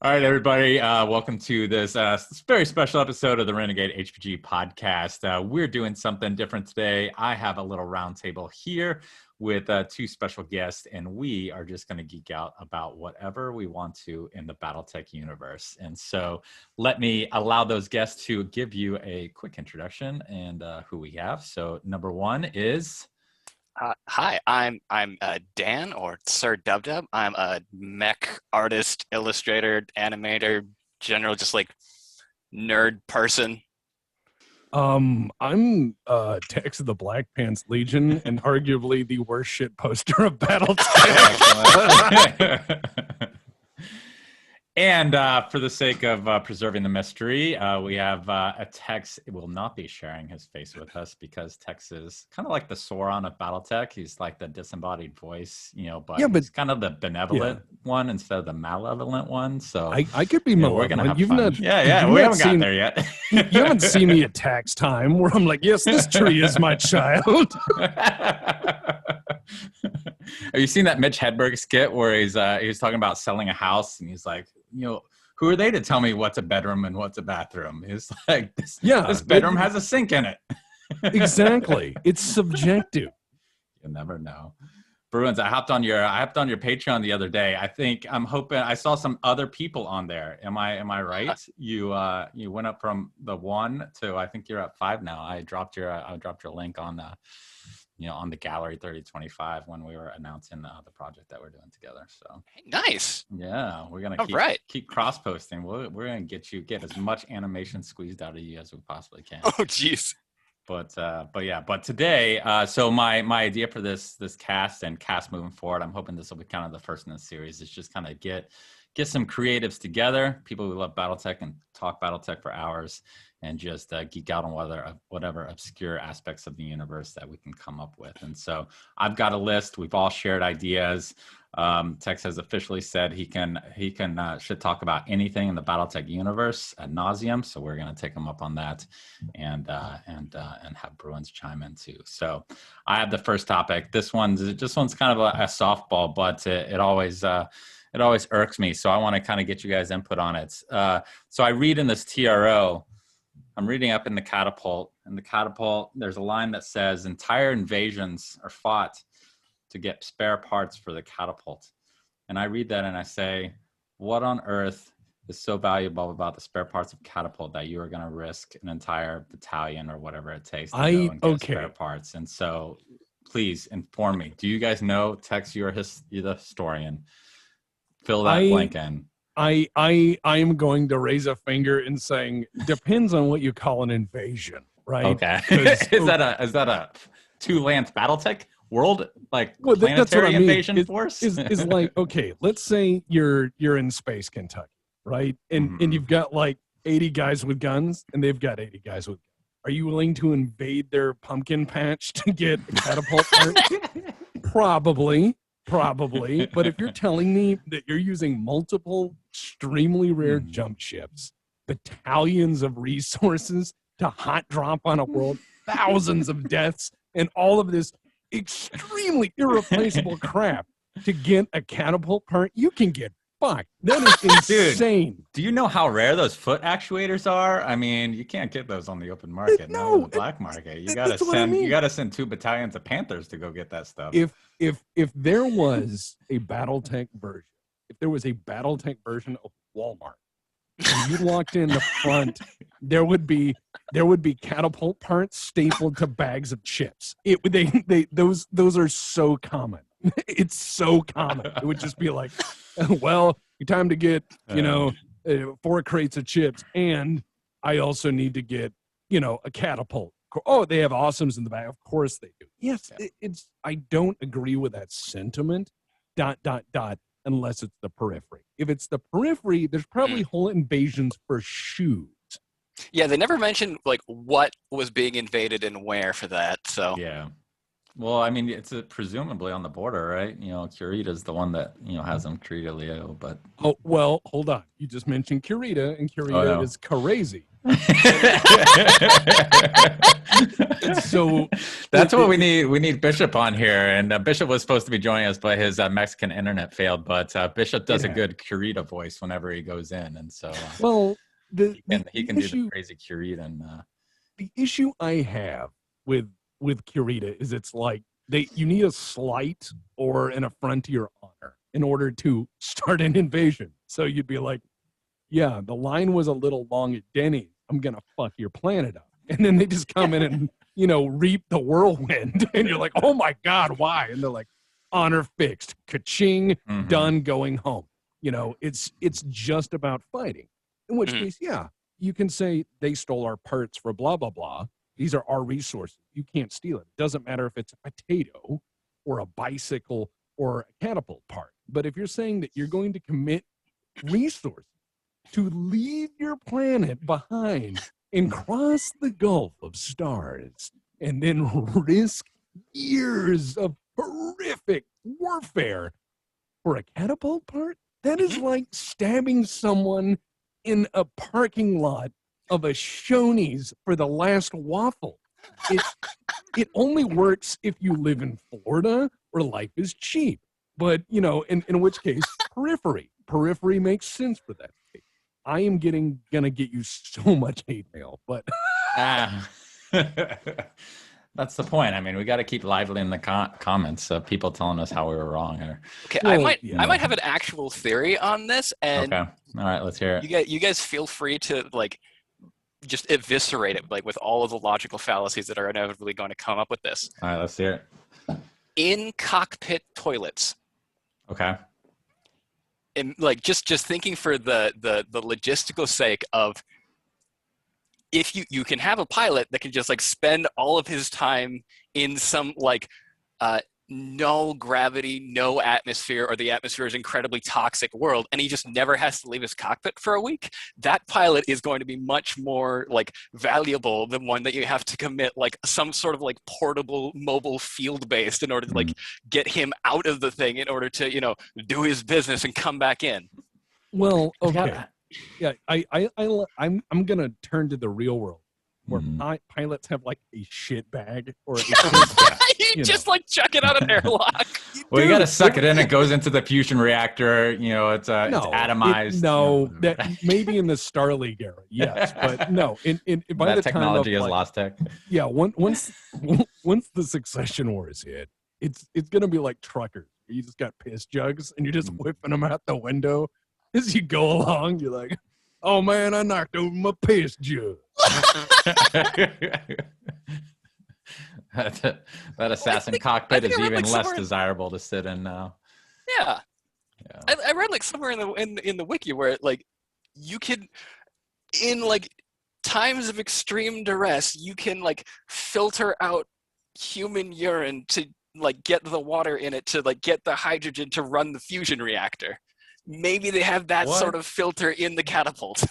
All right, everybody. Welcome to this very special episode of the Renegade HPG podcast. We're doing something different today. I have a little roundtable here with two special guests, and we are just going to geek out about whatever we want to in the BattleTech universe. And so let me allow those guests to give you a quick introduction and who we have. So number one is... Hi, I'm Dan, or sirdubdub. I'm a mech artist, illustrator, animator, general, just like nerd person. I'm Tex of the Black Pants Legion, and arguably the worst shit poster of BattleTech. And for the sake of preserving the mystery, we have a Tex. It will not be sharing his face with us because Tex is kind of like the Sauron of BattleTech. He's like the disembodied voice, but he's kind of the benevolent one instead of the malevolent one. So I could be malevolent. We're gonna have You've fun. not, we haven't gotten there yet. You haven't seen me at tax time where I'm like, yes, this tree is my child. Have you seen that Mitch Hedberg skit where he's talking about selling a house and he's like, who are they to tell me what's a bedroom and what's a bathroom? It's like, this bedroom has a sink in it. Exactly. It's subjective. You'll never know. Bruins, I hopped on your Patreon the other day. I'm hoping I saw some other people on there. Am I right? You went up from the 1 to I think you're at 5 now. I dropped your link on the on the Gallery 3025 when we were announcing the project that we're doing together. So nice. Yeah, we're gonna keep cross posting. We're gonna get as much animation squeezed out of you as we possibly can. Oh jeez. But today, so my idea for this cast moving forward, I'm hoping this will be kind of the first in the series, is just kind of get some creatives together, people who love BattleTech and talk BattleTech for hours, and just geek out on whatever obscure aspects of the universe that we can come up with. And so I've got a list. We've all shared ideas. Tex has officially said he should talk about anything in the BattleTech universe ad nauseum. So we're going to take him up on that, and have Bruins chime in too. So I have the first topic. This one's kind of a softball, but it always irks me. So I want to kind of get you guys input on it. So I read in this TRO. I'm reading up in the Catapult. In the Catapult, there's a line that says entire invasions are fought to get spare parts for the Catapult. And I read that and I say, what on earth is so valuable about the spare parts of Catapult that you are going to risk an entire battalion or whatever it takes to go and get spare parts? And so please inform me. Do you guys know? Tex, you're the historian. Fill that blank in. I am going to raise a finger in saying depends on what you call an invasion, right? Okay. Is that a 2-lance BattleTech world, like planetary that's what I mean. invasion force? Is like, okay, let's say you're in space Kentucky, right? And you've got like 80 guys with guns and they've got 80 guys with guns. Are you willing to invade their pumpkin patch to get a catapult part? Probably. But if you're telling me that you're using multiple extremely rare jump ships, battalions of resources to hot drop on a world, thousands of deaths, and all of this extremely irreplaceable crap to get a catapult part, you can get fucked. That is insane. Dude, do you know how rare those foot actuators are? I mean, you can't get those on the open market. No, on the black market. You gotta send 2 battalions of Panthers to go get that stuff. If there was a BattleTech version of Walmart, and you walked in the front, there would be catapult parts stapled to bags of chips. Those are so common. It's so common. It would just be like, well, time to get 4 crates of chips, and I also need to get a catapult. Oh, they have awesomes in the back. Of course they do. Yes, it's. I don't agree with that sentiment. ... Unless it's the periphery. If it's the periphery, there's probably whole invasions for shoes. Yeah, they never mentioned like what was being invaded and where for that. So yeah. Well, I mean, it's presumably on the border, right? Kurita's the one that has them treated Leo, but hold on. You just mentioned Kurita, and Kurita is crazy. So that's what we need. We need Bishop on here, and Bishop was supposed to be joining us, but his Mexican internet failed. But Bishop does a good Curita voice whenever he goes in, and so he can do the crazy Curita. And the issue I have with Curita is it's like you need a slight or an affront to your honor in order to start an invasion. So you'd be like, yeah, the line was a little long at Denny's. I'm going to fuck your planet up. And then they just come in and, reap the whirlwind. And you're like, oh my God, why? And they're like, honor fixed. Ka-ching, done, going home. It's just about fighting. In which case, yeah, you can say they stole our parts for blah, blah, blah. These are our resources. You can't steal it. It doesn't matter if it's a potato or a bicycle or a catapult part. But if you're saying that you're going to commit resources to leave your planet behind and cross the Gulf of Stars and then risk years of horrific warfare for a catapult part, that is like stabbing someone in a parking lot of a Shoney's for the last waffle. It only works if you live in Florida or life is cheap. But, in which case, periphery makes sense for that. I am gonna get you so much hate mail, but that's the point. I mean, we got to keep lively in the comments. People telling us how we were wrong. Okay, well, I might have an actual theory on this, and okay, all right, let's hear it. You guys feel free to just eviscerate it, with all of the logical fallacies that are inevitably going to come up with this. All right, let's hear it. In cockpit toilets. Okay. And just thinking for the logistical sake of, if you can have a pilot that can just spend all of his time in some no gravity, no atmosphere, or the atmosphere is incredibly toxic world, and he just never has to leave his cockpit for a week, that pilot is going to be much more valuable than one that you have to commit some sort of portable mobile field based in order to get him out of the thing in order to do his business and come back in. Well, okay, yeah, I'm gonna turn to the real world where pilots have a shit bag or a you just chuck it out an airlock. Well, you got to suck it in. It goes into the fusion reactor. It's atomized. That maybe in the Star League era, yes, but no. By that the technology time of, is lost tech. Yeah, once the succession wars hit, it's gonna be like truckers. You just got piss jugs and you're just whipping them out the window as you go along. You're like, oh man, I knocked over my piss jug. that assassin cockpit is even less desirable to sit in now. Yeah. I read somewhere in the wiki where you can, in times of extreme duress, you can filter out human urine to get the water in it to get the hydrogen to run the fusion reactor. Maybe they have that sort of filter in the catapult.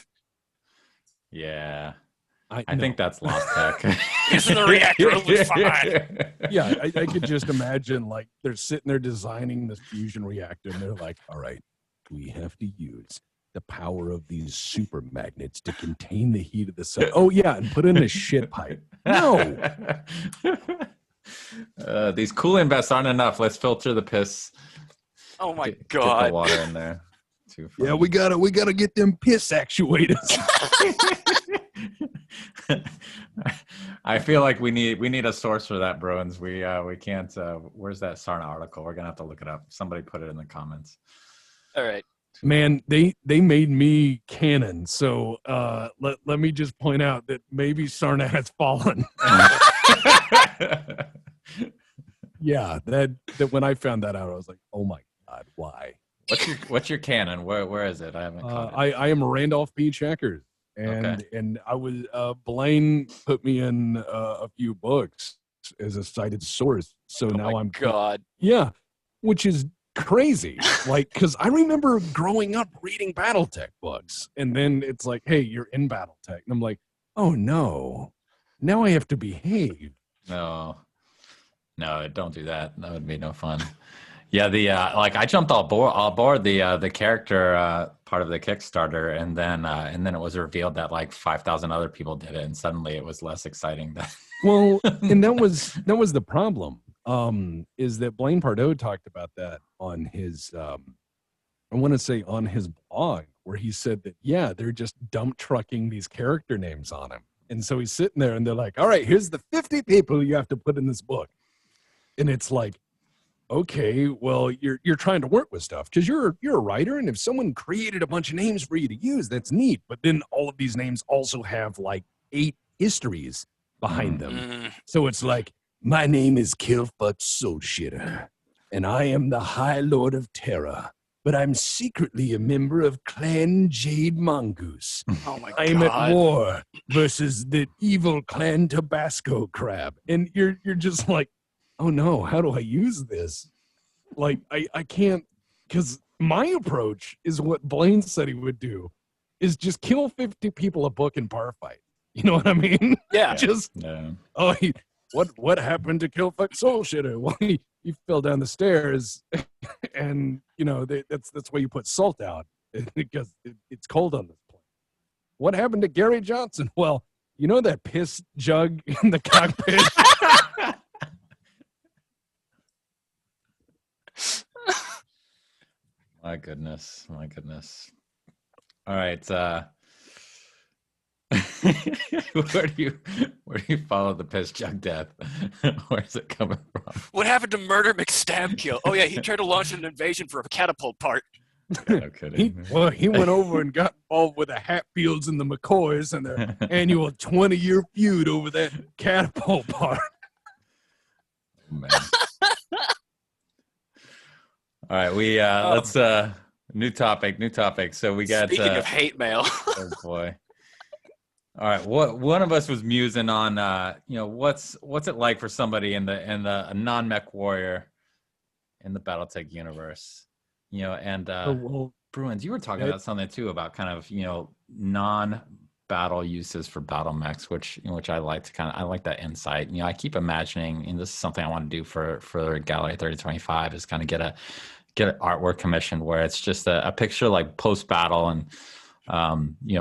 Yeah. I think that's lost tech. Isn't the reactor will be fine? Yeah, I could just imagine they're sitting there designing this fusion reactor and they're like, all right, we have to use the power of these super magnets to contain the heat of the sun. Oh yeah, and put in a shit pipe. No. These cooling vests aren't enough. Let's filter the piss. Oh my God. Get the water in there. Too funny. Yeah, we gotta get them piss actuators. I feel like we need a source for that, Bruins. We can't. Where's that Sarna article? We're gonna have to look it up. Somebody put it in the comments. All right, man. They made me canon, so let me just point out that maybe Sarna has fallen. Yeah, that when I found that out, I was like, oh my God, why? What's your canon? Where is it? I haven't. I am Randolph B. Checkers. And I was Blaine put me in a few books as a cited source. So now I'm God. Yeah, which is crazy. Because I remember growing up reading BattleTech books, and then it's like, hey, you're in BattleTech, and I'm like, oh no, now I have to behave. No, don't do that. That would be no fun. Yeah, the like I jumped all aboard the character part of the Kickstarter, and then it was revealed that like 5,000 other people did it, and suddenly it was less exciting. Well, and that was the problem. Is that Blaine Pardoe talked about that on his I want to say on his blog, where he said that yeah, they're just dump trucking these character names on him, and so he's sitting there and they're like, all right, here's the 50 people you have to put in this book, and it's like, okay, well, you're trying to work with stuff because you're a writer, and if someone created a bunch of names for you to use, that's neat. But then all of these names also have like 8 histories behind them, so it's like, my name is Killfuck Soulshitter, and I am the High Lord of Terror, but I'm secretly a member of Clan Jade Mongoose. Oh my I'm God. at war versus the evil Clan Tabasco Crab, and you're just like, oh no, how do I use this? Like, I can't, because my approach is what Blaine said he would do, is just kill 50 people a book in bar fight. You know what I mean? Yeah. Just, oh, what happened to Killfuck Soulshitter? Well, he fell down the stairs, and, you know, that's why you put salt out, because it's cold on this plane. What happened to Gary Johnson? Well, you know that piss jug in the cockpit? My goodness. All right. Where do you follow the piss jug death? Where's it coming from? What happened to Murder McStab Kill? Oh yeah, he tried to launch an invasion for a catapult part. No kidding. He went over and got involved with the Hatfields and the McCoys and their annual 20-year feud over that catapult part. Oh, man. All right, we let's new topic. So we got speaking of hate mail. Oh boy. All right, one of us was musing on what's it like for somebody in the non-mech warrior in the BattleTech universe, and Bruins, you were talking about something too about kind of non-battle uses for battle mechs, which I like I like that insight. I keep imagining, and this is something I want to do for Gallery 3025, is kind of get an artwork commissioned where it's just a picture like post-battle, and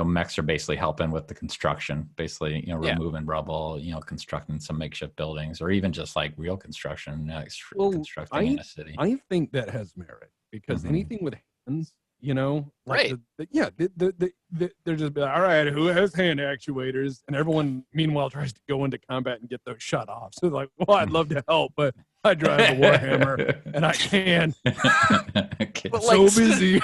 mechs are basically helping with the construction, basically, removing rubble, constructing some makeshift buildings, or even just like real construction, constructing in a city. I think that has merit, because anything with hands, right? They're just be like, all right, who has hand actuators? And everyone, meanwhile, tries to go into combat and get those shut off. So like, well, I'd love to help, but I drive a Warhammer and I can. Okay. But, so busy.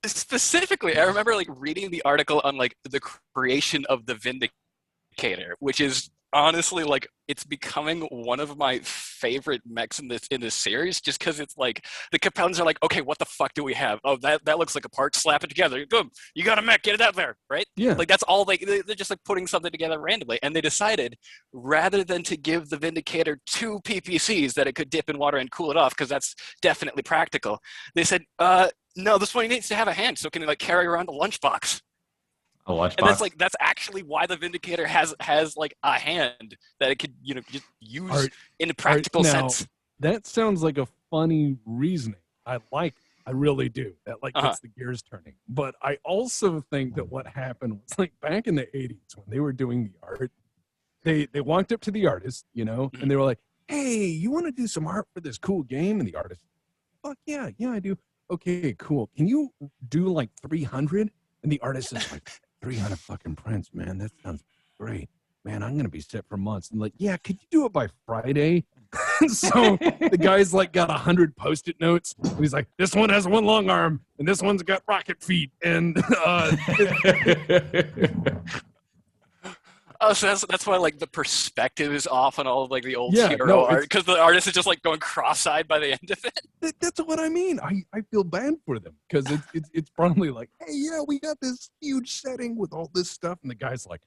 Specifically, I remember like reading the article on like the creation of the Vindicator, which is honestly like, it's becoming one of my favorite mechs in this series, just because it's like the Capellans are like, okay, what the fuck do we have? Oh, that looks like a part, slap it together. Boom, you got a mech, get it out there, right? Yeah. Like that's all they're just like putting something together randomly, and they decided rather than to give the Vindicator 2 PPCs that it could dip in water and cool it off, because that's definitely practical, they said, no, this one needs to have a hand so it can like carry around a lunchbox. A lunchbox. And that's actually why the Vindicator has like a hand that it could just use in a practical sense. That sounds like a funny reasoning. I really do. That like gets the gears turning. But I also think that what happened was like back in the 80s when they were doing the art, they walked up to the artist, and they were like, hey, you want to do some art for this cool game? And the artist, fuck yeah, I do. Okay, cool. Can you do like 300? And the artist is like, 300 fucking prints, man. That sounds great. Man, I'm going to be set for months. And like, yeah, could you do it by Friday? So the guy's like got 100 Post-it notes. And he's like, this one has one long arm and this one's got rocket feet. And oh, so that's why like the perspective is off on all of like the old hero art, because the artist is just like going cross-eyed by the end of it. That's what I mean. I feel bad for them, because it's probably like, hey, yeah, we got this huge setting with all this stuff, and the guy's like,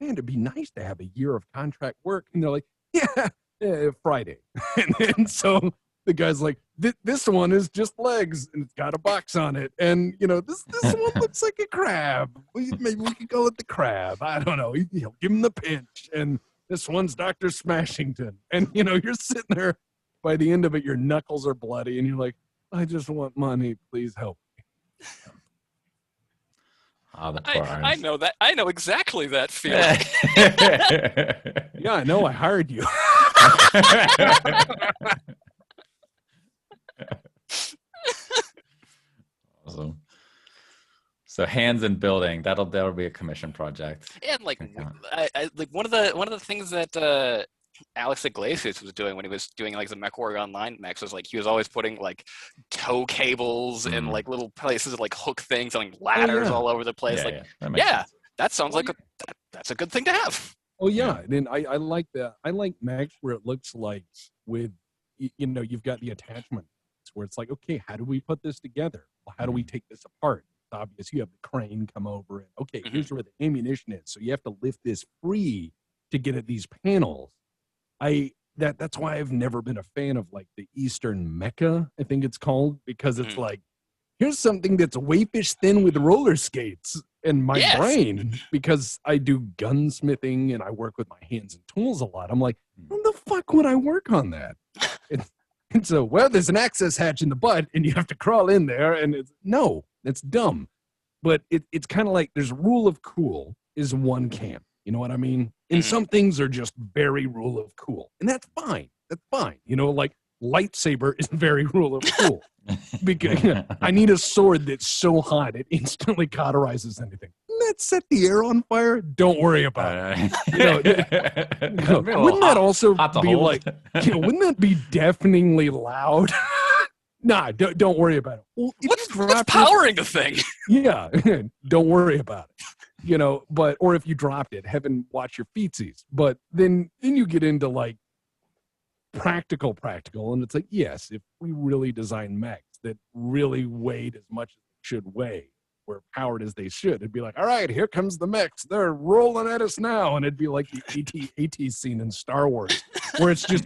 man, it'd be nice to have a year of contract work, and they're like, yeah, Friday, and so the guy's like, this one is just legs and it's got a box on it, and this one looks like a crab. Maybe we could call it the crab. I don't know. He'll give him the pinch, and this one's Dr. Smashington, and you're sitting there by the end of it, your knuckles are bloody, and you're like, I just want money. Please help me. Oh, the poor I arms. know that. I know exactly that feeling. Yeah, I know. I hired you. Awesome. So hands in building, that'll be a commission project. And like, like one of the things that Alex Iglesias was doing when he was doing like the MechWarrior Online mechs was like he was always putting like tow cables in like little places like hook things and like ladders all over the place. That sounds like that's a good thing to have. Oh yeah, and I like that. I like mechs where it looks like with you've got the attachment where it's like, okay, how do we put this together? Well, how do we take this apart? It's obvious you have the crane come over and okay, here's where the ammunition is. So you have to lift this free to get at these panels. That's why I've never been a fan of like the Eastern Mecha, I think it's called, because it's like, here's something that's wayfish thin with roller skates. And my brain, because I do gunsmithing and I work with my hands and tools a lot, I'm like, how the fuck would I work on that? And so, well, there's an access hatch in the butt and you have to crawl in there. And it's dumb. But it's kind of like there's rule of cool is one camp. You know what I mean? And some things are just very rule of cool. And that's fine. That's fine. Like lightsaber is very rule of cool. Because I need a sword that's so hot it instantly cauterizes anything. Let's set the air on fire. Don't worry about it. Wouldn't that also be like, wouldn't that be deafeningly loud? Nah, don't worry about it. Well, what's powering the thing? Yeah, don't worry about it. Or if you dropped it, heaven watch your feetsies. But then you get into like practical, and it's like, yes, if we really design mechs that really weighed as much as they should weigh, were powered as they should, it'd be like, all right, here comes the mechs, they're rolling at us now, and it'd be like the AT scene in Star Wars, where it's just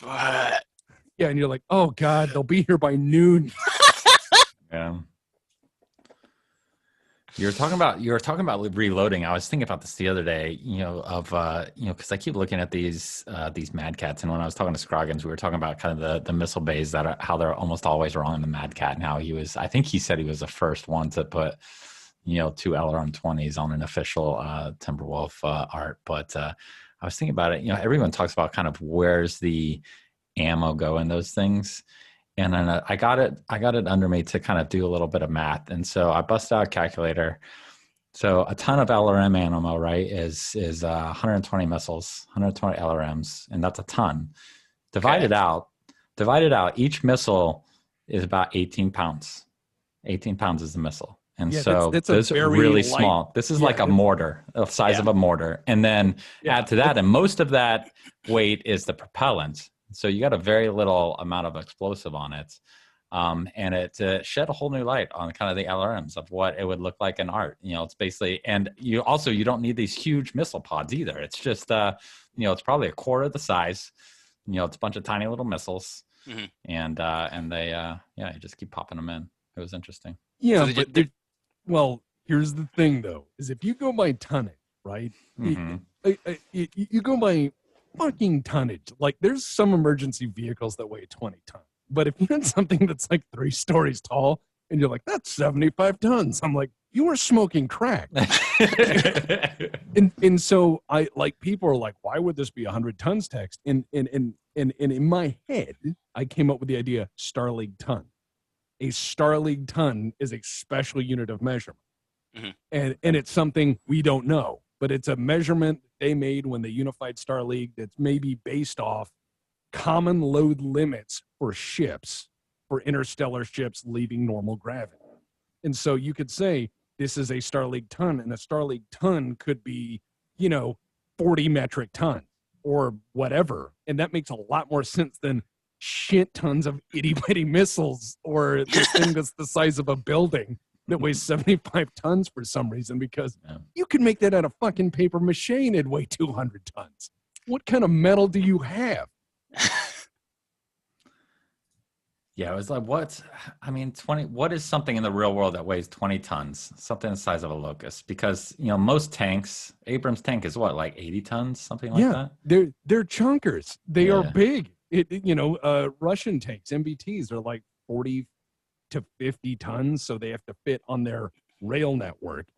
yeah, and you're like, oh god, they'll be here by noon. Yeah. You were talking about reloading. I was thinking about this the other day, because I keep looking at these Mad Cats, and when I was talking to Scroggins, we were talking about kind of the missile bays how they're almost always wrong in the Mad Cat, and how I think he said he was the first one to put, 2 LRM-20s on an official Timberwolf art. But I was thinking about it. Everyone talks about kind of where's the ammo go in those things. And then I got it under me to kind of do a little bit of math. And so I busted out a calculator. So a ton of LRM ammo, right, is 120 missiles, 120 LRMs, and that's a ton. Divided out, each missile is about 18 pounds. 18 pounds is the missile. And so that's this is really light, small. This is like a mortar, the size of a mortar. And then add to that, and most of that weight is the propellant. So you got a very little amount of explosive on it. And it shed a whole new light on kind of the LRMs of what it would look like in art. It's basically, and you don't need these huge missile pods either. It's just, it's probably a quarter of the size. It's a bunch of tiny little missiles. And they, you just keep popping them in. It was interesting. Yeah, so well, here's the thing though, is if you go by tonnage, right? You go by fucking tonnage. Like there's some emergency vehicles that weigh 20 tons. But if you had something that's like 3 stories tall and you're like, that's 75 tons. I'm like, you are smoking crack. and so I like people are like, why would this be 100 tons text? And in my head, I came up with the idea Star League ton. A Star League ton is a special unit of measurement. And it's something we don't know. But it's a measurement they made when they unified Star League that's maybe based off common load limits for ships, for interstellar ships leaving normal gravity. And so you could say this is a Star League ton, and a Star League ton could be, 40 metric tons or whatever. And that makes a lot more sense than shit tons of itty-bitty missiles or this thing that's the size of a building that weighs 75 tons for some reason, because you can make that out of fucking paper mache and it'd weigh 200 tons. What kind of metal do you have? Yeah, it was like, I mean, 20, what is something in the real world that weighs 20 tons? Something the size of a locust. Because, most tanks, Abrams tank is what, like 80 tons, something like that? They're chunkers. They are Yeah. big. Russian tanks, MBTs, are like 40 to 50 tons, so they have to fit on their rail network,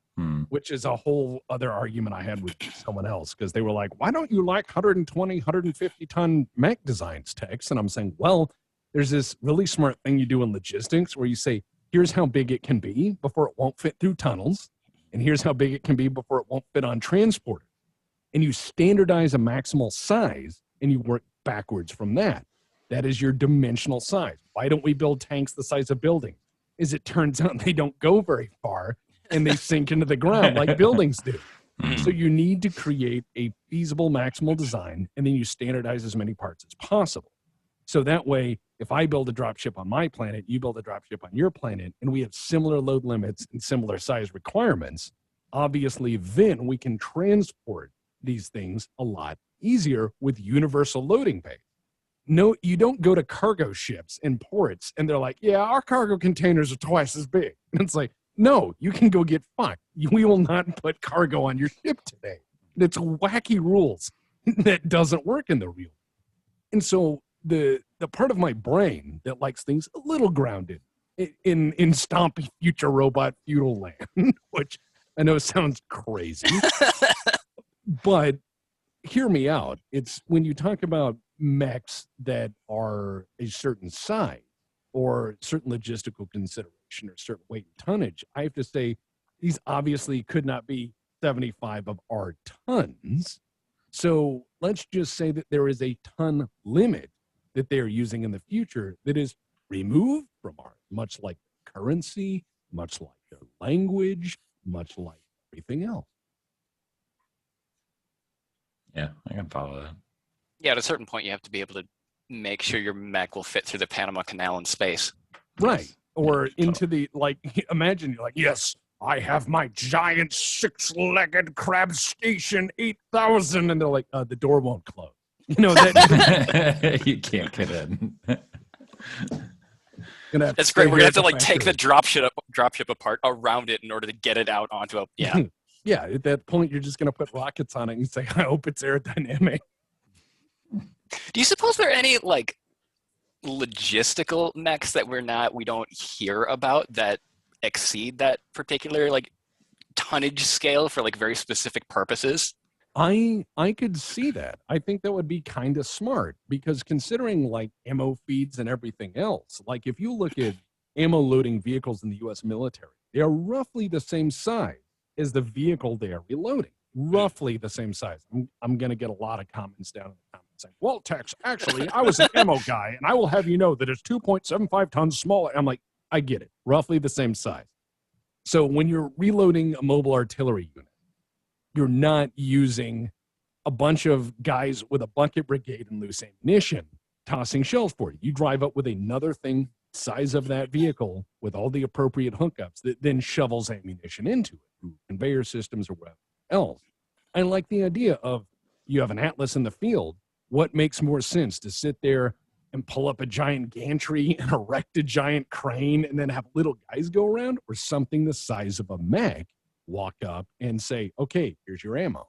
which is a whole other argument I had with someone else, because they were like, why don't you like 120, 150 ton mech designs, Tex? And I'm saying, well, there's this really smart thing you do in logistics where you say, here's how big it can be before it won't fit through tunnels, and here's how big it can be before it won't fit on transporters. And you standardize a maximal size, and you work backwards from that. That is your dimensional size. Why don't we build tanks the size of buildings? As it turns out, they don't go very far, and they sink into the ground like buildings do. So you need to create a feasible maximal design, and then you standardize as many parts as possible. So that way, if I build a dropship on my planet, you build a dropship on your planet, and we have similar load limits and similar size requirements, obviously then we can transport these things a lot easier with universal loading bays. No, you don't go to cargo ships in ports and they're like, yeah, our cargo containers are twice as big. And it's like, no, you can go get fucked. We will not put cargo on your ship today. It's wacky rules that doesn't work in the real. And so the part of my brain that likes things a little grounded in stompy future robot feudal land, which I know sounds crazy, but hear me out. It's when you talk about mechs that are a certain size or certain logistical consideration or certain weight and tonnage, I have to say these obviously could not be 75 of our tons. So let's just say that there is a ton limit that they're using in the future that is removed from ours, much like currency, much like their language, much like everything else. Yeah, I can follow that. Yeah, at a certain point, you have to be able to make sure your mech will fit through the Panama Canal in space. Right. Or into the, like, imagine you're like, yes, I have my giant six-legged crab station 8,000. And they're like, the door won't close. That you can't get in. That's great. We're going to have to, like, take the dropship apart around it in order to get it out onto a, yeah. Yeah, at that point, you're just going to put rockets on it and say, I hope it's aerodynamic. Do you suppose there are any, like, logistical mechs that we don't hear about that exceed that particular, like, tonnage scale for, like, very specific purposes? I could see that. I think that would be kind of smart, because considering, like, ammo feeds and everything else, like, if you look at ammo loading vehicles in the U.S. military, they are roughly the same size as the vehicle they are reloading. Roughly the same size. I'm going to get a lot of comments down in the comments saying, well, Tex, actually, I was an ammo guy, and I will have you know that it's 2.75 tons smaller. I'm like, I get it. Roughly the same size. So when you're reloading a mobile artillery unit, you're not using a bunch of guys with a bucket brigade and loose ammunition tossing shells for you. You drive up with another thing size of that vehicle with all the appropriate hookups that then shovels ammunition into it through conveyor systems or whatever else. I like the idea of you have an Atlas in the field. What makes more sense, to sit there and pull up a giant gantry and erect a giant crane and then have little guys go around, or something the size of a mech walk up and say, okay, here's your ammo?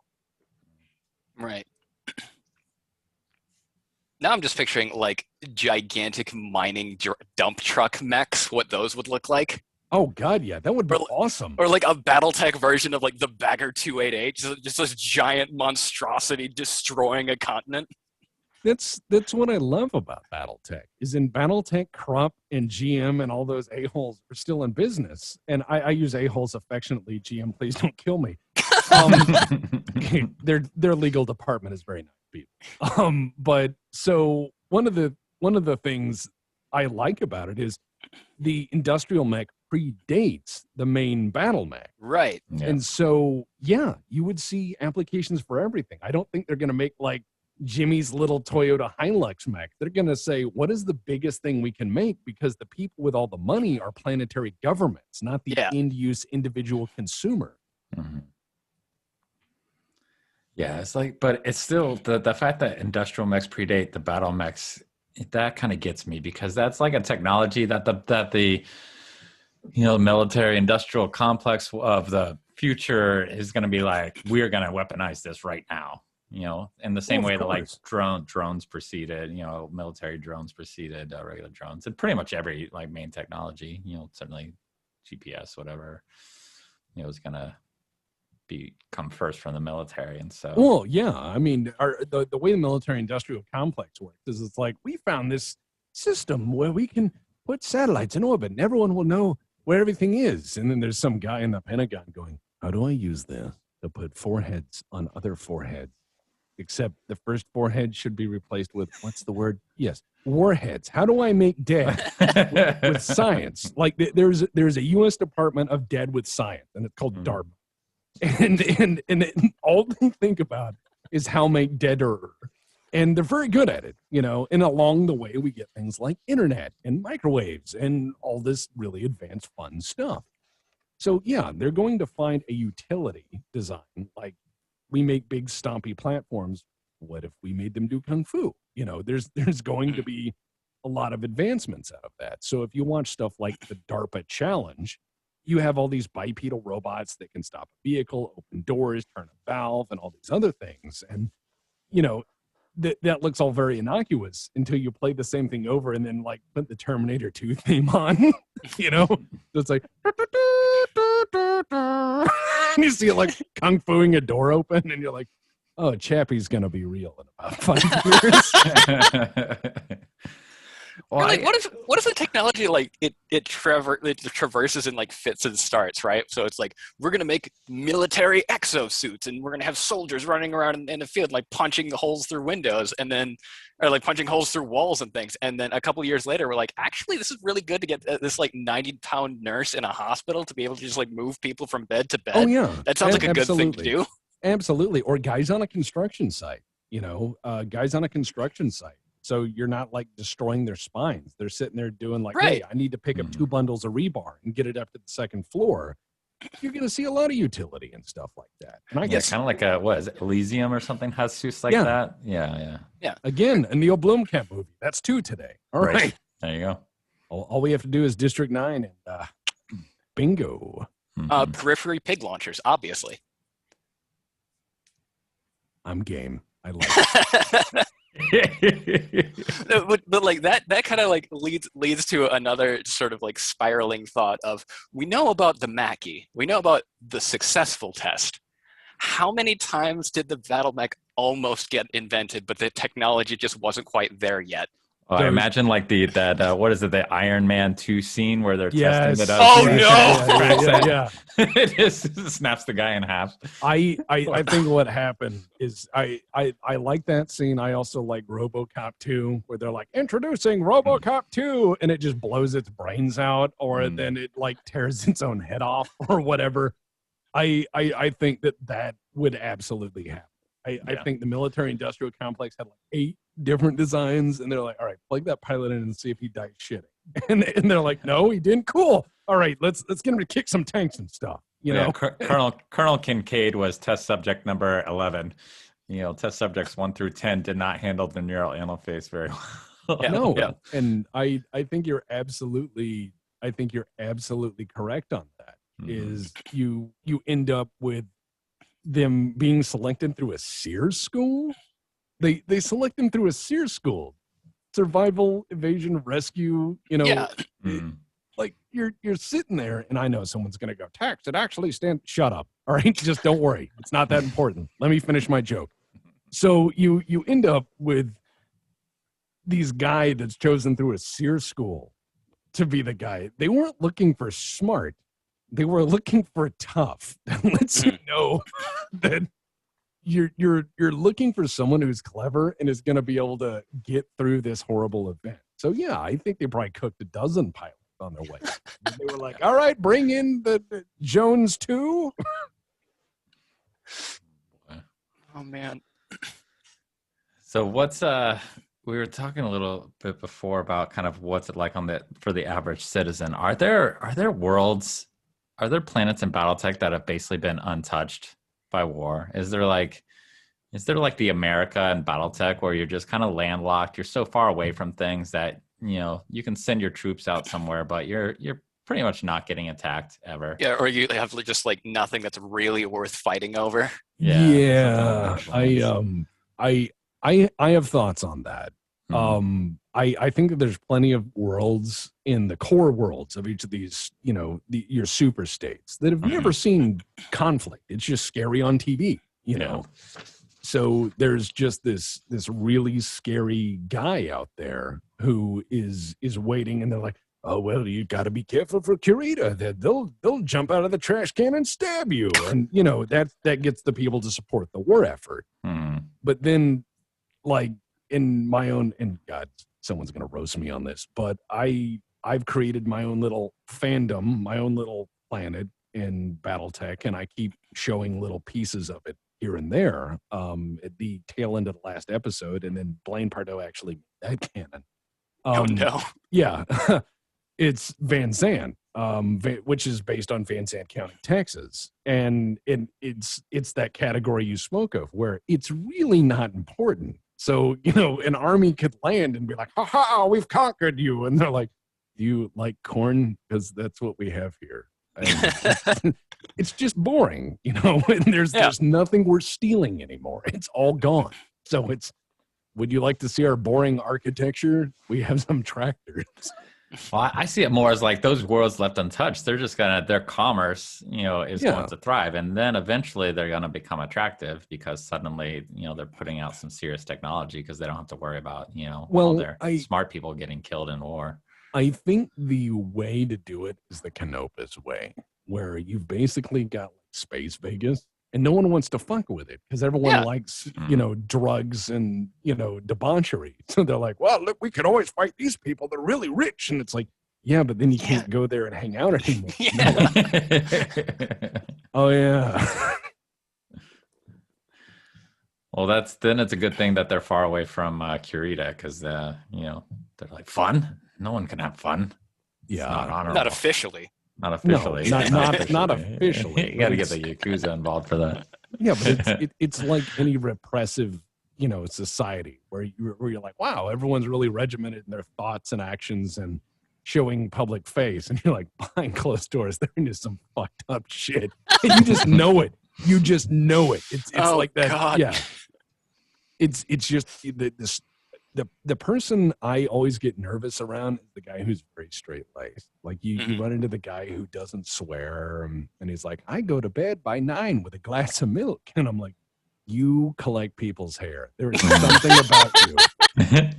Right. Now I'm just picturing, like, gigantic mining dump truck mechs, what those would look like. Oh, God, yeah. That would be awesome. Or, like, a BattleTech version of, like, the Bagger 288, just this giant monstrosity destroying a continent. That's what I love about BattleTech, is in BattleTech, Krupp and GM and all those a-holes are still in business. And I use a-holes affectionately. GM, please don't kill me. Their legal department is very nice people. But so one of the things I like about it is the industrial mech predates the main battle mech. Right. Yeah. And so, yeah, you would see applications for everything. I don't think they're going to make, like, Jimmy's little Toyota Hilux mech. They're going to say, what is the biggest thing we can make? Because the people with all the money are planetary governments, not the end-use individual consumer. Mm-hmm. Yeah, it's like, but it's still the fact that industrial mechs predate the battle mechs that kind of gets me, because that's like a technology that the military industrial complex of the future is going to be like, we're going to weaponize this right now. In the same way that like drones preceded, military drones preceded regular drones, and pretty much every like main technology, certainly GPS, whatever, is going to come first from the military. And so, well, yeah, I mean, the way the military industrial complex works is it's like, we found this system where we can put satellites in orbit and everyone will know where everything is. And then there's some guy in the Pentagon going, how do I use this to put foreheads on other foreheads? Except the first forehead should be replaced with, what's the word? Yes, warheads. How do I make dead with science? Like there's a U.S. Department of Dead with Science, and it's called DARPA. And all they think about is how make deader. And they're very good at it, and along the way we get things like internet and microwaves and all this really advanced fun stuff. So yeah, they're going to find a utility design, like, we make big stompy platforms. What if we made them do kung fu? There's going to be a lot of advancements out of that. So if you watch stuff like the DARPA challenge, you have all these bipedal robots that can stop a vehicle, open doors, turn a valve, and all these other things. And, that looks all very innocuous until you play the same thing over and then like put the Terminator 2 theme on, So it's like, and you see it like kung fuing a door open and you're like, oh, Chappie's going to be real in about 5 years. Well, like, what if the technology like it traverses in like fits and starts, right? So it's like, we're gonna make military exosuits and we're gonna have soldiers running around in the field like punching holes through windows, and then or like punching holes through walls and things. And then a couple years later, we're like, actually, this is really good to get this like 90-pound nurse in a hospital to be able to just like move people from bed to bed. Oh yeah, that sounds like a good thing to do. Absolutely, or guys on a construction site. Guys on a construction site. So you're not like destroying their spines. They're sitting there doing like, right. Hey, I need to pick up 2 bundles of rebar and get it up to the 2nd floor. You're going to see a lot of utility and stuff like that. And I guess kind of like what is it, Elysium or something has suits like that? Yeah. Again, a Neil Blomkamp movie. That's 2 today. All right. There you go. All we have to do is District 9 and bingo. Periphery pig launchers, obviously. I'm game. I like it. but like that kind of like leads to another sort of like spiraling thought of, we know about the Mackie, we know about the successful test. How many times did the BattleTech almost get invented, but the technology just wasn't quite there yet? I imagine like what is it, the Iron Man 2 scene where they're testing it out. Oh no! Yeah. It just snaps the guy in half. I think what happened is I like that scene. I also like RoboCop 2, where they're like, introducing RoboCop 2, and it just blows its brains out, or then it like tears its own head off or whatever. I think that would absolutely happen. I think the military industrial complex had like 8 different designs, and they're like, all right, plug that pilot in and see if he dies shitting. And they're like, no, he didn't. Cool. All right, let's get him to kick some tanks and stuff. Colonel Kincaid was test subject number 11. Test subjects 1 through 10 did not handle the neural interface very well. And I think you're absolutely correct on that. Is you end up with them being selected through a Sears school. They select them through a Sears school, survival, evasion, rescue. Like you're sitting there, and I know someone's gonna go, Tex, it actually shut up. All right, just don't worry, it's not that important. Let me finish my joke. So you end up with these guy that's chosen through a Sears school to be the guy. They weren't looking for smart. They were looking for tough. That lets you know that you're looking for someone who's clever and is going to be able to get through this horrible event. So yeah, I think they probably cooked a dozen pilots on their way. They were like, all right, bring in the Jones 2. Oh man. So what's we were talking a little bit before about kind of what's it like for the average citizen. Are there worlds, are there planets in BattleTech that have basically been untouched by war? Is there like Is there like the America and BattleTech where you're just kind of landlocked? You're so far away from things that, you know, you can send your troops out somewhere, but you're pretty much not getting attacked ever. Yeah, or you have just like nothing that's really worth fighting over. Yeah. I have thoughts on that. I think that there's plenty of worlds in the core worlds of each of these, you know, your super states that have never seen conflict. It's just scary on TV, you know. So there's just this really scary guy out there who is waiting, and they're like, oh well, you got to be careful for Kurita. They'll jump out of the trash can and stab you, and you know that gets the people to support the war effort. But then, like in my own, and God, someone's gonna roast me on this, but I've created my own little fandom, my own little planet in BattleTech, and I keep showing little pieces of it here and there at the tail end of the last episode, and then Blaine Pardo actually made that canon. Oh no. Yeah. It's Van Zandt, which is based on Van Zandt County, Texas. And it's that category you spoke of where it's really not important. So, you know, an army could land and be like, ha ha, we've conquered you. And they're like, do you like corn? Because that's what we have here. It's just boring, you know, and there's nothing we're stealing anymore. It's all gone. So would you like to see our boring architecture? We have some tractors. Well, I see it more as like those worlds left untouched. They're just their commerce, you know, is going to thrive. And then eventually they're going to become attractive because suddenly, you know, they're putting out some serious technology because they don't have to worry about, you know, all their smart people getting killed in war. I think the way to do it is the Canopus way, where you've basically got like Space Vegas, and no one wants to fuck with it because everyone likes, you know, drugs and, you know, debauchery. So they're like, well, look, we can always fight these people. They're really rich. And it's like, yeah, but then you can't go there and hang out anymore. Oh, yeah. Well, then it's a good thing that they're far away from Kurita because, you know, they're like, fun? No one can have fun. Yeah. It's not honorable. Not officially. Not officially. No, not officially. You got to get the Yakuza involved for that. Yeah, but it's like any repressive, you know, society where you're like, wow, everyone's really regimented in their thoughts and actions and showing public face. And you're like, behind closed doors, they're into some fucked up shit. And you just know it. You just know it. It's like that. God. Yeah. It's just the person I always get nervous around is the guy who's very straight-laced. Like you run into the guy who doesn't swear, and he's like, I go to bed by 9 with a glass of milk. And I'm like, you collect people's hair. There is something about you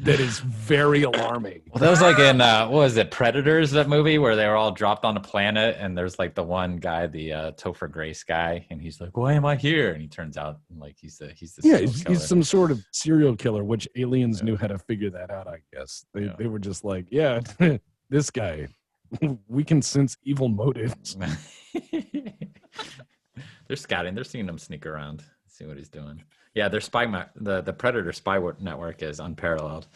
that is very alarming. Well, that was like in, what was it, Predators, that movie where they were all dropped on a planet, and there's like the one guy, the Topher Grace guy, and he's like, why am I here? And he turns out like he's the he's some sort of serial killer, which aliens knew how to figure that out, I guess. They were just like, yeah, this guy, we can sense evil motives. They're scouting. They're seeing him sneak around, see what he's doing. Yeah, their the Predator spy network is unparalleled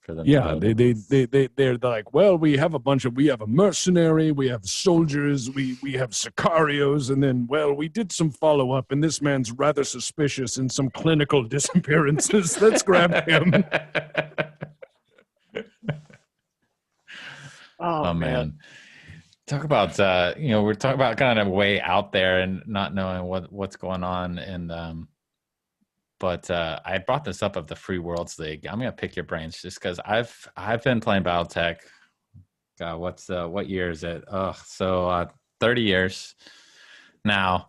for them. Yeah, they're like, well, we have a mercenary, we have soldiers, we have sicarios, and then, well, we did some follow up, and this man's rather suspicious in some clinical disappearances. Let's grab him. Oh man. Talk about you know, we're talking about kind of way out there and not knowing what's going on, and but I brought this up of the Free Worlds League. I'm gonna pick your brains just because I've been playing BattleTech. God, what year is it? 30 years now,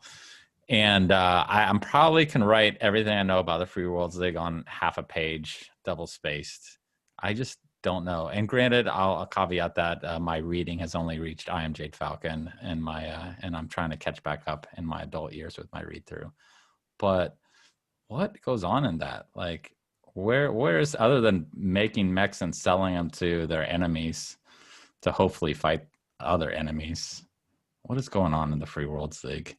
and I'm probably can write everything I know about the Free Worlds League on half a page, double spaced. I just don't know. And granted, I'll caveat that my reading has only reached I Am Jade Falcon, and and I'm trying to catch back up in my adult years with my read through. But what goes on in that? Like, where is, other than making mechs and selling them to their enemies to hopefully fight other enemies, what is going on in the Free Worlds League?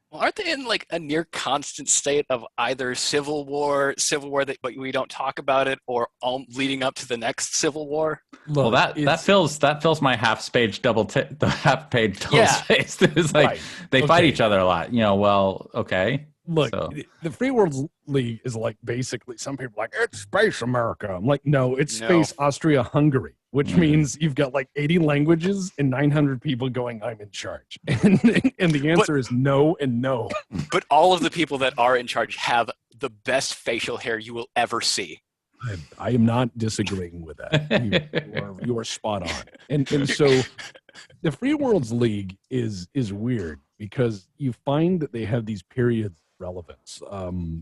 Well, aren't they in like a near constant state of either civil war that but we don't talk about it, or all leading up to the next civil war? Well, that fills my half page double space. It's like they fight each other a lot. You know, well, okay. Look, So the Free World League is like basically some people are like it's Space America. I'm like, no, it's No. Space Austria-Hungary, which Mhm. means you've got like 80 languages and 900 people going, I'm in charge. And the answer is no and no. But all of the people that are in charge have the best facial hair you will ever see. I am not disagreeing with that. You are spot on. And so the Free Worlds League is weird because you find that they have these periods of relevance.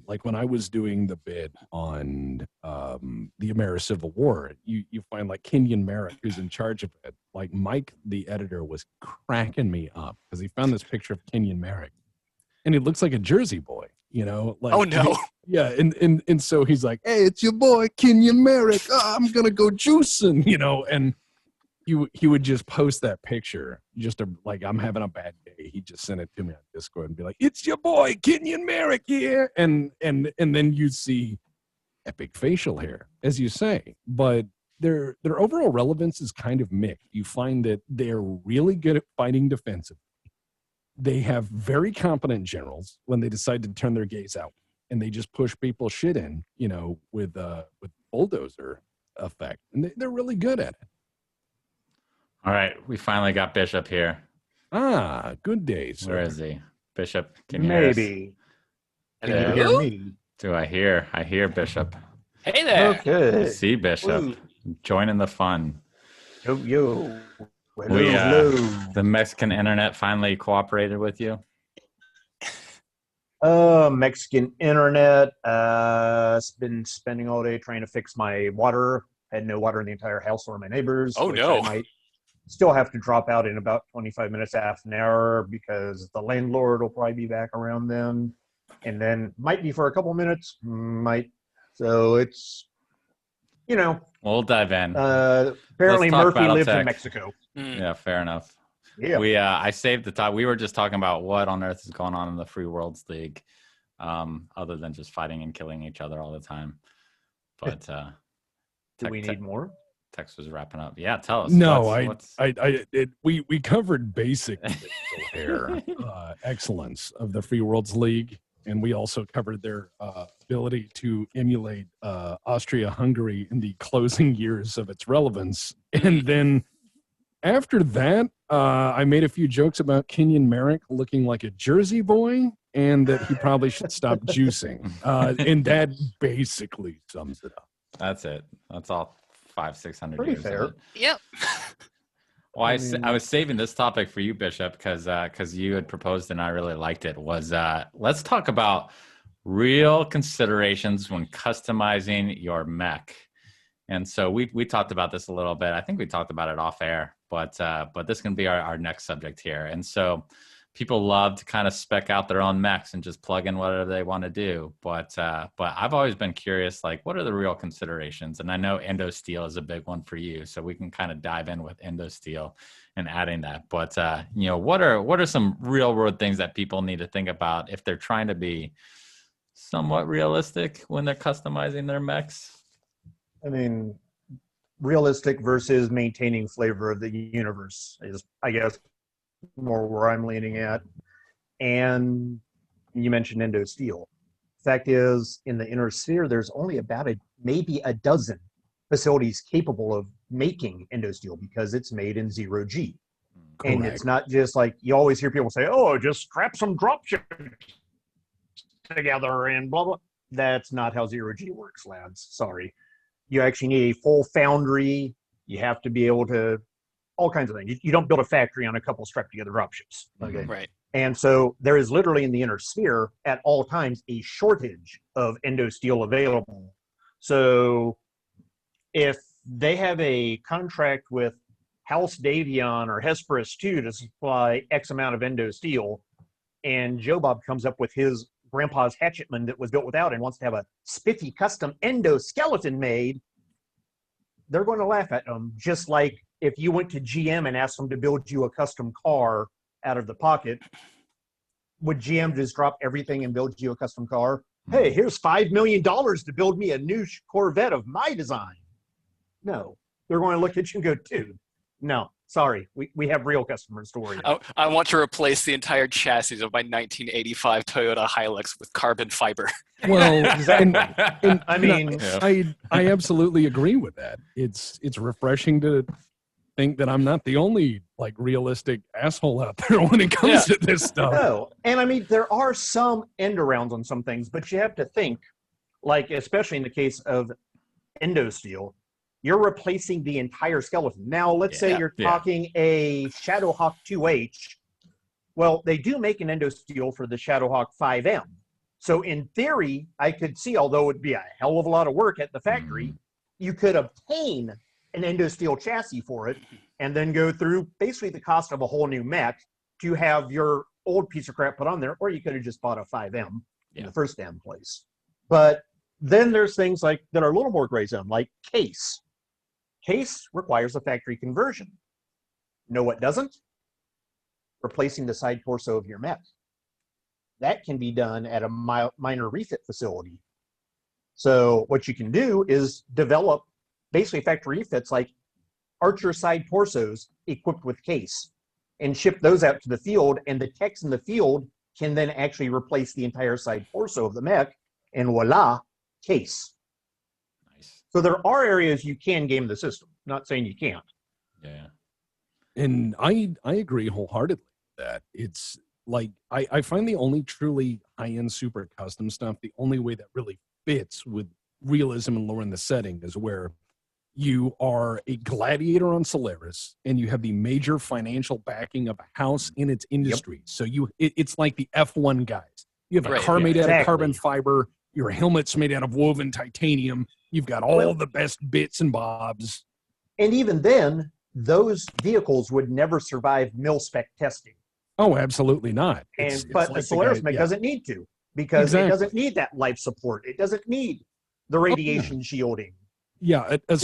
Like when I was doing the bid on the American Civil War, you find like Kenyon Merrick, who's in charge of it. Like Mike, the editor, was cracking me up because he found this picture of Kenyon Merrick, and he looks like a Jersey boy. You know, like Oh no. yeah, and so he's like, "Hey, it's your boy Kenyon Merrick. Oh, I'm gonna go juicing," you know, and he would just post that picture, like I'm having a bad day. He just sent it to me on Discord and be like, "It's your boy Kenyon Merrick here," and then you see epic facial hair, as you say, but their overall relevance is kind of mixed. You find that they're really good at fighting defensively. They have very competent generals when they decide to turn their gaze out, and they just push people's shit in, you know, with bulldozer effect, and they're really good at it. all right, we finally got Bishop here. Ah, good day, sir. Where is he? Bishop, can you hear us? Maybe. Can Hello? you hear me? Do I hear? I hear Bishop. Hey there. I Okay. see Bishop. Ooh. Joining the fun. Yo. Hello, We, hello. The Mexican internet finally cooperated with you. Mexican internet. Been spending all day trying to fix my water. Had no water in the entire house or my neighbors. Oh, which no. I might still have to drop out in about 25 minutes, half an hour, because the landlord will probably be back around then. And then might be for a couple minutes. Might. So it's, you know, We'll dive in. apparently talk Murphy lives BattleTech. in Mexico. Yeah, fair enough. Yeah. I saved the top. We were just talking about what on earth is going on in the Free Worlds League, other than just fighting and killing each other all the time. But Do we need more? Tex was wrapping up. Yeah, tell us. No, we covered basic facial hair excellence of the Free Worlds League, and we also covered their ability to emulate Austria-Hungary in the closing years of its relevance. And then after that, I made a few jokes about Kenyon Merrick looking like a Jersey boy, and that he probably should stop juicing. And that basically sums it up. That's it. That's all 500-600 Pretty years. fair. Of it. Yep. Well, I I was saving this topic for you, Bishop, because you had proposed and I really liked it. Was let's talk about real considerations when customizing your mech. And so we talked about this a little bit. I think we talked about it off air, but this can be our next subject here. And so people love to kind of spec out their own mechs and just plug in whatever they want to do. But I've always been curious, like, what are the real considerations? And I know endo steel is a big one for you, so we can kind of dive in with endo steel and adding that. But you know, what are some real world things that people need to think about if they're trying to be somewhat realistic when they're customizing their mechs? I mean, realistic versus maintaining flavor of the universe is, I guess, more where I'm leaning at. And you mentioned endo steel. Fact is, in the inner sphere, there's only about maybe a dozen facilities capable of making endo steel because it's made in 0G. Correct. And it's not just like you always hear people say, "Oh, just scrap some dropships together and blah blah." That's not how 0G works, lads. Sorry. You actually need a full foundry. You have to be able to, all kinds of things. You don't build a factory on a couple strapped together dropships. Okay. Right. And so there is literally in the inner sphere at all times a shortage of endo steel available. So if they have a contract with House Davion or Hesperus 2 to supply X amount of endo steel, and Joe Bob comes up with his grandpa's hatchetman that was built without and wants to have a spiffy custom endo skeleton made, they're going to laugh at them. Just like if you went to GM and asked them to build you a custom car out of the pocket, would GM just drop everything and build you a custom car? Hey, here's $5 million to build me a new Corvette of my design. No, they're going to look at you and go, dude, no, Sorry, we have real customer stories. I want to replace the entire chassis of my 1985 Toyota Hilux with carbon fiber. Well, Exactly. and I mean, I absolutely agree with that. It's refreshing to think that I'm not the only like realistic asshole out there when it comes to this stuff. no. And I mean, there are some end arounds on some things, but you have to think, like, especially in the case of endosteel, you're replacing the entire skeleton. Now, let's say you're talking a Shadowhawk 2H. Well, they do make an endosteel for the Shadowhawk 5M. So in theory, I could see, although it'd be a hell of a lot of work at the factory, you could obtain an endosteel chassis for it and then go through basically the cost of a whole new mech to have your old piece of crap put on there, or you could have just bought a 5M in the first damn place. But then there's things like that are a little more gray zone, like case. Case requires a factory conversion. No, what doesn't? Replacing the side torso of your mech. That can be done at a minor refit facility. So what you can do is develop basically factory refits like Archer side torsos equipped with case and ship those out to the field, and the techs in the field can then actually replace the entire side torso of the mech, and voila, case. Nice. So there are areas you can game the system. Not saying you can't. Yeah. And I agree wholeheartedly with that. It's like I find the only truly high-end super custom stuff, the only way that really fits with realism and lore in the setting is where you are a gladiator on Solaris and you have the major financial backing of a house in its industry. So it's like the F1 guys. You have a car made out of carbon fiber, your helmet's made out of woven titanium, you've got all the best bits and bobs. And even then, those vehicles would never survive mil-spec testing. Oh, absolutely not. But the Solaris mech doesn't need to, because it doesn't need that life support. It doesn't need the radiation shielding. Yeah, a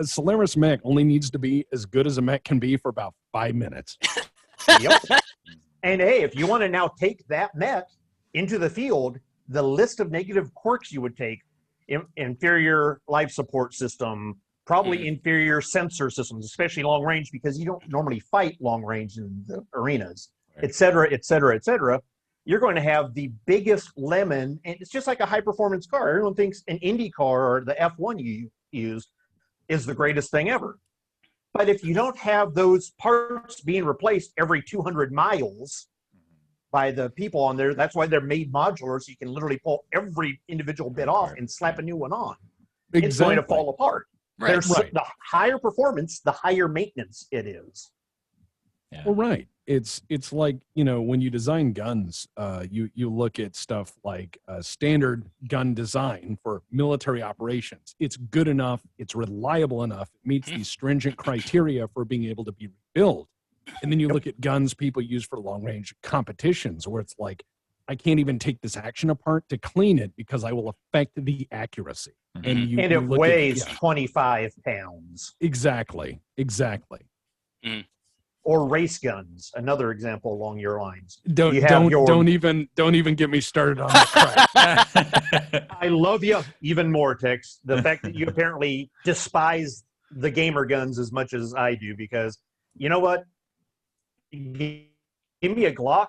Solaris mech only needs to be as good as a mech can be for about 5 minutes. Yep. And hey, if you want to now take that mech into the field, the list of negative quirks you would take, inferior life support system, probably inferior sensor systems, especially long range, because you don't normally fight long range in the arenas, et cetera, et cetera, et cetera. You're going to have the biggest lemon, and it's just like a high-performance car. Everyone thinks an Indy car or the F1 you use is the greatest thing ever. But if you don't have those parts being replaced every 200 miles by the people on there, that's why they're made modular, so you can literally pull every individual bit off and slap a new one on. Exactly. It's going to fall apart. Right. The higher performance, the higher maintenance it is. Yeah. Well, right. It's like, you know, when you design guns, you look at stuff like standard gun design for military operations. It's good enough. It's reliable enough. It meets these stringent criteria for being able to be rebuilt. And then you look at guns people use for long range competitions where it's like, I can't even take this action apart to clean it because I will affect the accuracy. And it weighs 25 pounds. Exactly. Or race guns, another example along your lines. Don't even get me started on that crap. I love you even more, Tex. The fact that you apparently despise the gamer guns as much as I do, because you know what? Give me a Glock,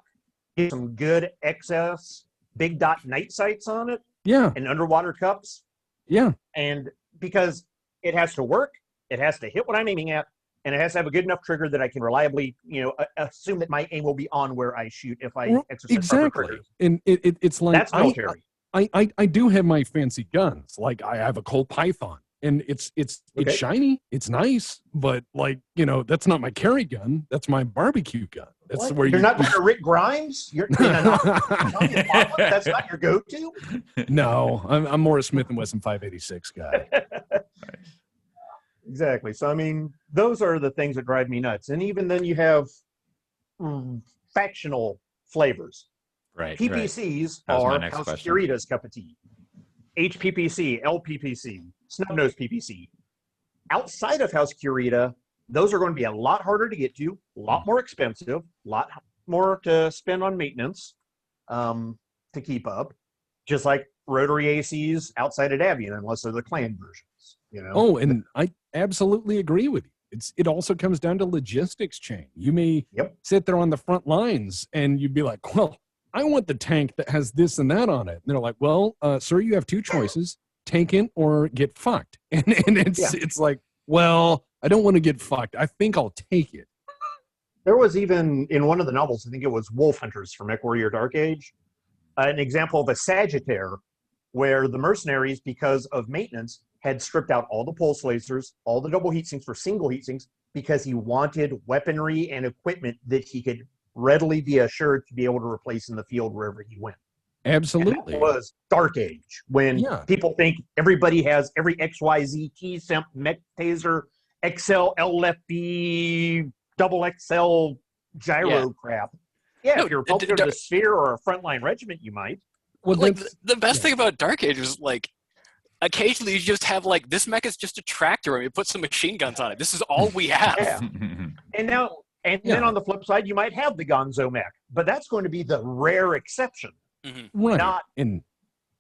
get some good XS big dot night sights on it. Yeah. And underwater cups. Yeah. And because it has to work, it has to hit what I'm aiming at, and it has to have a good enough trigger that I can reliably, assume that my aim will be on where I shoot if I exercise proper triggers. And it's like that's military. I do have my fancy guns. Like I have a Colt Python, and it's shiny, it's nice, but like, that's not my carry gun. That's my barbecue gun. That's what? Where you're not going to Rick Grimes. You're that's not your go-to. No, I'm more a Smith & Wesson 586 guy. Exactly. So, I mean, those are the things that drive me nuts. And even then you have factional flavors. Right. PPCs That was my are next House question. Kurita's cup of tea. HPPC, LPPC, Snub-Nosed PPC. Outside of House Kurita, those are going to be a lot harder to get to, a lot more expensive, a lot more to spend on maintenance to keep up, just like rotary ACs outside of Avian, unless they're the clan versions. Oh, and I absolutely agree with you. It also comes down to logistics chain. You may Yep. sit there on the front lines and you'd be like, well, I want the tank that has this and that on it. And they're like, well, sir, you have two choices, tank it or get fucked. And it's like, well, I don't want to get fucked. I think I'll take it. There was even, in one of the novels, I think it was Wolf Hunters from MechWarrior Dark Age, an example of a Sagittaire where the mercenaries, because of maintenance, had stripped out all the pulse lasers, all the double heat sinks for single heat sinks, because he wanted weaponry and equipment that he could readily be assured to be able to replace in the field wherever he went. Absolutely. And that was Dark Age, when people think everybody has every XYZ T-Simp, Mech Taser, XL, LFB, double XL gyro crap. Yeah, No, if you're a Republic of the Sphere or a frontline regiment, you might. Well, like the best thing about Dark Age is like occasionally you just have like this mech is just a tractor and you put some machine guns on it. This is all we have. Yeah. And then on the flip side, you might have the Gonzo mech, but that's going to be the rare exception. Right. And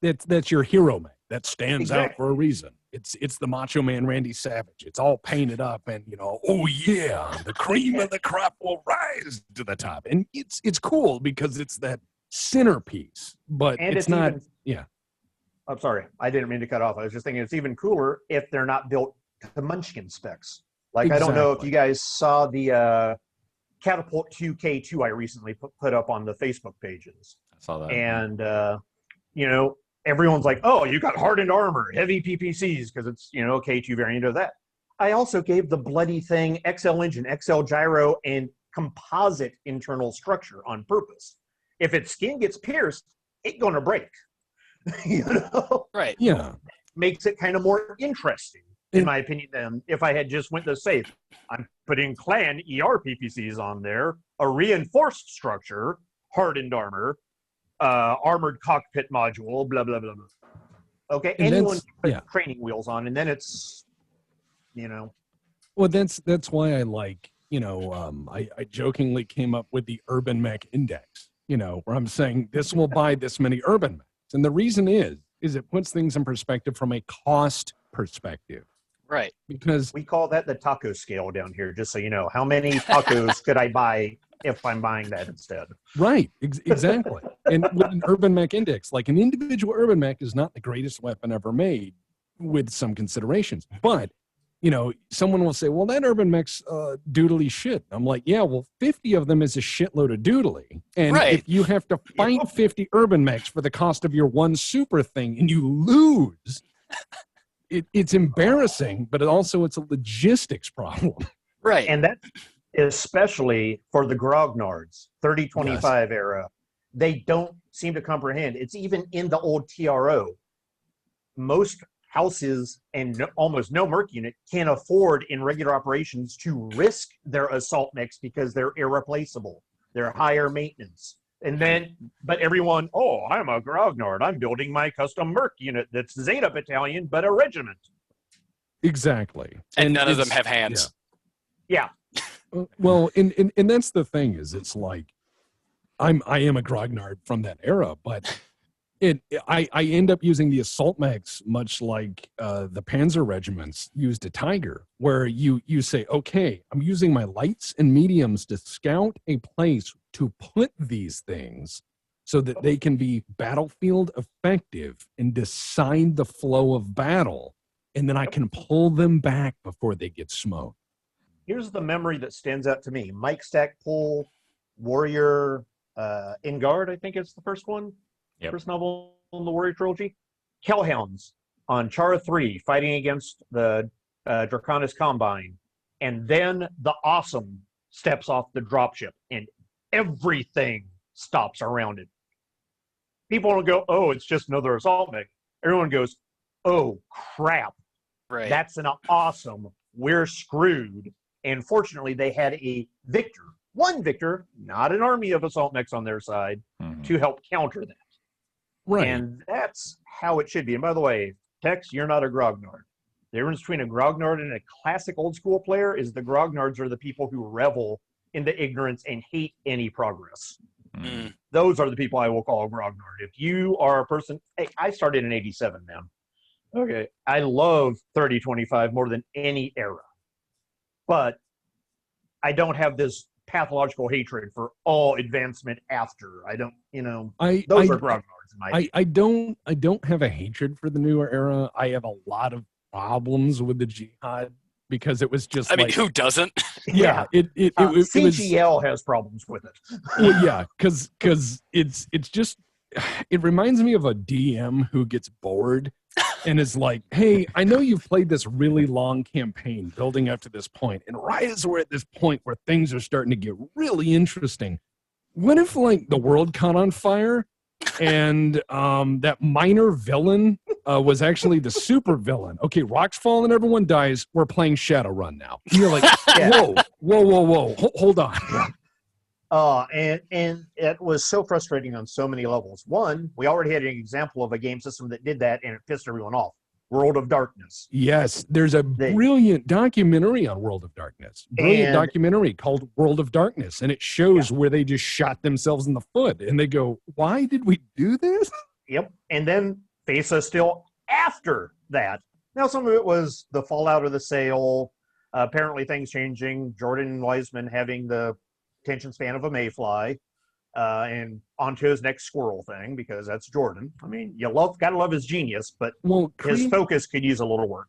that's your hero mech that stands out for a reason. It's the Macho Man Randy Savage. It's all painted up and, you know, oh yeah, the cream of the crop will rise to the top. And it's cool because it's that centerpiece, but it's not even, I'm sorry, I didn't mean to cut off. I was just thinking it's even cooler if they're not built to Munchkin specs. Like, I don't know if you guys saw the Catapult 2K2 I recently put up on the Facebook pages. I saw that. And, you know, everyone's like, oh, you got hardened armor, heavy PPCs, because it's, you know, a K2 variant of that. I also gave the bloody thing XL engine, XL gyro, and composite internal structure on purpose. If its skin gets pierced, it's going to break. You know? Right. Yeah. Makes it kind of more interesting, in my opinion, than if I had just went the safe. I'm putting clan ER PPCs on there, a reinforced structure, hardened armor, armored cockpit module, blah, blah, blah, blah. Okay, and anyone can put training wheels on, and then it's, you know. Well, that's why I like, you know, I jokingly came up with the UrbanMech index, you know, where I'm saying this will buy this many UrbanMechs. And the reason is it puts things in perspective from a cost perspective. Right. Because we call that the taco scale down here, just so you know. How many tacos could I buy if I'm buying that instead? Right, exactly. And with an UrbanMech index, like an individual UrbanMech is not the greatest weapon ever made with some considerations. But, you know, someone will say, well, that UrbanMech's doodly shit. I'm like, yeah, well, 50 of them is a shitload of doodly. And if you have to fight 50 UrbanMechs for the cost of your one super thing and you lose, it's embarrassing, but it's a logistics problem. Right. And that, especially for the grognards, 3025 era, they don't seem to comprehend. It's even in the old TRO. Most houses and almost no merc unit can afford in regular operations to risk their assault mechs because they're irreplaceable. They're higher maintenance. And then, but everyone, oh, I'm a grognard. I'm building my custom merc unit that's Zeta Battalion, but a regiment. Exactly. And none of them have hands. Yeah. Well, and that's the thing is it's like, I am a grognard from that era, but I end up using the assault mechs much like the Panzer regiments used a Tiger, where you say, okay, I'm using my lights and mediums to scout a place to put these things so that they can be battlefield effective and decide the flow of battle, and then I can pull them back before they get smoked. Here's the memory that stands out to me. Mike Stackpole, Warrior, In Guard, I think it's the first one. First novel in the Warrior trilogy. Hellhounds on Chara 3 fighting against the Draconis Combine. And then the Awesome steps off the dropship and everything stops around it. People don't go, oh, it's just another assault mech. Everyone goes, oh, crap. Right. That's an Awesome. We're screwed. And fortunately, they had a victor. One victor, not an army of assault mechs on their side, to help counter that. Right. And that's how it should be. And by the way, Tex, you're not a grognard. The difference between a grognard and a classic old school player is the grognards are the people who revel in the ignorance and hate any progress. Those are the people I will call a grognard. If you are a person, hey, I started in 87, man. Okay. I love 3025 more than any era. but I don't have this pathological hatred for all advancement after. I don't, those are grognards in my opinion. I don't have a hatred for the newer era. I have a lot of problems with the Jihad because it was just I mean, who doesn't? Yeah, it CGL has problems with it. Well, yeah, because it's just, it reminds me of a DM who gets bored and is like, hey, I know you've played this really long campaign building up to this point, and right as we're at this point where things are starting to get really interesting, what if like the world caught on fire and that minor villain was actually the super villain? Okay, rocks fall and everyone dies. We're playing Shadowrun now. And you're like, whoa, hold on. And it was so frustrating on so many levels. One, we already had an example of a game system that did that, and it pissed everyone off. World of Darkness. Yes, there's a brilliant documentary on World of Darkness. Brilliant documentary called World of Darkness, and it shows where they just shot themselves in the foot, and they go, why did we do this? Yep, and then FASA still after that. Now, some of it was the fallout of the sale, apparently things changing, Jordan Wiseman having the attention span of a mayfly, and onto his next squirrel thing, because that's Jordan. I mean, gotta love his genius, but his focus could use a little work.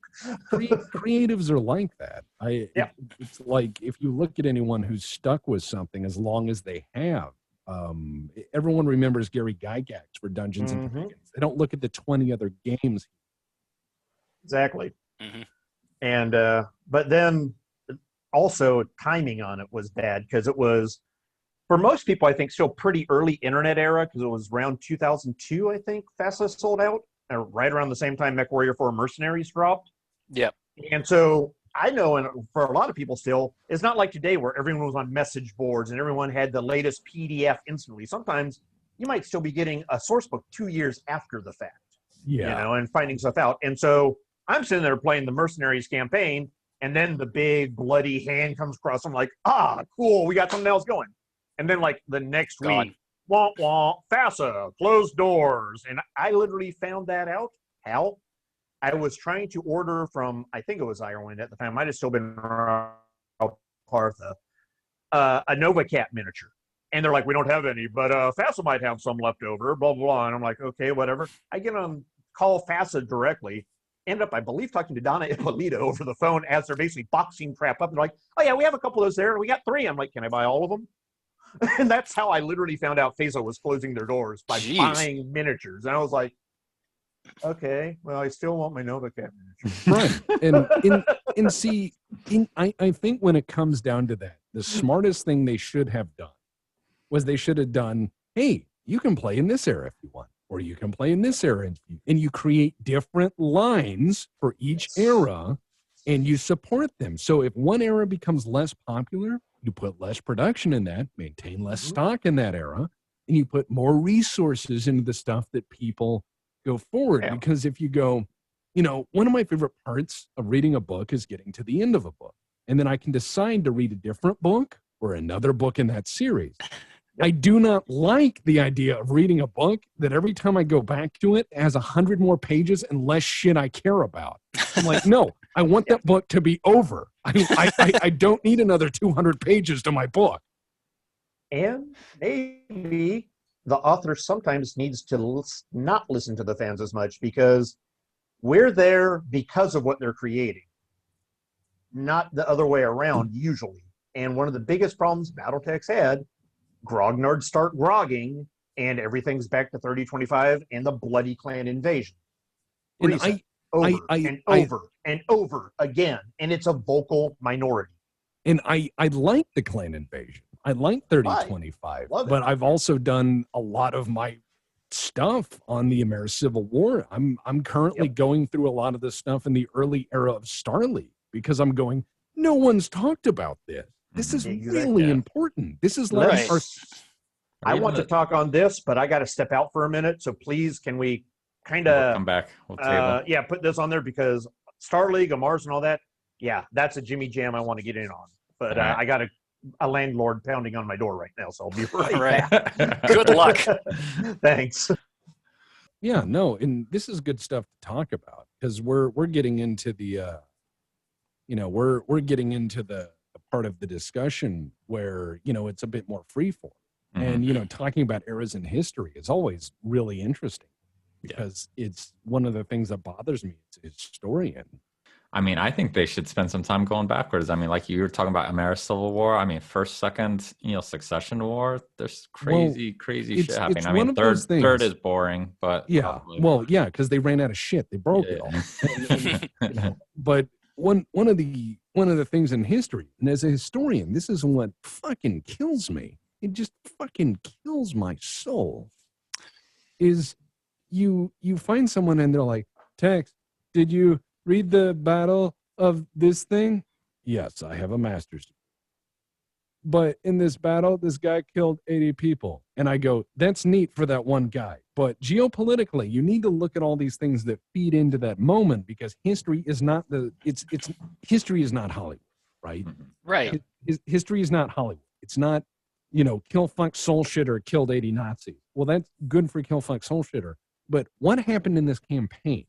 Creatives are like that. It's like if you look at anyone who's stuck with something as long as they have, everyone remembers Gary Gygax for Dungeons and Dragons. They don't look at the 20 other games. Exactly. And but then also timing on it was bad, because it was, for most people, I think, still pretty early internet era, because it was around 2002, I think, FASA sold out, right around the same time MechWarrior 4 Mercenaries dropped. Yep. And so I know, and for a lot of people still, it's not like today where everyone was on message boards and everyone had the latest PDF instantly. Sometimes you might still be getting a source book 2 years after the fact, and finding stuff out. And so I'm sitting there playing the Mercenaries campaign, and then the big bloody hand comes across. I'm like, cool, we got something else going. And then like the next week, FASA, closed doors. And I literally found that out. How? I was trying to order from, I think it was Ireland at the time, might have still been Partha, a Nova Cat miniature. And they're like, we don't have any, but FASA might have some left over, blah, blah, blah. And I'm like, okay, whatever. I get on call FASA directly. End up, I believe, talking to Donna Ippolito over the phone as they're basically boxing crap up. And they're like, oh, yeah, we have a couple of those there. We got 3. I'm like, can I buy all of them? And that's how I literally found out FASA was closing their doors, by buying miniatures. And I was like, okay, well, I still want my Nova Cat miniature. Right. And see, I think when it comes down to that, the smartest thing they should have done was they should have done, hey, you can play in this era if you want, or you can play in this era, and you create different lines for each era, and you support them. So if one era becomes less popular, you put less production in that, maintain less stock in that era, and you put more resources into the stuff that people go forward. Yeah. Because if you go, one of my favorite parts of reading a book is getting to the end of a book. And then I can decide to read a different book or another book in that series. I do not like the idea of reading a book that every time I go back to it has 100 more pages and less shit I care about. I'm like, no, I want that book to be over. I don't need another 200 pages to my book. And maybe the author sometimes needs to not listen to the fans as much, because we're there because of what they're creating, not the other way around usually. And one of the biggest problems BattleTech's had, grognards start grogging, and everything's back to 3025 and the bloody clan invasion. And over again, and it's a vocal minority. And I like the clan invasion. I like 3025, but I've also done a lot of my stuff on the American Civil War. I'm currently going through a lot of the stuff in the early era of Star League, because I'm going, no one's talked about this. This is really important. This is like I want to talk on this, but I got to step out for a minute. So please, can we kind of come back? We'll table. Put this on there, because Star League, Mars, and all that. Yeah, that's a Jimmy Jam I want to get in on. But I got a landlord pounding on my door right now, so I'll be right back. Good luck. Thanks. Yeah, no, and this is good stuff to talk about, because we're getting into the we're getting into the part of the discussion where, it's a bit more freeform. And, talking about eras in history is always really interesting because it's one of the things that bothers me as a historian. I mean, I think they should spend some time going backwards. I mean, like you were talking about America's Civil War. I mean, first, second, Succession War. There's crazy shit happening. I mean, third is boring, but yeah. probably. Well, yeah, because they ran out of shit. They broke it all. But one of the things in history, and as a historian, this is what fucking kills me. It just fucking kills my soul. Is you find someone and they're like, Tex, did you read the battle of this thing? Yes, I have a master's degree. But in this battle, this guy killed 80 people. And I go, that's neat for that one guy. But geopolitically, you need to look at all these things that feed into that moment because history is not history is not Hollywood, right? Right. History is not Hollywood. It's not, kill fuck soul shitter killed 80 Nazis. Well, that's good for kill fuck soul shitter. But what happened in this campaign?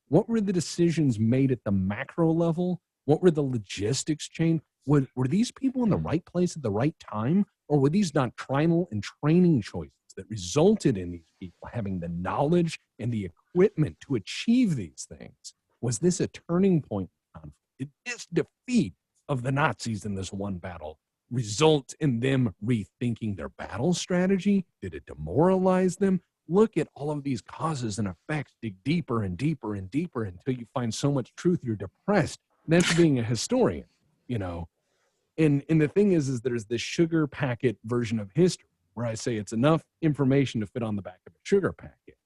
What were the decisions made at the macro level? What were the logistics chain? Were these people in the right place at the right time? Or were these doctrinal and training choices that resulted in these people having the knowledge and the equipment to achieve these things? Was this a turning point in conflict? Did this defeat of the Nazis in this one battle result in them rethinking their battle strategy? Did it demoralize them? Look at all of these causes and effects, dig deeper and deeper and deeper until you find so much truth you're depressed. That's being a historian, And the thing is there's this sugar packet version of history where I say it's enough information to fit on the back of a sugar packet.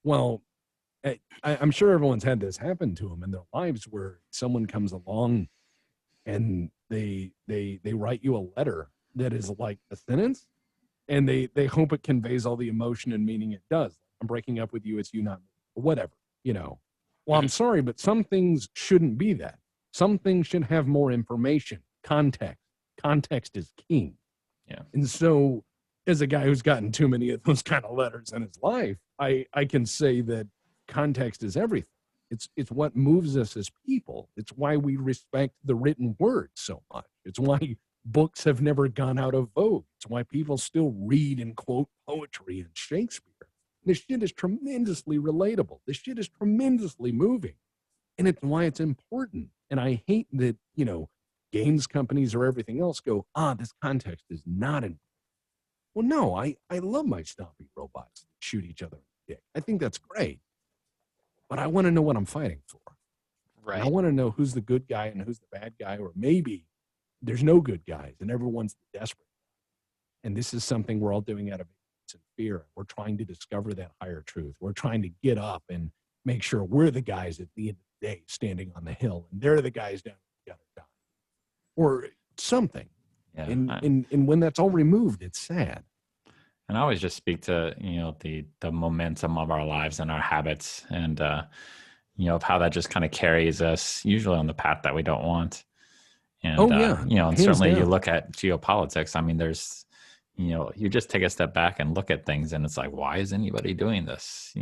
Well, I'm sure everyone's had this happen to them in their lives where someone comes along and they write you a letter that is like a sentence. And they hope it conveys all the emotion and meaning it does. I'm breaking up with you, it's you, not me, or whatever, Well, I'm sorry, but some things shouldn't be that. Some things should have more information, context. Context is king. Yeah. And so, as a guy who's gotten too many of those kind of letters in his life, I can say that context is everything. It's what moves us as people. It's why we respect the written word so much. It's why books have never gone out of vogue. It's why people still read and quote poetry and Shakespeare. This shit is tremendously relatable. This shit is tremendously moving. And it's why it's important. And I hate that, games companies or everything else go, this context is not important. Well, no, I love my stompy robots that shoot each other in the dick. I think that's great. But I want to know what I'm fighting for. Right. And I want to know who's the good guy and who's the bad guy, or maybe there's no good guys and everyone's desperate. And this is something we're all doing out of ignorance and fear. We're trying to discover that higher truth. We're trying to get up and make sure we're the guys at the end of the day standing on the hill and they're the guys down the other side. Or something. Yeah, and when that's all removed, it's sad. And I always just speak to, the momentum of our lives and our habits and, of how that just kind of carries us usually on the path that we don't want. And, and certainly you look at geopolitics. I mean, there's, you just take a step back and look at things and it's like, why is anybody doing this?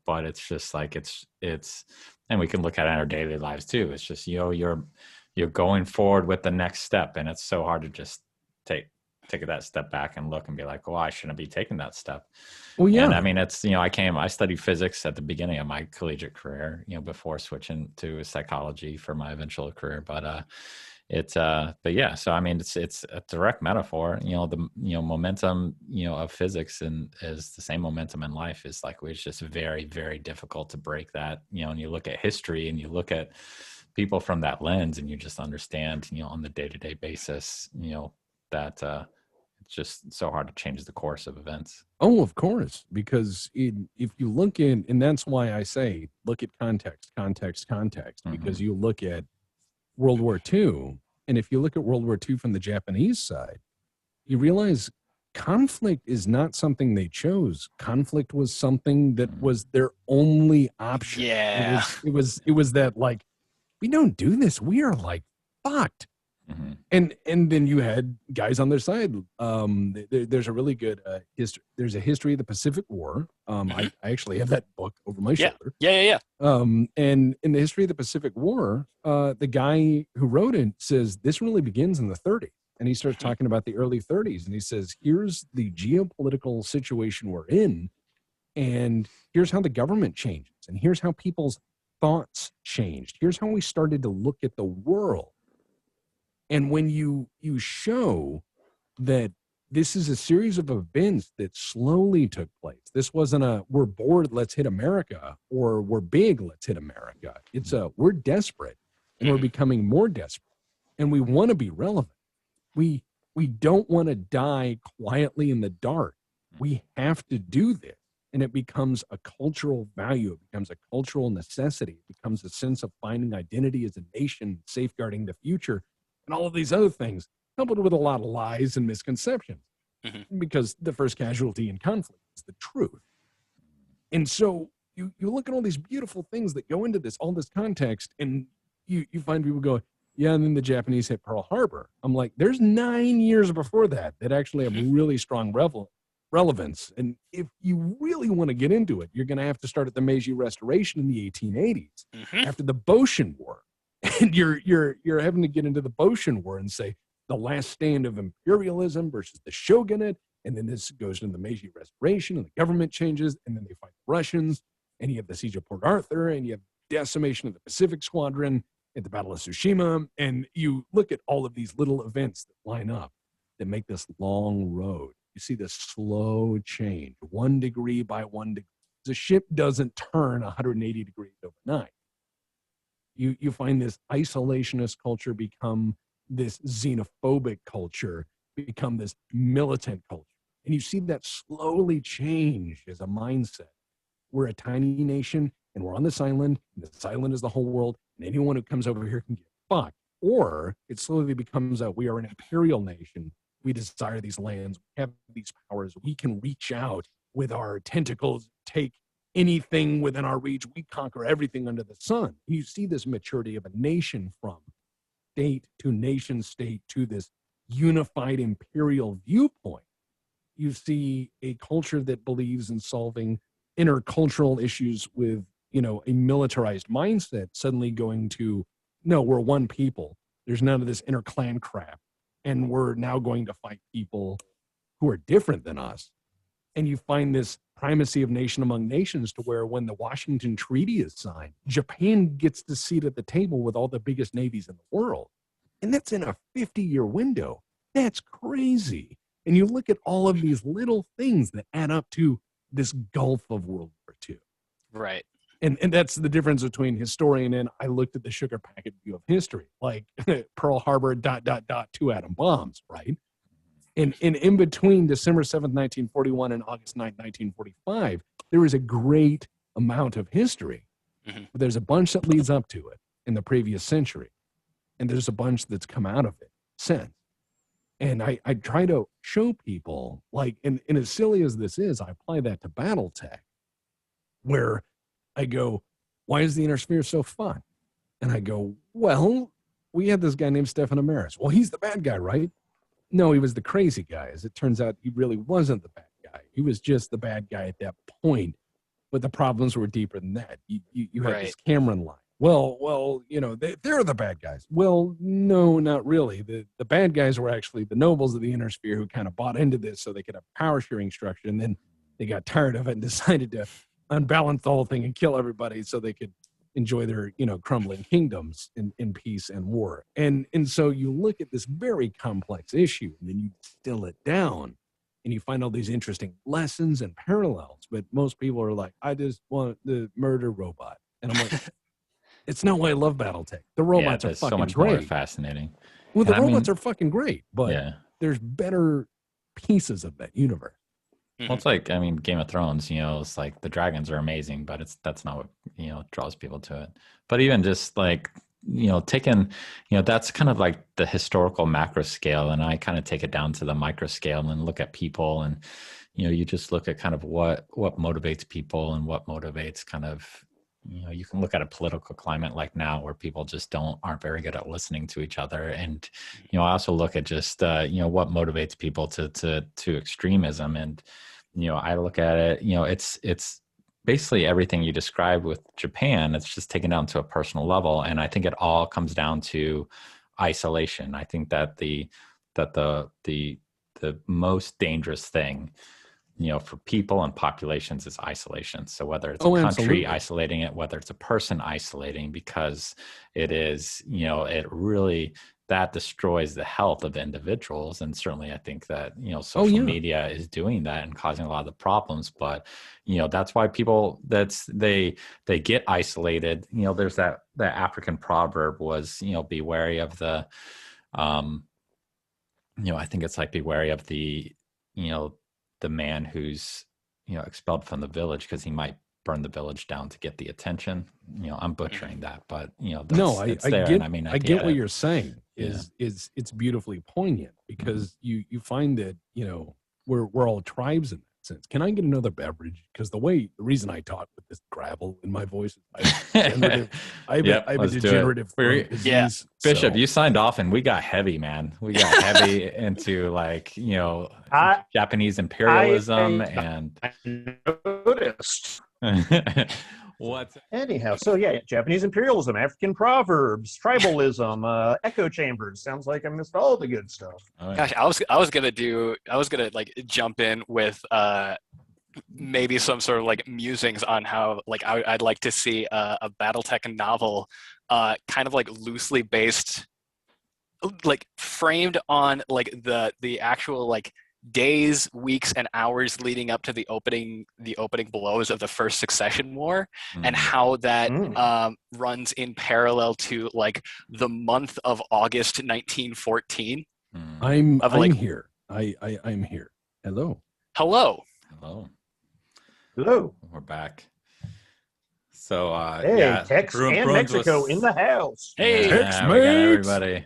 But it's just like, it's, and we can look at it in our daily lives too. It's just, you're going forward with the next step. And it's so hard to just take that step back and look and be like, well, I shouldn't be taking that step. Well, yeah. And I mean, it's, I studied physics at the beginning of my collegiate career, before switching to psychology for my eventual career. But but yeah, so I mean, it's a direct metaphor. The momentum of physics and is the same momentum in life. Is like it's just very, very difficult to break that. And you look at history and you look at people from that lens, and you just understand, on the day-to-day basis, that it's just so hard to change the course of events. Oh, of course, because if you look in, and that's why I say look at context, because you look at World War II, and if you look at World War II from the Japanese side, you realize conflict is not something they chose. Conflict was something that was their only option. Yeah. It was that like, we don't do this. We are like fucked. And then you had guys on their side. There's a really good history. There's a history of the Pacific War. I actually have that book over my shoulder. Yeah. And in the history of the Pacific War, the guy who wrote it says this really begins in the 30s. And he starts talking about the early 30s. And he says, here's the geopolitical situation we're in. And here's how the government changes. And here's how people's thoughts changed. Here's how we started to look at the world. And when you show that this is a series of events that slowly took place, this wasn't a we're bored, let's hit America, or we're big, let's hit America. It's a we're desperate and we're becoming more desperate and we want to be relevant. We don't want to die quietly in the dark. We have to do this. And it becomes a cultural value. It becomes a cultural necessity. It becomes a sense of finding identity as a nation, safeguarding the future, and all of these other things, coupled with a lot of lies and misconceptions, because the first casualty in conflict is the truth. And so you look at all these beautiful things that go into this, all this context, and you find people go, yeah, and then the Japanese hit Pearl Harbor. I'm like, there's 9 years before that actually have really strong relevance. And if you really want to get into it, you're going to have to start at the Meiji Restoration in the 1880s, after the Boshin War. And you're having to get into the Boshin War and say the last stand of imperialism versus the shogunate, and then this goes into the Meiji Restoration, and the government changes, and then they fight the Russians, and you have the siege of Port Arthur, and you have decimation of the Pacific Squadron at the Battle of Tsushima, and you look at all of these little events that line up that make this long road. You see this slow change, 1 degree by 1 degree. The ship doesn't turn 180 degrees overnight. You find this isolationist culture become this xenophobic culture, become this militant culture. And you see that slowly change as a mindset. We're a tiny nation, and we're on this island, and this island is the whole world, and anyone who comes over here can get fucked. Or it slowly becomes we are an imperial nation. We desire these lands. We have these powers. We can reach out with our tentacles, take anything within our reach. We conquer everything under the sun. You see this maturity of a nation from state to nation state to this unified imperial viewpoint. You see a culture that believes in solving intercultural issues with, a militarized mindset suddenly going to, no, we're one people. There's none of this interclan crap. And we're now going to fight people who are different than us. And you find this primacy of nation among nations to where when the Washington Treaty is signed, Japan gets the seat at the table with all the biggest navies in the world. And that's in a 50-year window. That's crazy. And you look at all of these little things that add up to this gulf of World War II. Right. And that's the difference between historian and I looked at the sugar packet view of history, like Pearl Harbor, ... 2 atom bombs, right? And in between December 7th, 1941 and August 9th, 1945, there is a great amount of history. But there's a bunch that leads up to it in the previous century. And there's a bunch that's come out of it since. And I try to show people, like, and as silly as this is, I apply that to BattleTech, where I go, why is the inner sphere so fun? And I go, well, we had this guy named Stefan Amaris. Well, he's the bad guy, right? No, he was the crazy guy. As it turns out, he really wasn't the bad guy. He was just the bad guy at that point. But the problems were deeper than that. You had this Cameron line. Well, they're the bad guys. Well, no, not really. The bad guys were actually the nobles of the inner sphere who kind of bought into this so they could have power sharing structure. And then they got tired of it and decided to unbalance the whole thing and kill everybody so they could enjoy their, crumbling kingdoms in peace and war. And so you look at this very complex issue and then you distill it down and you find all these interesting lessons and parallels. But most people are like, I just want the murder robot. And I'm like, it's not why I love BattleTech. The robots are fucking so much great. more fascinating. Well, the robots are fucking great, but there's better pieces of that universe. Well, it's like, Game of Thrones, it's like the dragons are amazing, but that's not what, draws people to it. But even just like, taking, that's kind of like the historical macro scale. And I kind of take it down to the micro scale and look at people and, you just look at kind of what motivates people and what motivates kind of you can look at a political climate like now where people just aren't very good at listening to each other. And, I also look at just, what motivates people to extremism. And, I look at it, it's basically everything you described with Japan. It's just taken down to a personal level. And I think it all comes down to isolation. I think that the most dangerous thing, for people and populations is isolation. So whether it's a country absolutely. isolating it, whether it's a person isolating, because it is, it really, that destroys the health of individuals. And certainly I think that, social media is doing that and causing a lot of the problems. But, that's why people, they get isolated. There's that African proverb was, be wary of the, I think it's like be wary of the, the man who's, expelled from the village because he might burn the village down to get the attention. I'm butchering that, but I get. And I get what you're saying. Is it's beautifully poignant because you find that we're all tribes in that sense. Can I get another beverage? Because the reason I talk with this gravel in my voice, I have a degenerative disease. Yeah. Bishop, so. you signed off and we got heavy, man. We got heavy into Japanese imperialism and I noticed. What? Anyhow, so Japanese imperialism, African proverbs, tribalism, echo chambers. Sounds like I missed all the good stuff. Oh, yeah. Gosh, I was gonna jump in with maybe some sort of musings on how I'd like to see a BattleTech novel, kind of loosely based, framed on the actual days, weeks, and hours leading up to the opening blows of the first Succession War, and how that runs in parallel to the month of August 1914. I'm here. I'm here. Hello. We're back. So hey, Tex and Bruins Mexico in the house. Hey, Tex, we got everybody.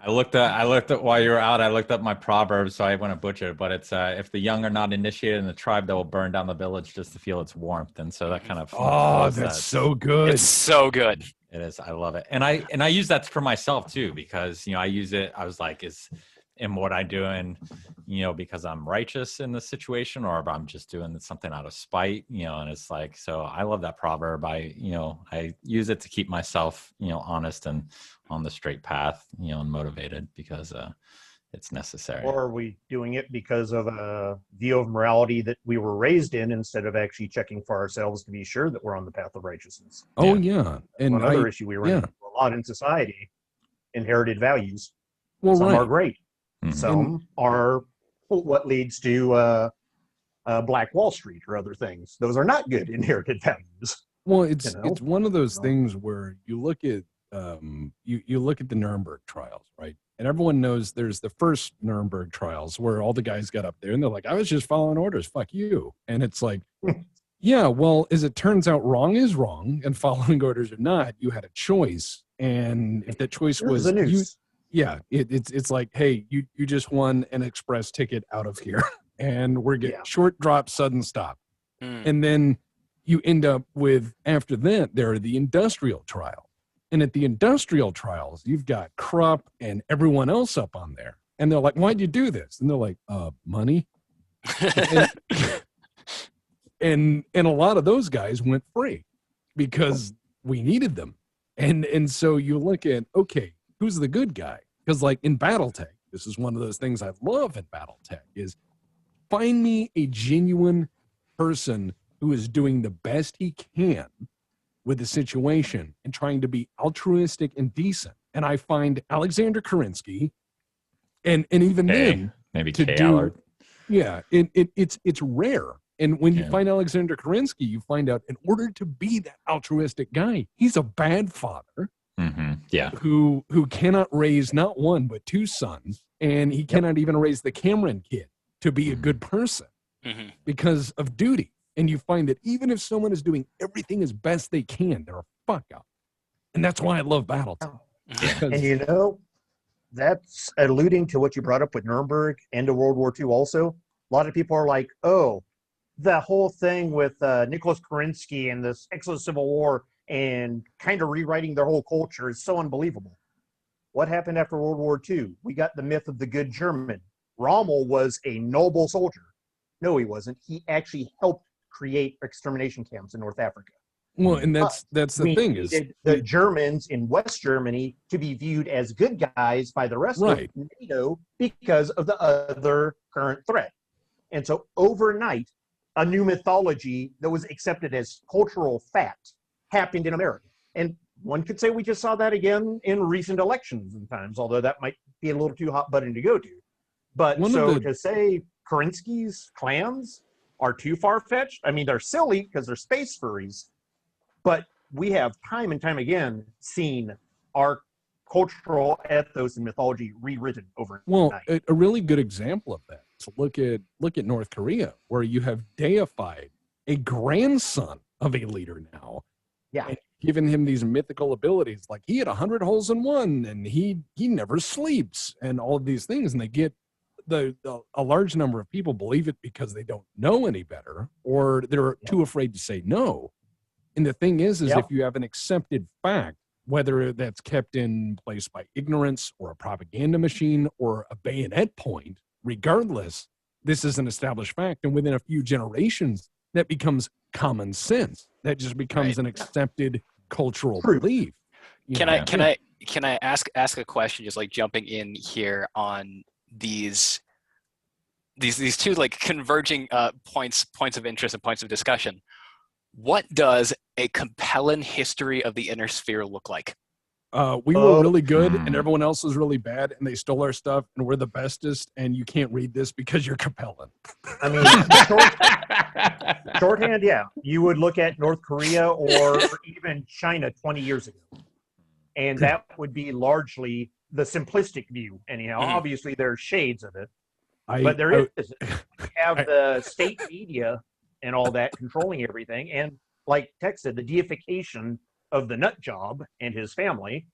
I looked at while you were out. I looked up my proverb, so I want to butcher it, but it's if the young are not initiated in the tribe, they will burn down the village just to feel its warmth. And so that kind of that's so good. It's so good. It is. I love it, and I use that for myself too, because I use it. I was like, am what I doing, because I'm righteous in the situation, or if I'm just doing something out of spite, and it's so I love that proverb. I use it to keep myself, honest and on the straight path, and motivated, because it's necessary. Or are we doing it because of a view of morality that we were raised in, instead of actually checking for ourselves to be sure that we're on the path of righteousn's? And another issue we run into a lot in society, inherited values. Well, Some are great. Some are what leads to Black Wall Street or other things. Those are not good inherited values. Well, it's one of those things where you look at you look at the Nuremberg trials, right? And everyone knows there's the first Nuremberg trials where all the guys got up there and they're like, I was just following orders, fuck you. And it's like, yeah, well, as it turns out, wrong is wrong, and following orders or not, you had a choice. And if that choice was you, it's like, hey, you just won an express ticket out of here, and we're getting short drop, sudden stop. And then you end up with, after that, there are the industrial trial. And at the industrial trials, you've got Krupp and everyone else up on there. And they're like, why'd you do this? And they're like, money. and a lot of those guys went free because we needed them. And so you look at, okay, who's the good guy? Because in BattleTech, this is one of those things I love in BattleTech, is find me a genuine person who is doing the best he can with the situation and trying to be altruistic and decent. And I find Alexander Kerensky, and even then, maybe to do, it's rare. And when you find Alexander Kerensky, you find out in order to be that altruistic guy, he's a bad father. Who cannot raise not one but two sons, and he cannot even raise the Cameron kid to be a good person because of duty. And you find that even if someone is doing everything as best they can, they're a fuck up. And that's why I love BattleTech. And that's alluding to what you brought up with Nuremberg, end of World War II also. A lot of people are like, oh, the whole thing with Nicholas Kerensky and this Exo-Civil War and kind of rewriting their whole culture is so unbelievable. What happened after World War II? We got the myth of the good German. Rommel was a noble soldier. No, he wasn't. He actually helped create extermination camps in North Africa. Well, and that's the thing is the Germans in West Germany to be viewed as good guys by the rest of NATO because of the other current threat. And so overnight, a new mythology that was accepted as cultural fact happened in America. And one could say we just saw that again in recent elections and times, although that might be a little too hot button to go to. But to say Kerensky's clans are too far-fetched, I mean, they're silly because they're space furries, but we have time and time again seen our cultural ethos and mythology rewritten over. Well, a really good example of that is look at North Korea, where you have deified a grandson of a leader now. Yeah. And given him these mythical abilities, like he had 100 holes in one, and he never sleeps, and all of these things, and they get a large number of people believe it because they don't know any better, or they're too afraid to say no. And the thing is if you have an accepted fact, whether that's kept in place by ignorance or a propaganda machine or a bayonet point, regardless, this is an established fact. And within a few generations, that becomes common sense. That just becomes an accepted cultural belief. Can I ask a question, just like jumping in here on these two like converging points of interest and points of discussion? What does a compelling history of the inner sphere look like? We were really good and everyone else was really bad, and they stole our stuff, and we're the bestest, and you can't read this because you're compelling. I mean, shorthand, yeah. You would look at North Korea or even China 20 years ago, and that would be largely the simplistic view. Anyhow, obviously there's shades of it, but there is. You have the state media and all that controlling everything, and like Tex said, the deification of the nut job and his family.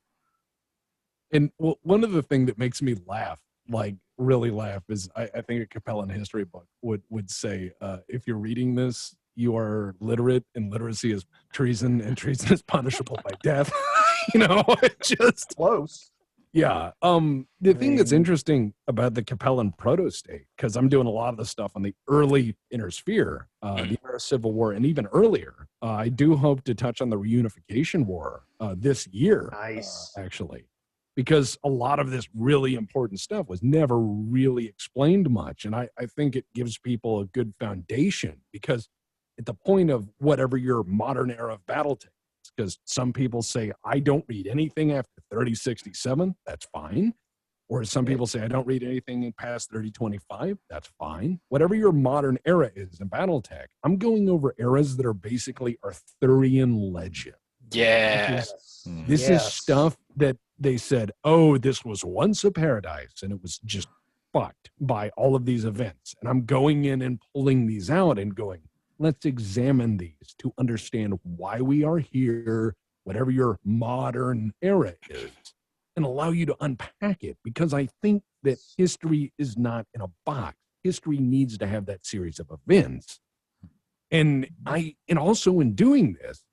And one of the things that makes me laugh, like really laugh, is I think a compelling history book would say, if you're reading this, you are literate, and literacy is treason, and treason is punishable by death. Just close. Yeah. The thing that's interesting about the Capellan proto-state, because I'm doing a lot of the stuff on the early inner sphere, the Era Civil War, and even earlier, I do hope to touch on the reunification war this year, actually, because a lot of this really important stuff was never really explained much. And I think it gives people a good foundation, because at the point of whatever your modern era of BattleTech, because some people say, I don't read anything after 3067, that's fine. Or some people say, I don't read anything past 3025, that's fine. Whatever your modern era is in BattleTech, I'm going over eras that are basically Arthurian legend. Yeah. This is stuff that they said, oh, this was once a paradise, and it was just fucked by all of these events. And I'm going in and pulling these out and going, let's examine these to understand why we are here, whatever your modern era is, and allow you to unpack it. Because I think that history is not in a box. History needs to have that series of events. And also in doing this,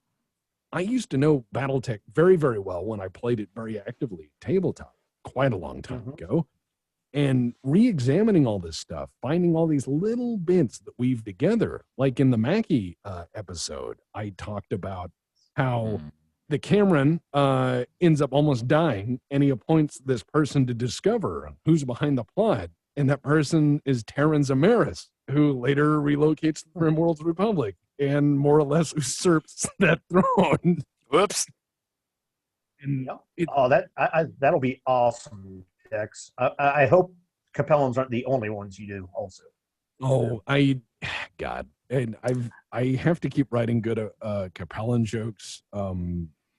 I used to know BattleTech very, very well when I played it very actively tabletop quite a long time ago. And re-examining all this stuff, finding all these little bits that weave together. Like in the Mackie episode, I talked about how the Cameron ends up almost dying, and he appoints this person to discover who's behind the plot. And that person is Terran Zamaris, who later relocates to the Rimworld's Republic and more or less usurps that throne. Whoops. And that'll be awesome. I hope Capellans aren't the only ones you do also. Oh, God. And I have to keep writing good Capellan jokes.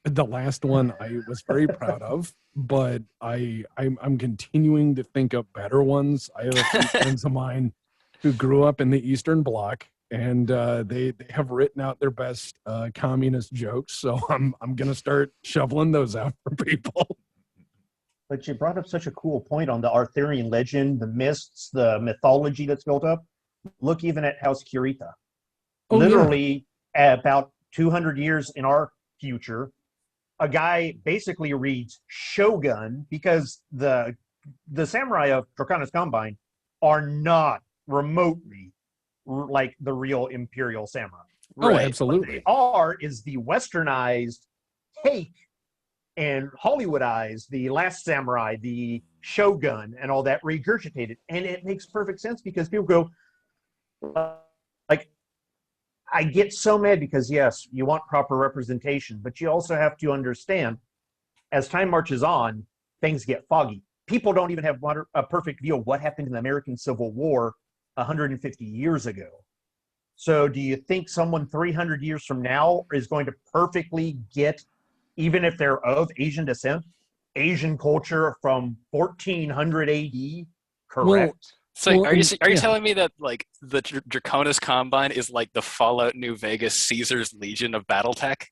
The last one I was very proud of, but I'm continuing to think of better ones. I have a few friends of mine who grew up in the Eastern Bloc, and they have written out their best communist jokes. So I'm gonna start shoveling those out for people. But you brought up such a cool point on the Arthurian legend, the myths, the mythology that's built up. Look even at House Kurita. Oh, yeah. Literally, about 200 years in our future, a guy basically reads Shogun because the samurai of Draconis Combine are not remotely like the real Imperial samurai. Oh, Right. What absolutely. they are is the westernized take and Hollywoodized the Last Samurai, the Shogun, and all that regurgitated. And it makes perfect sense because people go, like, I get so mad because, yes, you want proper representation, but you also have to understand, as time marches on, things get foggy. People don't even have a perfect view of what happened in the American Civil War 150 years ago. So do you think someone 300 years from now is going to perfectly get, even if they're of Asian descent, Asian culture from 1400 AD? Correct. So Well, are you yeah. telling me that like the Draconis Combine is like the Fallout New Vegas Caesar's Legion of BattleTech?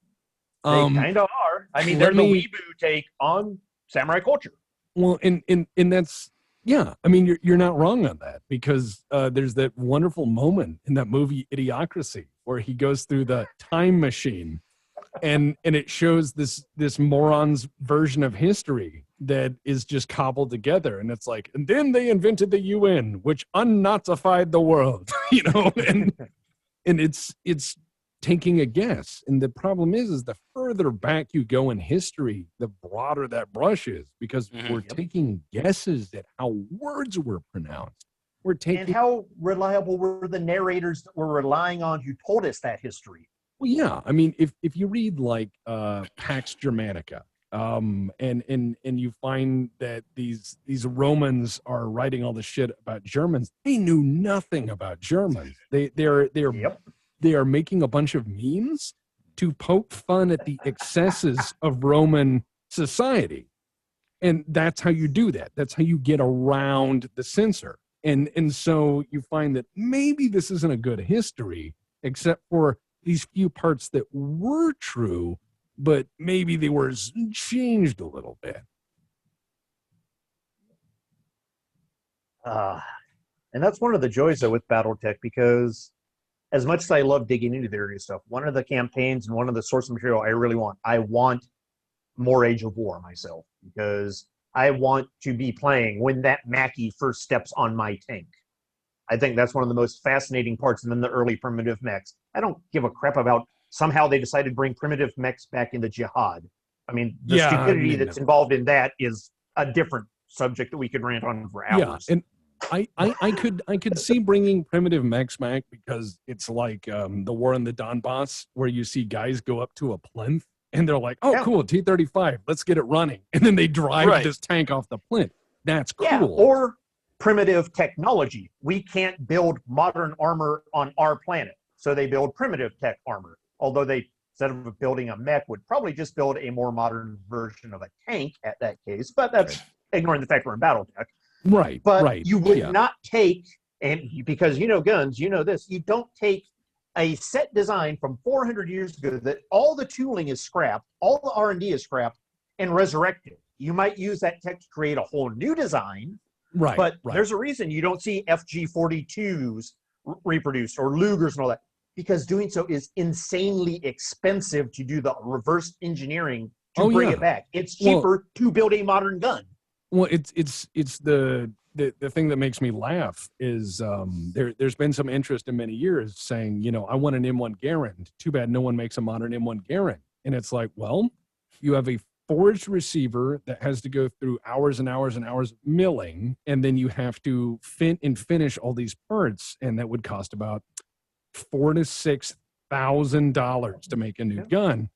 They kind of are. I mean, let there's a me- weeboo take on samurai culture. Well, and that's, yeah. I mean, you're not wrong on that, because there's that wonderful moment in that movie Idiocracy where he goes through the time machine, and it shows this moron's version of history that is just cobbled together, and it's like, and then they invented the UN, which unnazified the world, you know, and it's taking a guess. And the problem is the further back you go in history, the broader that brush is, because we're taking guesses at how words were pronounced. We're taking, And how reliable were the narrators that we're relying on who told us that history? well, yeah. I mean, if you read like Pax Germanica, and you find that these Romans are writing all the shit about Germans, they knew nothing about Germans. They are making a bunch of memes to poke fun at the excesses of Roman society. And that's how you do that. That's how you get around the censor. And so you find that maybe this isn't a good history, except for these few parts that were true, but maybe they were changed a little bit. And that's one of the joys, though, with BattleTech, because as much as I love digging into the area stuff, one of the campaigns and one of the source material I want more Age of War myself, because I want to be playing when that Mackie first steps on my tank. I think that's one of the most fascinating parts. And then the early primitive mechs. I don't give a crap about somehow they decided to bring primitive mechs back into Jihad. I mean, the stupidity that's involved in that is a different subject that we could rant on for hours. Yeah, and I could see bringing primitive mechs back, because it's like the war in the Donbass, where you see guys go up to a plinth and they're like, "Oh, cool, T-35, let's get it running," and then they drive this tank off the plinth. That's cool. Yeah, or primitive technology. We can't build modern armor on our planet, so they build primitive tech armor. Although they, instead of building a mech, would probably just build a more modern version of a tank at that case. But that's ignoring the fact we're in BattleTech. Right. But you would not take, and because you know guns, you know this, you don't take a set design from 400 years ago that all the tooling is scrapped, all the R&D is scrapped, and resurrect it. You might use that tech to create a whole new design, but there's a reason you don't see FG-42s reproduced or Lugers and all that, because doing so is insanely expensive to do the reverse engineering to bring it back. It's cheaper to build a modern gun. Well, it's the thing that makes me laugh is there's been some interest in many years saying, you know, I want an M1 Garand. Too bad no one makes a modern M1 Garand. And it's like, well, you have a forged receiver that has to go through hours and hours and hours of milling, and then you have to finish all these parts, and that would cost about $4,000 to $6,000 to make a new gun.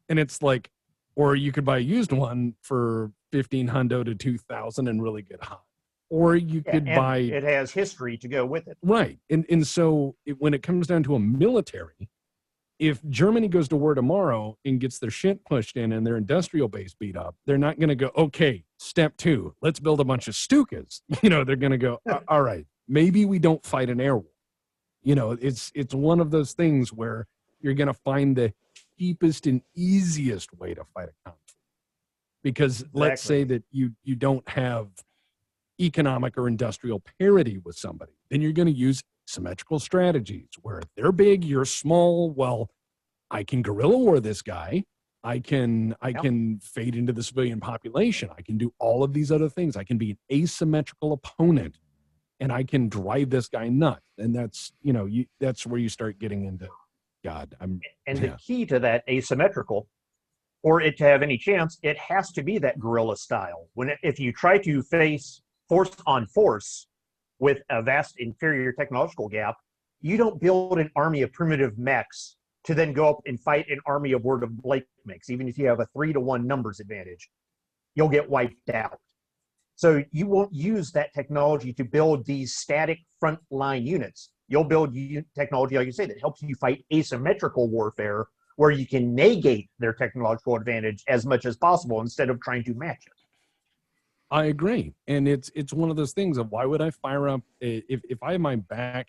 And it's like, or you could buy a used one for $1,500 to $2,000 and really get hot. Or you could buy. It has history to go with it. Right. And so when it comes down to a military, if Germany goes to war tomorrow and gets their shit pushed in and their industrial base beat up, they're not going to go, okay, step 2, let's build a bunch of Stukas. You know, they're going to go, all right, maybe we don't fight an air war. You know, it's one of those things where you're going to find the cheapest and easiest way to fight a conflict. Because let's say that you don't have economic or industrial parity with somebody, then you're going to use symmetrical strategies where they're big, you're small. Well, I can guerrilla war this guy. I can fade into the civilian population. I can do all of these other things. I can be an asymmetrical opponent, and I can drive this guy nuts. And that's, that's where you start getting into God. The key to that asymmetrical, for it to have any chance, it has to be that guerrilla style. If you try to face force on force with a vast inferior technological gap, you don't build an army of primitive mechs to then go up and fight an army of Word of Blake mechs. Even if you have a 3-to-1 numbers advantage, you'll get wiped out. So you won't use that technology to build these static frontline units. You'll build technology, like you say, that helps you fight asymmetrical warfare, where you can negate their technological advantage as much as possible instead of trying to match it. I agree. And it's one of those things of, why would I fire up, if I have my back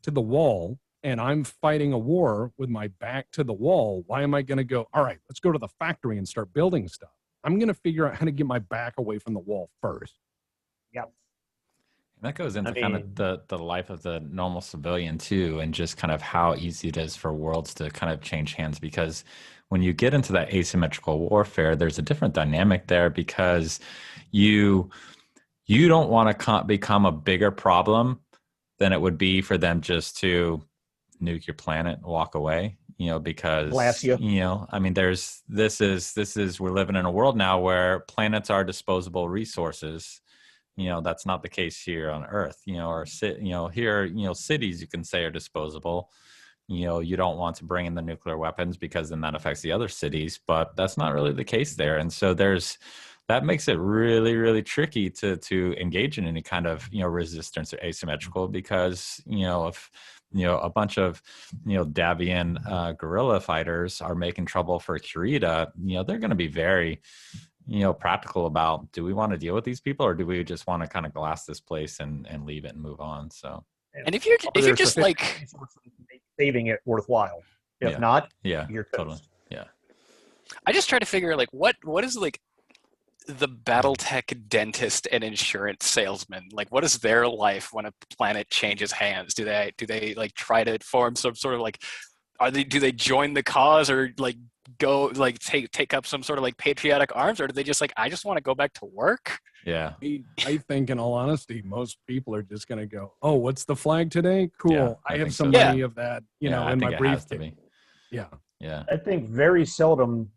to the wall and I'm fighting a war with my back to the wall, why am I going to go, all right, let's go to the factory and start building stuff? I'm going to figure out how to get my back away from the wall first. Yep. That goes into kind of the life of the normal civilian too, and just kind of how easy it is for worlds to kind of change hands. Because when you get into that asymmetrical warfare, there's a different dynamic there, because you don't want to become a bigger problem than it would be for them just to nuke your planet and walk away. Because blast you. I mean, this is we're living in a world now where planets are disposable resources. That's not the case here on Earth. Here, cities you can say are disposable. You don't want to bring in the nuclear weapons because then that affects the other cities, but that's not really the case there. And so that makes it really, really tricky to engage in any kind of, resistance or asymmetrical, because, if, a bunch of, Davian guerrilla fighters are making trouble for Kurita, they're going to be very, practical about, do we want to deal with these people, or do we just want to kind of glass this place and leave it and move on? So, and if you're just like saving it worthwhile, if not, you're toast. Totally. Yeah. I just try to figure like what is like the BattleTech dentist and insurance salesman, like what is their life when a planet changes hands? Do they like try to form some sort of like, do they join the cause, or like go like take up some sort of like patriotic arms, or do they just like, I just want to go back to work? Yeah. I think, in all honesty, most people are just going to go, oh, what's the flag today? Cool. Yeah, I have some so. money of that, in my briefcase. Yeah. Yeah. I think very seldom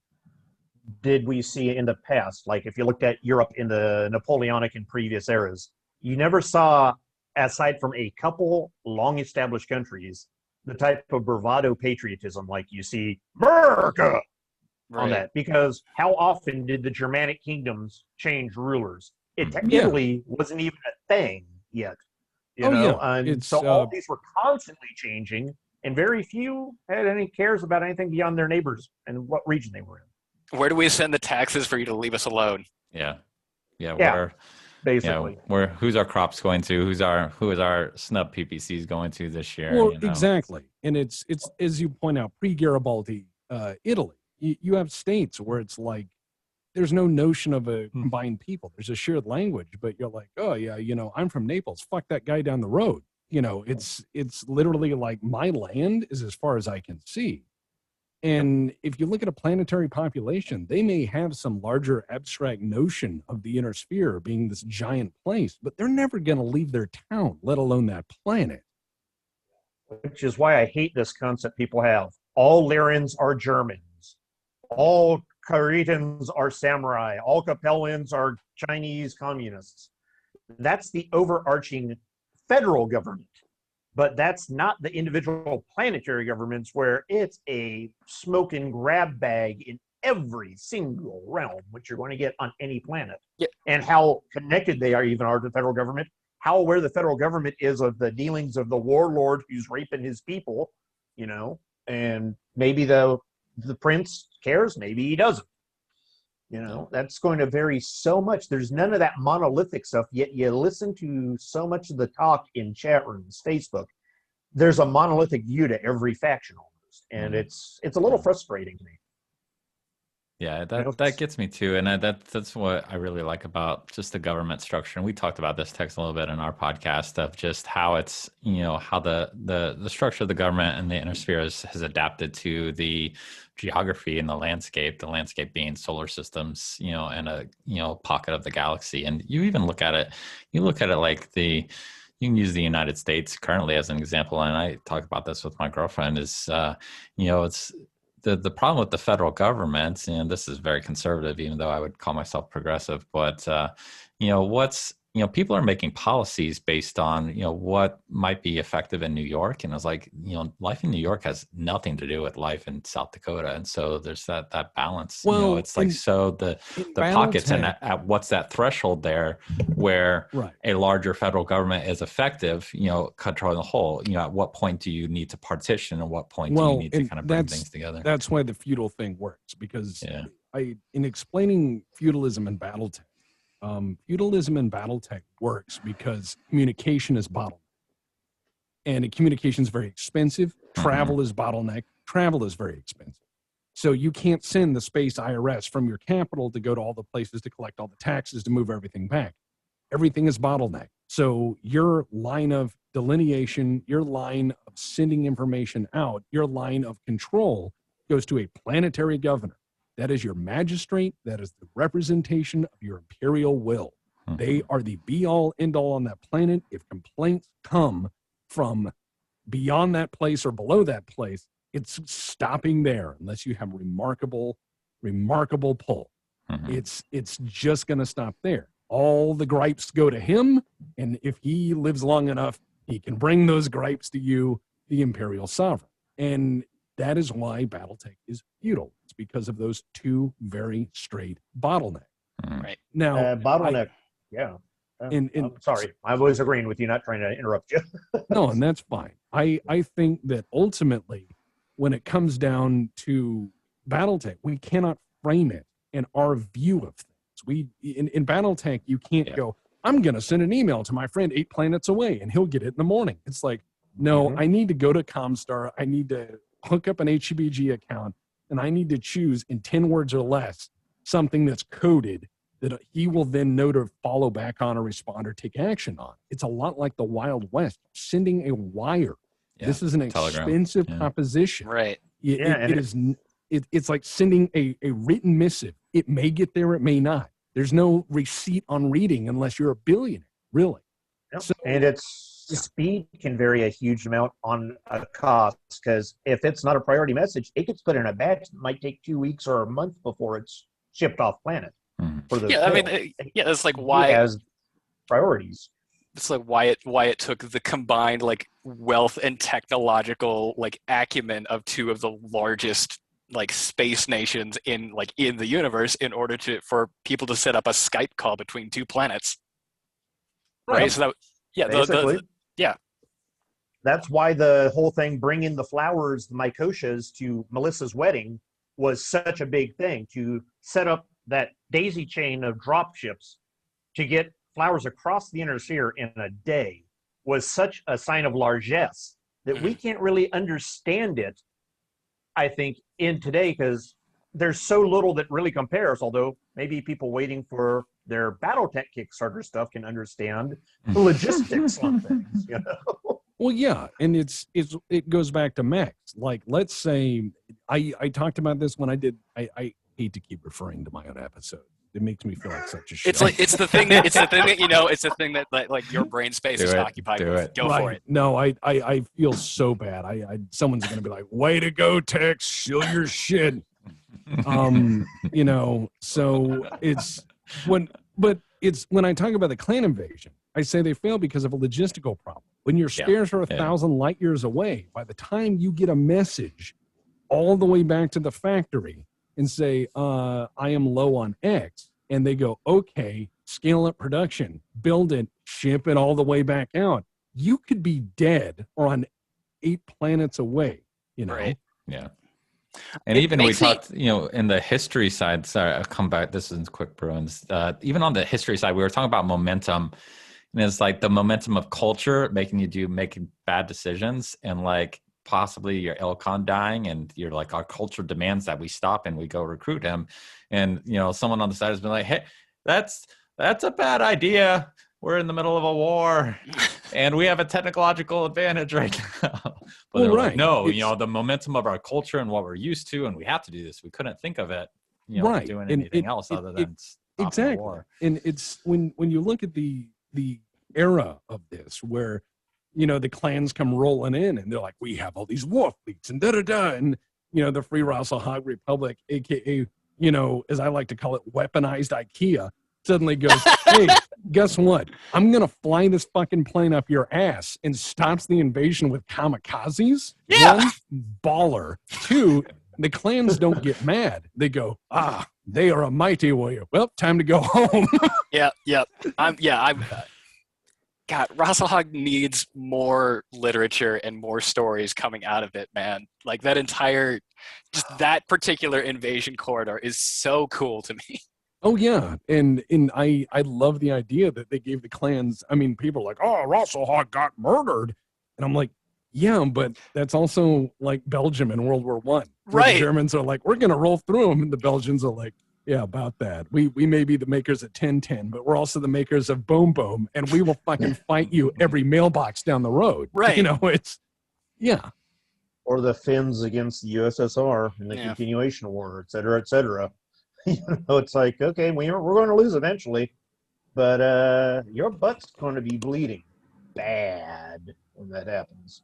did we see in the past, like if you looked at Europe in the Napoleonic and previous eras, you never saw, aside from a couple long-established countries, the type of bravado patriotism like you see America on that. Because how often did the Germanic kingdoms change rulers? It technically wasn't even a thing yet. And so all these were constantly changing, and very few had any cares about anything beyond their neighbors and what region they were in. Where do we send the taxes for you to leave us alone? Yeah. Where, basically, who's our crops going to? Who is our snub PPCs going to this year? Well, exactly. And it's as you point out, pre-Garibaldi, Italy, you have states where it's like there's no notion of a combined people. There's a shared language, but you're like, oh yeah, I'm from Naples. Fuck that guy down the road. It's literally like my land is as far as I can see. And if you look at a planetary population, they may have some larger abstract notion of the inner sphere being this giant place, but they're never going to leave their town, let alone that planet. Which is why I hate this concept people have. All Lyrians are Germans. All Caritans are samurai. All Capellians are Chinese communists. That's the overarching federal government. But that's not the individual planetary governments, where it's a smoke and grab bag in every single realm, which you're going to get on any planet. Yep. And how connected they are even are to the federal government, how aware the federal government is of the dealings of the warlord who's raping his people, and maybe the prince cares, maybe he doesn't. That's going to vary so much. There's none of that monolithic stuff, yet you listen to so much of the talk in chat rooms, Facebook. There's a monolithic view to every faction almost, and it's a little frustrating to me. Yeah, that gets me too, and that's what I really like about just the government structure. And we talked about this text a little bit in our podcast of just how it's how the structure of the government and the inner sphere has adapted to the geography and the landscape. The landscape being solar systems, and a pocket of the galaxy. And you even look at it. You look at it like you can use the United States currently as an example, and I talk about this with my girlfriend. Is it's the problem with the federal government, and this is very conservative, even though I would call myself progressive, but people are making policies based on what might be effective in New York, and it's like life in New York has nothing to do with life in South Dakota, and so there's that balance. Well, it's like the pockets and at what's that threshold there where a larger federal government is effective, controlling the whole. At what point do you need to partition, and what point do you need to kind of bring things together? That's why the feudal thing works, because in explaining feudalism and BattleTech. Feudalism in BattleTech works because communication is bottleneck, and communication is very expensive. Travel is bottleneck. Travel is very expensive. So you can't send the space IRS from your capital to go to all the places to collect all the taxes to move everything back. Everything is bottleneck. So your line of delineation, your line of sending information out, your line of control goes to a planetary governor. That is your magistrate. That is the representation of your imperial will. They are the be-all, end-all on that planet. If complaints come from beyond that place or below that place, it's stopping there unless you have remarkable pull. It's just going to stop there. All the gripes go to him, and if he lives long enough, he can bring those gripes to you, the imperial sovereign. And that is why BattleTech is feudal. It's because of those two very straight bottlenecks. Right. Now, bottleneck. I'm sorry. I was agreeing with you, not trying to interrupt you. No, and that's fine. I think that ultimately, when it comes down to BattleTech, we cannot frame it in our view of things. In BattleTech, you can't go, I'm going to send an email to my friend 8 planets away, and he'll get it in the morning. It's like, no, I need to go to Comstar. I need to hook up an HPG account, and I need to choose in 10 words or less something that's coded that he will then know to follow back on or respond or take action on. It's a lot like the Wild West, sending a wire. This is an expensive proposition. Right. It's like sending a written missive. It may get there, it may not. There's no receipt on reading unless you're a billionaire, really. Yep. So, and speed can vary a huge amount on a cost, because if it's not a priority message, it gets put in a batch that might take 2 weeks or a month before it's shipped off planet. For the that's like why it has priorities. It's like why it took the combined like wealth and technological like acumen of two of the largest like space nations in the universe in order for people to set up a Skype call between 2 planets. Right. So that That's why the whole thing, bringing the flowers, the mycotias, to Melissa's wedding was such a big thing, to set up that daisy chain of drop ships to get flowers across the inner sphere in a day was such a sign of largesse that we can't really understand it, I think, in today, because there's so little that really compares, although maybe people waiting for their BattleTech Kickstarter stuff can understand the logistics on things, Well, yeah, and it goes back to Mechs. Like, let's say I talked about this when I did. I hate to keep referring to my own episode. It makes me feel like such a shit. It's the thing that like your brain space is occupied with. Go for it. No, I feel so bad. Someone's gonna be like, "Way to go, Tex! Shill your shit." So it's when I talk about the clan invasion, I say they fail because of a logistical problem. When your spares are 1,000 light years away, by the time you get a message all the way back to the factory and say, I am low on X, and they go, okay, scale up production, build it, ship it all the way back out, you could be dead or on 8 planets away, Right. Yeah. And even we talked, in the history side, sorry, I'll come back. This is quick, Bruins. Even on the history side, we were talking about momentum. And it's like the momentum of culture making bad decisions, and like possibly your Elcon dying, and you're like, our culture demands that we stop and we go recruit him. And, you know, someone on the side has been like, hey, that's a bad idea. We're in the middle of a war and we have a technological advantage right now. But they're like, no, you know, the momentum of our culture and what we're used to, and we have to do this. We couldn't think of it, you know, doing anything else other than stopping the war. And it's when you look at the era of this, where, you know, the clans come rolling in and they're like, we have all these war fleets and da-da-da. And, you know, the Free Hog Republic, AKA, you know, as I like to call it, weaponized IKEA, suddenly goes, hey, guess what? I'm going to fly this fucking plane up your ass, and stops the invasion with kamikazes. Yeah. 1, baller. 2, the clans don't get mad. They go, they are a mighty warrior. Well, time to go home. Yeah. God, Rasselhog needs more literature and more stories coming out of it, man. Like that particular invasion corridor is so cool to me. Oh yeah, and I love the idea that they gave the clans. I mean, people are like, oh, Rasselhog got murdered, and I'm like, yeah, but that's also like Belgium in World War I. Right. The Germans are like, we're gonna roll through them, and the Belgians are like, yeah, about that. We may be the makers of 1010, but we're also the makers of Boom Boom, and we will fucking fight you every mailbox down the road. Right. You know, it's Or the Finns against the USSR in the continuation war, et cetera, et cetera. You know, it's like, okay, we're going to lose eventually, but your butt's going to be bleeding bad when that happens.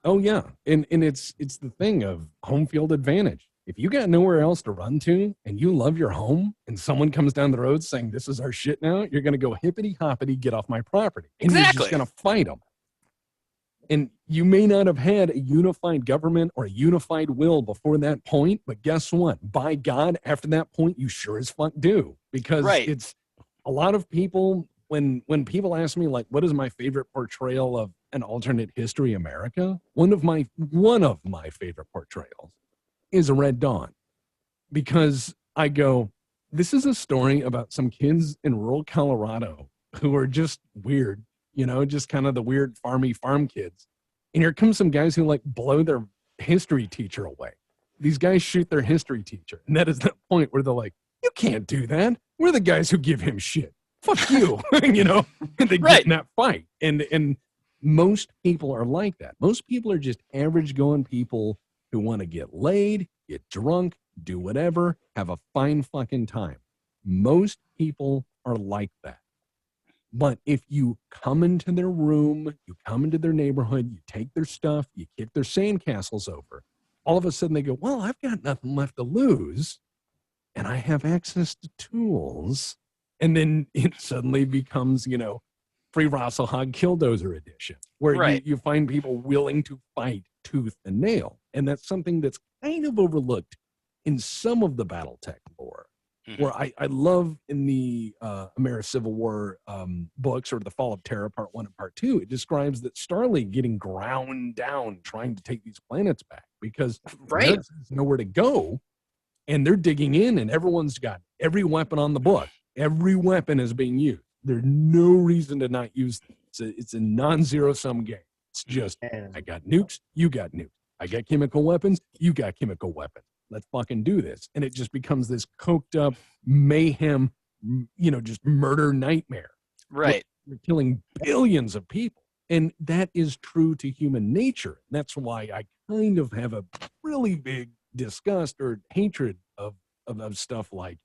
Oh yeah, and it's the thing of home field advantage. If you got nowhere else to run to and you love your home, and someone comes down the road saying this is our shit now, you're going to go hippity hoppity, get off my property, and you're just going to fight them. And you may not have had a unified government or a unified will before that point, but guess what? By God, after that point, you sure as fuck do. Because it's a lot of people, when people ask me, like, what is my favorite portrayal of an alternate history America? One of my favorite portrayals is a Red Dawn. Because I go, this is a story about some kids in rural Colorado who are just weird. You know, just kind of the weird farm kids. And here comes some guys who like blow their history teacher away. These guys shoot their history teacher. And that is the point where they're like, you can't do that. We're the guys who give him shit. Fuck you. You know, and they get in that fight. And most people are like that. Most people are just average going people who want to get laid, get drunk, do whatever, have a fine fucking time. Most people are like that. But if you come into their room, you come into their neighborhood, you take their stuff, you kick their sandcastles over, all of a sudden they go, well, I've got nothing left to lose, and I have access to tools. And then it suddenly becomes, you know, Free Rasselhog Killdozer edition, where you find people willing to fight tooth and nail. And that's something that's kind of overlooked in some of the BattleTech lore. Where I love in the Civil War books, or the Fall of Terra Part 1 and Part 2, it describes that Starly getting ground down trying to take these planets back because there's nowhere to go, and they're digging in, and everyone's got every weapon on the book. Every weapon is being used. There's no reason to not use them. It's a non-zero-sum game. It's just, I got nukes, you got nukes. I got chemical weapons, you got chemical weapons. Let's fucking do this. And it just becomes this coked up mayhem, you know, just murder nightmare. Right. You're killing billions of people. And that is true to human nature. That's why I kind of have a really big disgust or hatred of stuff like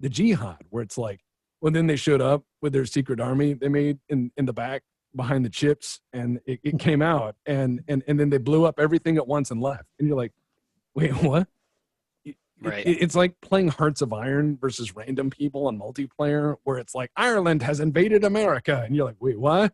the Jihad, where it's like, well, then they showed up with their secret army they made in the back behind the chips, and it came out, and then they blew up everything at once and left. And you're like, wait, what? It's like playing Hearts of Iron versus random people on multiplayer, where it's like Ireland has invaded America, and you're like, wait, what?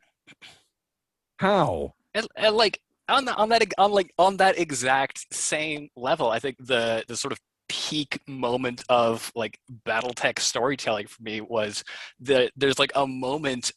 How? And like on that exact same level, I think the sort of peak moment of like BattleTech storytelling for me was there's like a moment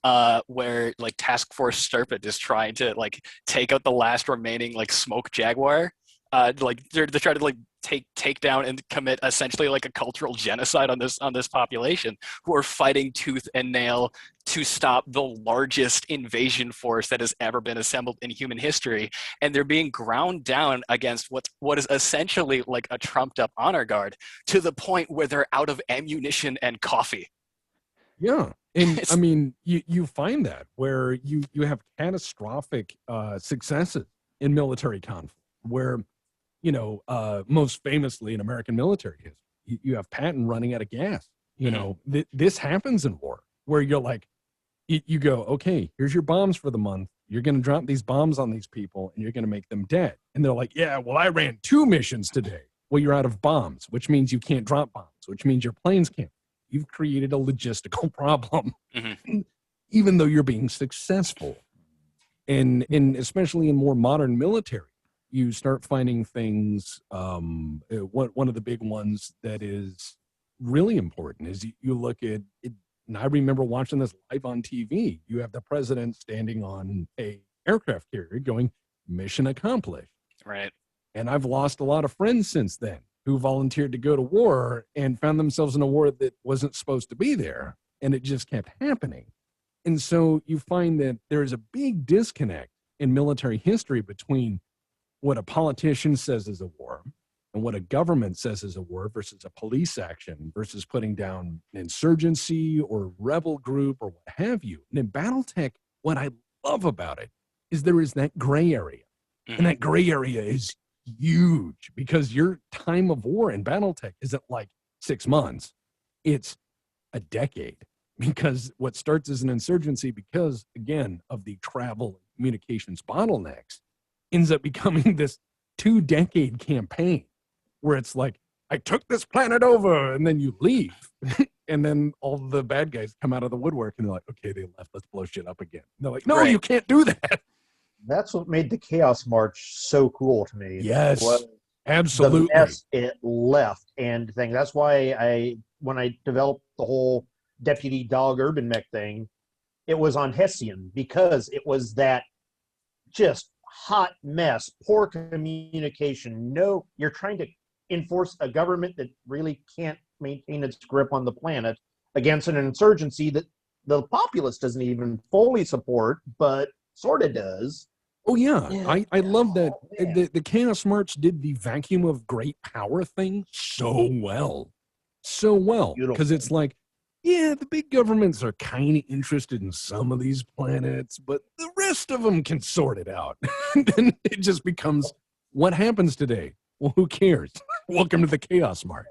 where like Task Force Serpent is trying to like take out the last remaining like smoke jaguar like they're trying to like take down and commit essentially like a cultural genocide on this population, who are fighting tooth and nail to stop the largest invasion force that has ever been assembled in human history, and they're being ground down against what is essentially like a trumped up honor guard, to the point where they're out of ammunition and coffee. Yeah. And I mean, you find that where you have catastrophic successes in military conflict, where, you know, most famously in American military history, you have Patton running out of gas. You know, this happens in war, where you're like, you go, okay, here's your bombs for the month. You're going to drop these bombs on these people and you're going to make them dead. And they're like, yeah, well, I ran 2 missions today. Well, you're out of bombs, which means you can't drop bombs, which means your planes can't. You've created a logistical problem, even though you're being successful. And especially in more modern military, you start finding things. One of the big ones that is really important is you look at it. And I remember watching this live on TV. You have the president standing on a aircraft carrier going, mission accomplished. Right. And I've lost a lot of friends since then who volunteered to go to war and found themselves in a war that wasn't supposed to be there. And it just kept happening. And so you find that there's a big disconnect in military history between what a politician says is a war and what a government says is a war versus a police action versus putting down an insurgency or rebel group or what have you. And in BattleTech, what I love about it is there is that gray area. And that gray area is huge, because your time of war in BattleTech isn't like 6 months. It's a decade, because what starts as an insurgency, because again of the travel and communications bottlenecks, ends up becoming this 2-decade campaign where it's like, I took this planet over, and then you leave. And then all the bad guys come out of the woodwork and they're like, okay, they left, let's blow shit up again. And they're like, no, Right. You can't do that. That's what made the Chaos March so cool to me. Yes, was absolutely. the mess it left and thing. That's why when I developed the whole Deputy Dog UrbanMech thing, it was on Hessian, because it was that just hot mess, poor communication. No, you're trying to enforce a government that really can't maintain its grip on the planet against an insurgency that the populace doesn't even fully support, but sort of does. Oh, yeah. I love that. Man. The Chaos March did the vacuum of great power thing so well. So well. Because it's like, yeah, the big governments are kind of interested in some of these planets, but the rest of them can sort it out. Then it just becomes, what happens today? Well, who cares? Welcome to the Chaos March.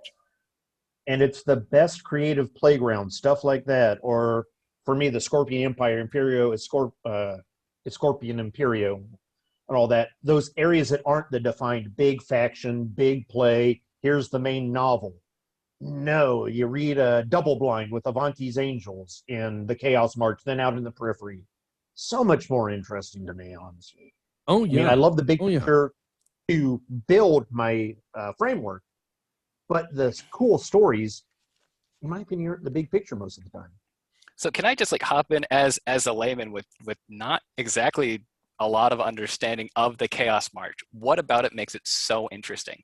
And it's the best creative playground, stuff like that. Or for me, the Scorpion Empire, Imperio is Scorpion Imperio and all that. Those areas that aren't the defined big faction, big play, here's the main novel. No, you read a Double Blind with Avanti's Angels in the Chaos March, then out in the periphery. So much more interesting to me, honestly. Oh, yeah. I mean, I love the big picture to build my framework, but the cool stories, in my opinion, are the big picture most of the time. So can I just like hop in as a layman with not exactly a lot of understanding of the Chaos March? What about it makes it so interesting?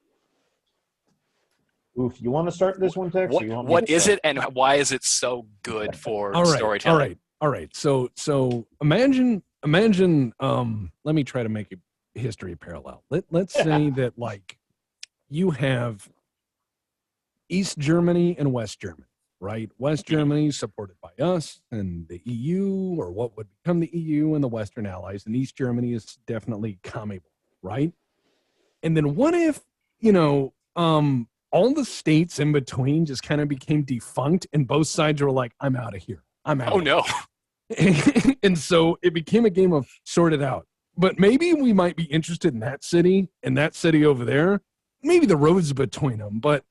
Oof, you want to start this one, Tex? What is it, and why is it so good for storytelling? All right. So imagine. Let me try to make a history parallel. Let's say that like you have East Germany and West Germany. Right? West Germany supported by us and the EU, or what would become the EU and the Western allies, and East Germany is definitely communist, right? And then what if, all the states in between just kind of became defunct and both sides were like, I'm out of here. I'm out. Oh, no. And so it became a game of sort it out. But maybe we might be interested in that city and that city over there. Maybe the roads between them, but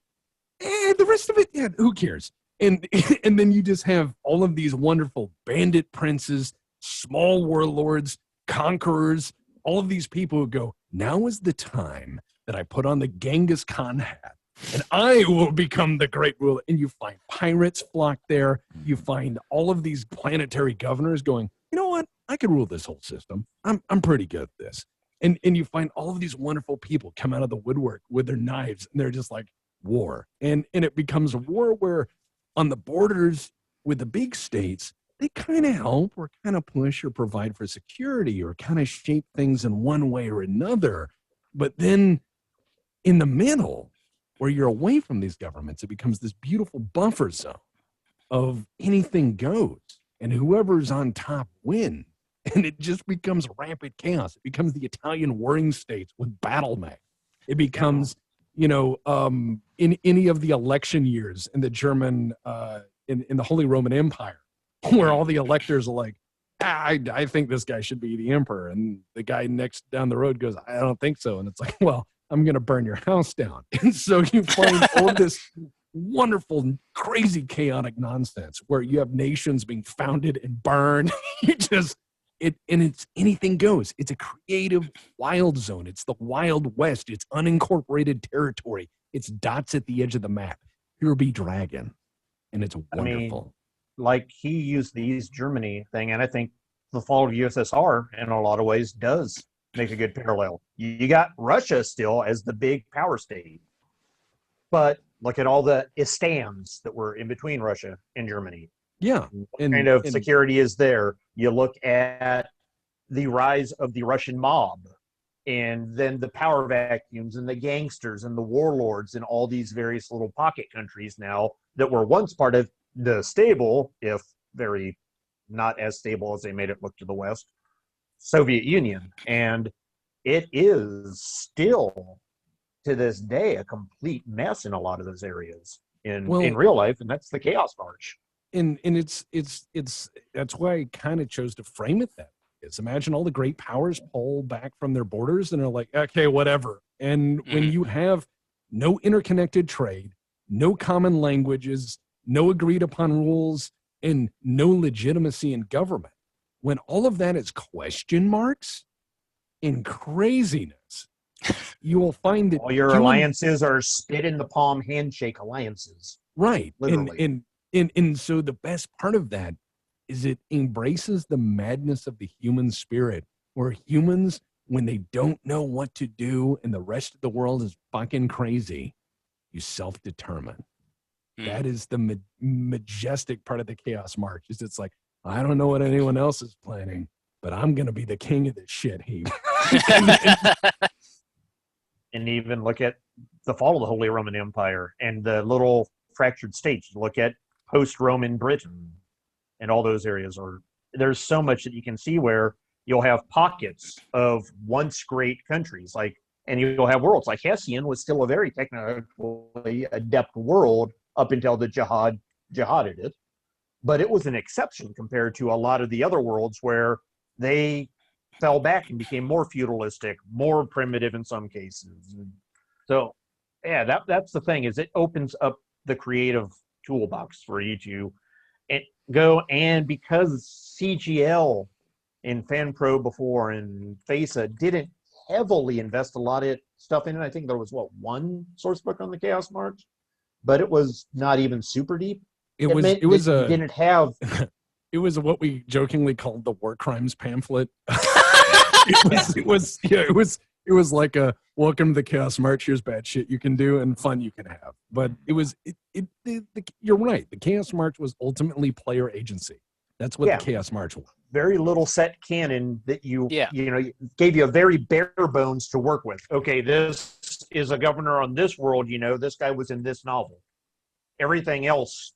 the rest of it, yeah, who cares? And then you just have all of these wonderful bandit princes, small warlords, conquerors, all of these people who go, now is the time that I put on the Genghis Khan hat and I will become the great ruler. And you find pirates flock there. You find all of these planetary governors going, you know what? I could rule this whole system. I'm pretty good at this. And you find all of these wonderful people come out of the woodwork with their knives, and they're just like, war. And it becomes a war where on the borders with the big states, they kind of help or kind of push or provide for security or kind of shape things in one way or another. But then in the middle, where you're away from these governments, it becomes this beautiful buffer zone of anything goes, and whoever's on top wins. And it just becomes rampant chaos. It becomes the Italian warring states with BattleTech. It becomes, in any of the election years in the German, in the Holy Roman Empire, where all the electors are like, I think this guy should be the emperor. And the guy next down the road goes, I don't think so. And it's like, well, I'm going to burn your house down. And so you find all of this wonderful, crazy, chaotic nonsense where you have nations being founded and burned. It's anything goes. It's a creative wild zone. It's the Wild West. It's unincorporated territory. It's dots at the edge of the map. Here be dragon. And it's wonderful. Like he used the East Germany thing, and I think the fall of USSR in a lot of ways does make a good parallel. You got Russia still as the big power state, but look at all the istans that were in between Russia and Germany. Yeah. What kind of security is there? You look at the rise of the Russian mob, and then the power vacuums and the gangsters and the warlords and all these various little pocket countries now that were once part of the stable, if very not as stable as they made it look to the West, Soviet Union. And it is still, to this day, a complete mess in a lot of those areas in real life, and that's the Chaos March. And it's that's why I kind of chose to frame it that way. Imagine all the great powers pull back from their borders and are like, okay, whatever. And when you have no interconnected trade, no common languages, no agreed upon rules, and no legitimacy in government, when all of that is question marks and craziness, you will find that all your alliances are spit in the palm handshake alliances. Right. Literally. And so the best part of that is it embraces the madness of the human spirit, where humans, when they don't know what to do and the rest of the world is fucking crazy, you self-determine. That is the majestic part of the Chaos March. Is it's like, I don't know what anyone else is planning, but I'm going to be the king of this shit heap. And even look at the fall of the Holy Roman Empire and the little fractured states. Look at post-Roman Britain and all those areas. There's so much that you can see where you'll have pockets of once great countries, and you'll have worlds. Like Hessian was still a very technically adept world up until the jihaded it. But it was an exception compared to a lot of the other worlds where they fell back and became more feudalistic, more primitive in some cases. So, yeah, that's the thing, is it opens up the creative toolbox for you to go. And because CGL and FanPro before and FASA didn't heavily invest a lot of stuff in it, I think there was, one source book on the Chaos March, but it was not even super deep. It was what we jokingly called the war crimes pamphlet. It was like a welcome to the Chaos March. Here's bad shit you can do and fun you can have. But you're right. The Chaos March was ultimately player agency. That's what the Chaos March was. Very little set canon that gave you a very bare bones to work with. Okay, this is a governor on this world. This guy was in this novel. Everything else,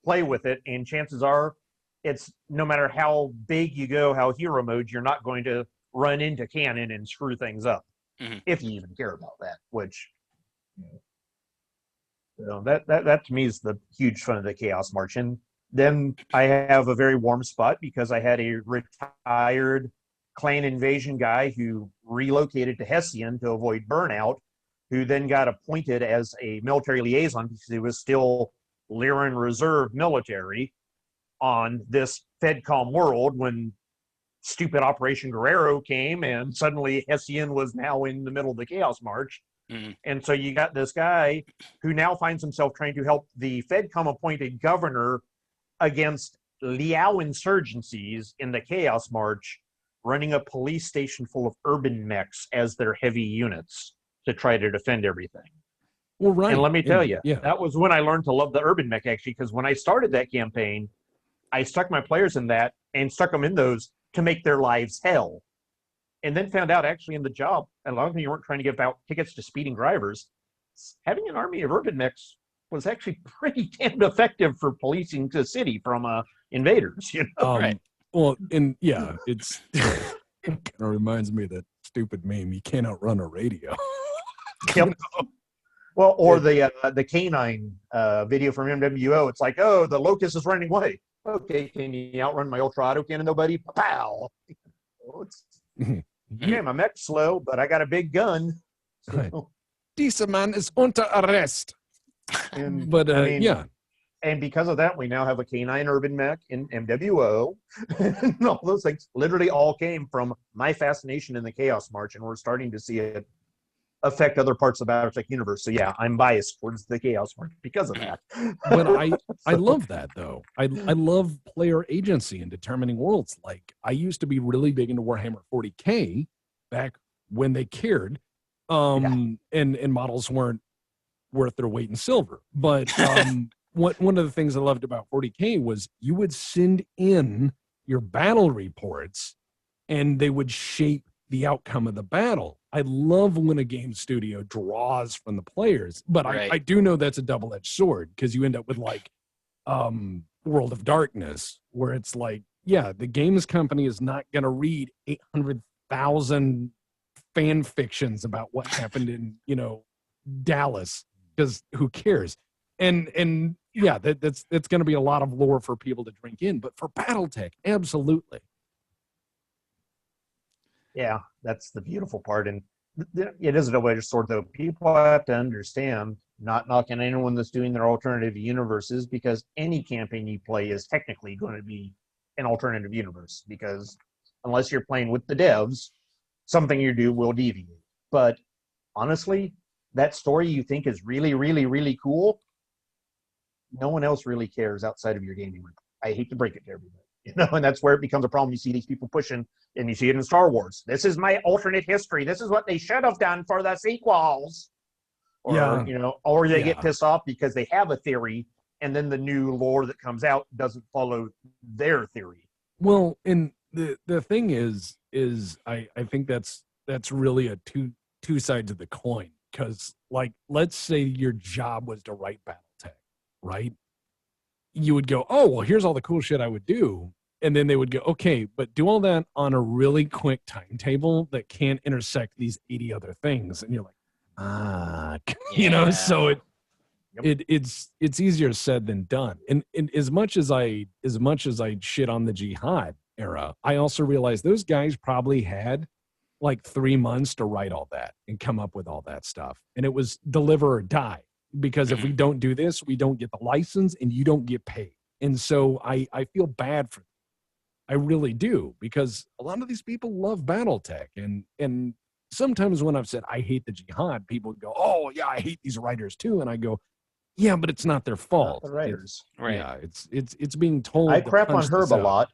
play with it, and chances are, it's no matter how big you go, how hero mode, you're not going to run into canon and screw things up, if you even care about that. Which, that to me is the huge fun of the Chaos March. And then I have a very warm spot because I had a retired clan invasion guy who relocated to Hessian to avoid burnout, who then got appointed as a military liaison because he was still Lyran Reserve military on this FedCom world when stupid Operation Guerrero came, and suddenly Hessian was now in the middle of the Chaos March. And so you got this guy who now finds himself trying to help the FedCom appointed governor against Liao insurgencies in the Chaos March, running a police station full of UrbanMechs as their heavy units to try to defend everything. Well, right. And let me tell you, yeah. that was when I learned to love the UrbanMech, actually, because when I started that campaign, I stuck my players in that and stuck them in those to make their lives hell. And then found out, actually, in the job, as long as you weren't trying to give out tickets to speeding drivers, having an army of UrbanMechs was actually pretty damn effective for policing the city from invaders. You know? Right. Well, and yeah, it's it kind of reminds me of that stupid meme. You can't outrun a radio. Yep. Well, or the canine video from MWO. It's like, oh, the locust is running away. Okay, can you outrun my ultra auto cannon, nobody? Pow! Yeah, my mech's slow, but I got a big gun. So, This man is under arrest. and, But I mean, yeah, and because of that, we now have a canine UrbanMech in MWO. And all those things literally all came from my fascination in the Chaos March, and we're starting to see it affect other parts of the BattleTech universe. So yeah, I'm biased towards the Chaos March because of that. but I love that though. I love player agency in determining worlds. Like I used to be really big into Warhammer 40K back when they cared, and models weren't worth their weight in silver. But one of the things I loved about 40K was you would send in your battle reports, and they would shape the outcome of the battle. I love when a game studio draws from the players, but Right. I do know that's a double-edged sword because you end up with like World of Darkness, where it's like, yeah, the games company is not going to read 800,000 fan fictions about what happened in, Dallas, because who cares? And yeah, that's going to be a lot of lore for people to drink in, but for BattleTech, absolutely. Yeah, that's the beautiful part. And it is a double-edged sword, though. People have to understand, not knocking anyone that's doing their alternative universes, because any campaign you play is technically going to be an alternative universe, because unless you're playing with the devs, something you do will deviate. But honestly, that story you think is really, really, really cool, no one else really cares outside of your gaming room. I hate to break it to everybody. And that's where it becomes a problem. You see these people pushing, and you see it in Star Wars. This is my alternate history. This is what they should have done for the sequels. Or, Yeah. Or they get pissed off because they have a theory, and then the new lore that comes out doesn't follow their theory. Well, and the thing is I think that's really a two sides of the coin. Because, like, let's say your job was to write BattleTech, right? You would go, oh, well, here's all the cool shit I would do. And then they would go, okay, but do all that on a really quick timetable that can't intersect these 80 other things. And you're like, so it's easier said than done. And as much as I shit on the Jihad era, I also realized those guys probably had like 3 months to write all that and come up with all that stuff. And it was deliver or die, because if we don't do this, we don't get the license and you don't get paid. And so I feel bad for them. I really do, because a lot of these people love BattleTech. And sometimes when I've said I hate the Jihad, people go, oh yeah, I hate these writers too. And I go, yeah, but it's not their fault. Not the writers. Right. Yeah, it's being told. I to crap on punch Herb this a out. lot,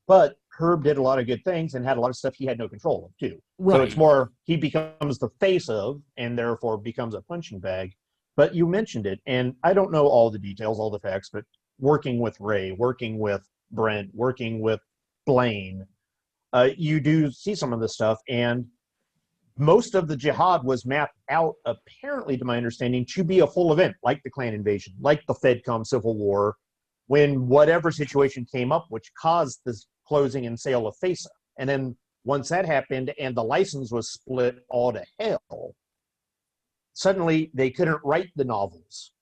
but Herb did a lot of good things and had a lot of stuff he had no control of too. Right. So it's more he becomes the face of, and therefore becomes a punching bag. But you mentioned it, and I don't know all the details, all the facts, but working with Ray, working with Brent, working with Blaine, you do see some of this stuff, and most of the Jihad was mapped out, apparently, to my understanding, to be a full event, like the clan invasion, like the FedCom Civil War, when whatever situation came up, which caused this closing and sale of FASA. And then once that happened and the license was split all to hell, suddenly they couldn't write the novels.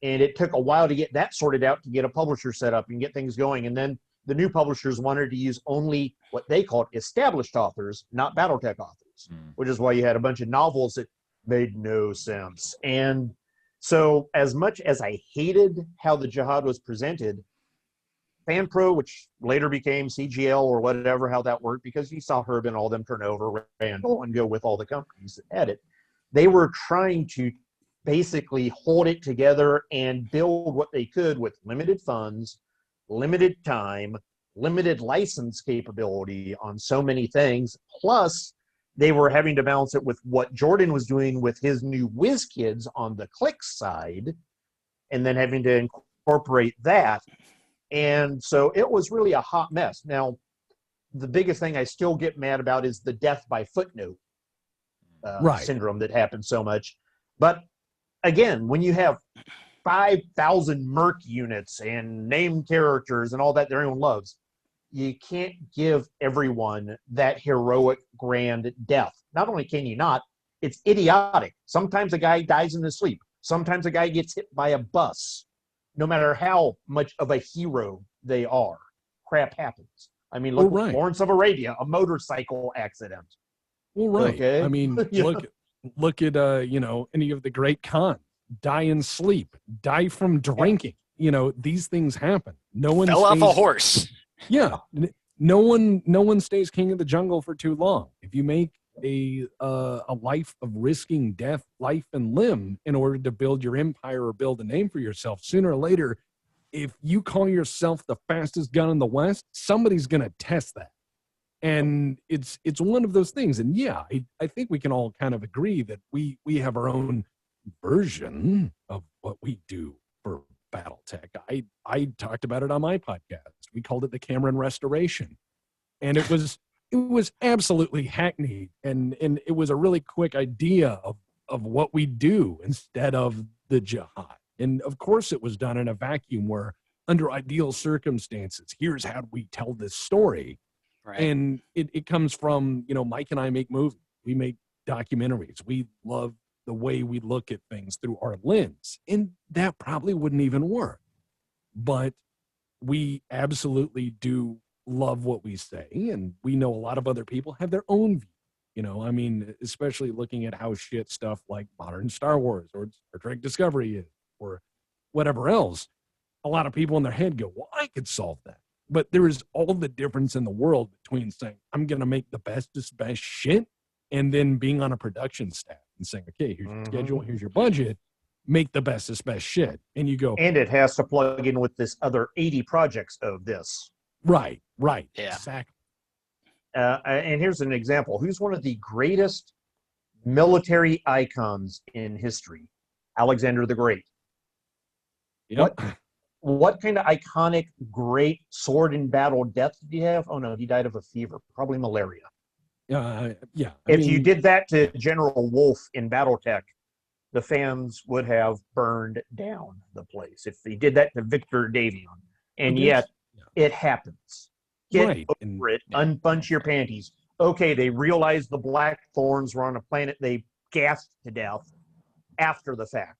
And it took a while to get that sorted out, to get a publisher set up and get things going. And then the new publishers wanted to use only what they called established authors, not BattleTech authors, which is why you had a bunch of novels that made no sense. And so as much as I hated how the Jihad was presented, FanPro, which later became CGL or whatever, how that worked, because you saw Herb and all them turn over Randall and go with all the companies that had it, they were trying to basically hold it together and build what they could with limited funds, limited time, limited license capability on so many things. Plus, they were having to balance it with what Jordan was doing with his new WizKids on the click side, and then having to incorporate that. And so it was really a hot mess. Now, the biggest thing I still get mad about is the death by footnote syndrome that happens so much. But again, when you have 5,000 merc units and named characters and all that their own loves, you can't give everyone that heroic grand death. Not only can you not, it's idiotic. Sometimes a guy dies in his sleep. Sometimes a guy gets hit by a bus. No matter how much of a hero they are, crap happens. I mean, look, Lawrence of Arabia, a motorcycle accident. Well, right. Okay? I mean, look at any of the great Khans. Die in sleep, die from drinking. You know, these things happen. No one fell off a horse. Yeah. No one stays king of the jungle for too long. If you make a life of risking death, life, and limb in order to build your empire or build a name for yourself, sooner or later, if you call yourself the fastest gun in the West, somebody's going to test that. And it's one of those things. And yeah, I think we can all kind of agree that we have our own version of what we do for BattleTech. I talked about it on my podcast. We called it the Cameron Restoration. And it was absolutely hackneyed, and it was a really quick idea of what we do instead of the Jihad. And of course it was done in a vacuum where, under ideal circumstances, here's how we tell this story. Right. And it comes from, Mike and I make movies. We make documentaries. We love the way we look at things through our lens. And that probably wouldn't even work. But we absolutely do love what we say. And we know a lot of other people have their own view. I mean, especially looking at how shit stuff like modern Star Wars or Star Trek Discovery is, or whatever else. A lot of people in their head go, well, I could solve that. But there is all the difference in the world between saying, I'm going to make the bestest best shit, and then being on a production staff and saying, okay, here's your schedule, here's your budget, make the bestest best shit. And you go. And it has to plug in with this other 80 projects of this. Right. Yeah. Exactly. And here's an example. Who's one of the greatest military icons in history? Alexander the Great. Yep. What kind of iconic, great sword in battle death did he have? Oh, no, he died of a fever, probably malaria. Yeah. If you did that to General Wolfe in BattleTech, the fans would have burned down the place. If he did that to Victor Davion. And yet, it happens. Get over it. Unbunch your panties. Okay, they realized the Blackthorns were on a planet they gassed to death after the fact.